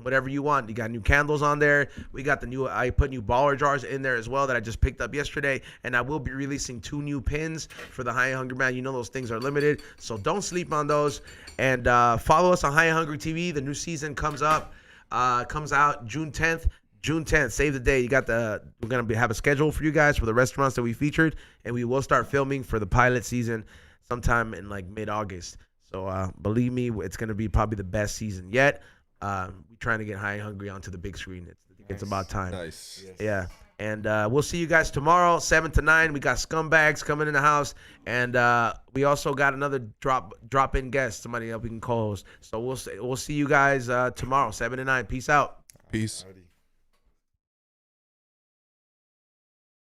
whatever you want. You got new candles on there. I put new baller jars in there as well that I just picked up yesterday, and I will be releasing 2 new pins for the High and Hungry man. You know those things are limited, so don't sleep on those. And follow us on High and Hungry TV. The new season comes out June 10th. June 10th, save the day. You got we're gonna have a schedule for you guys for the restaurants that we featured, and we will start filming for the pilot season sometime in like mid-August. So believe me, it's gonna be probably the best season yet. We're trying to get High and Hungry onto the big screen. I think it's about time. Nice. Yes. Yeah. And we'll see you guys tomorrow, 7 to 9. We got Scumbags coming in the house. And we also got another drop-in guest, somebody else we can co-host. So we'll see you guys tomorrow, 7 to 9. Peace out. Peace.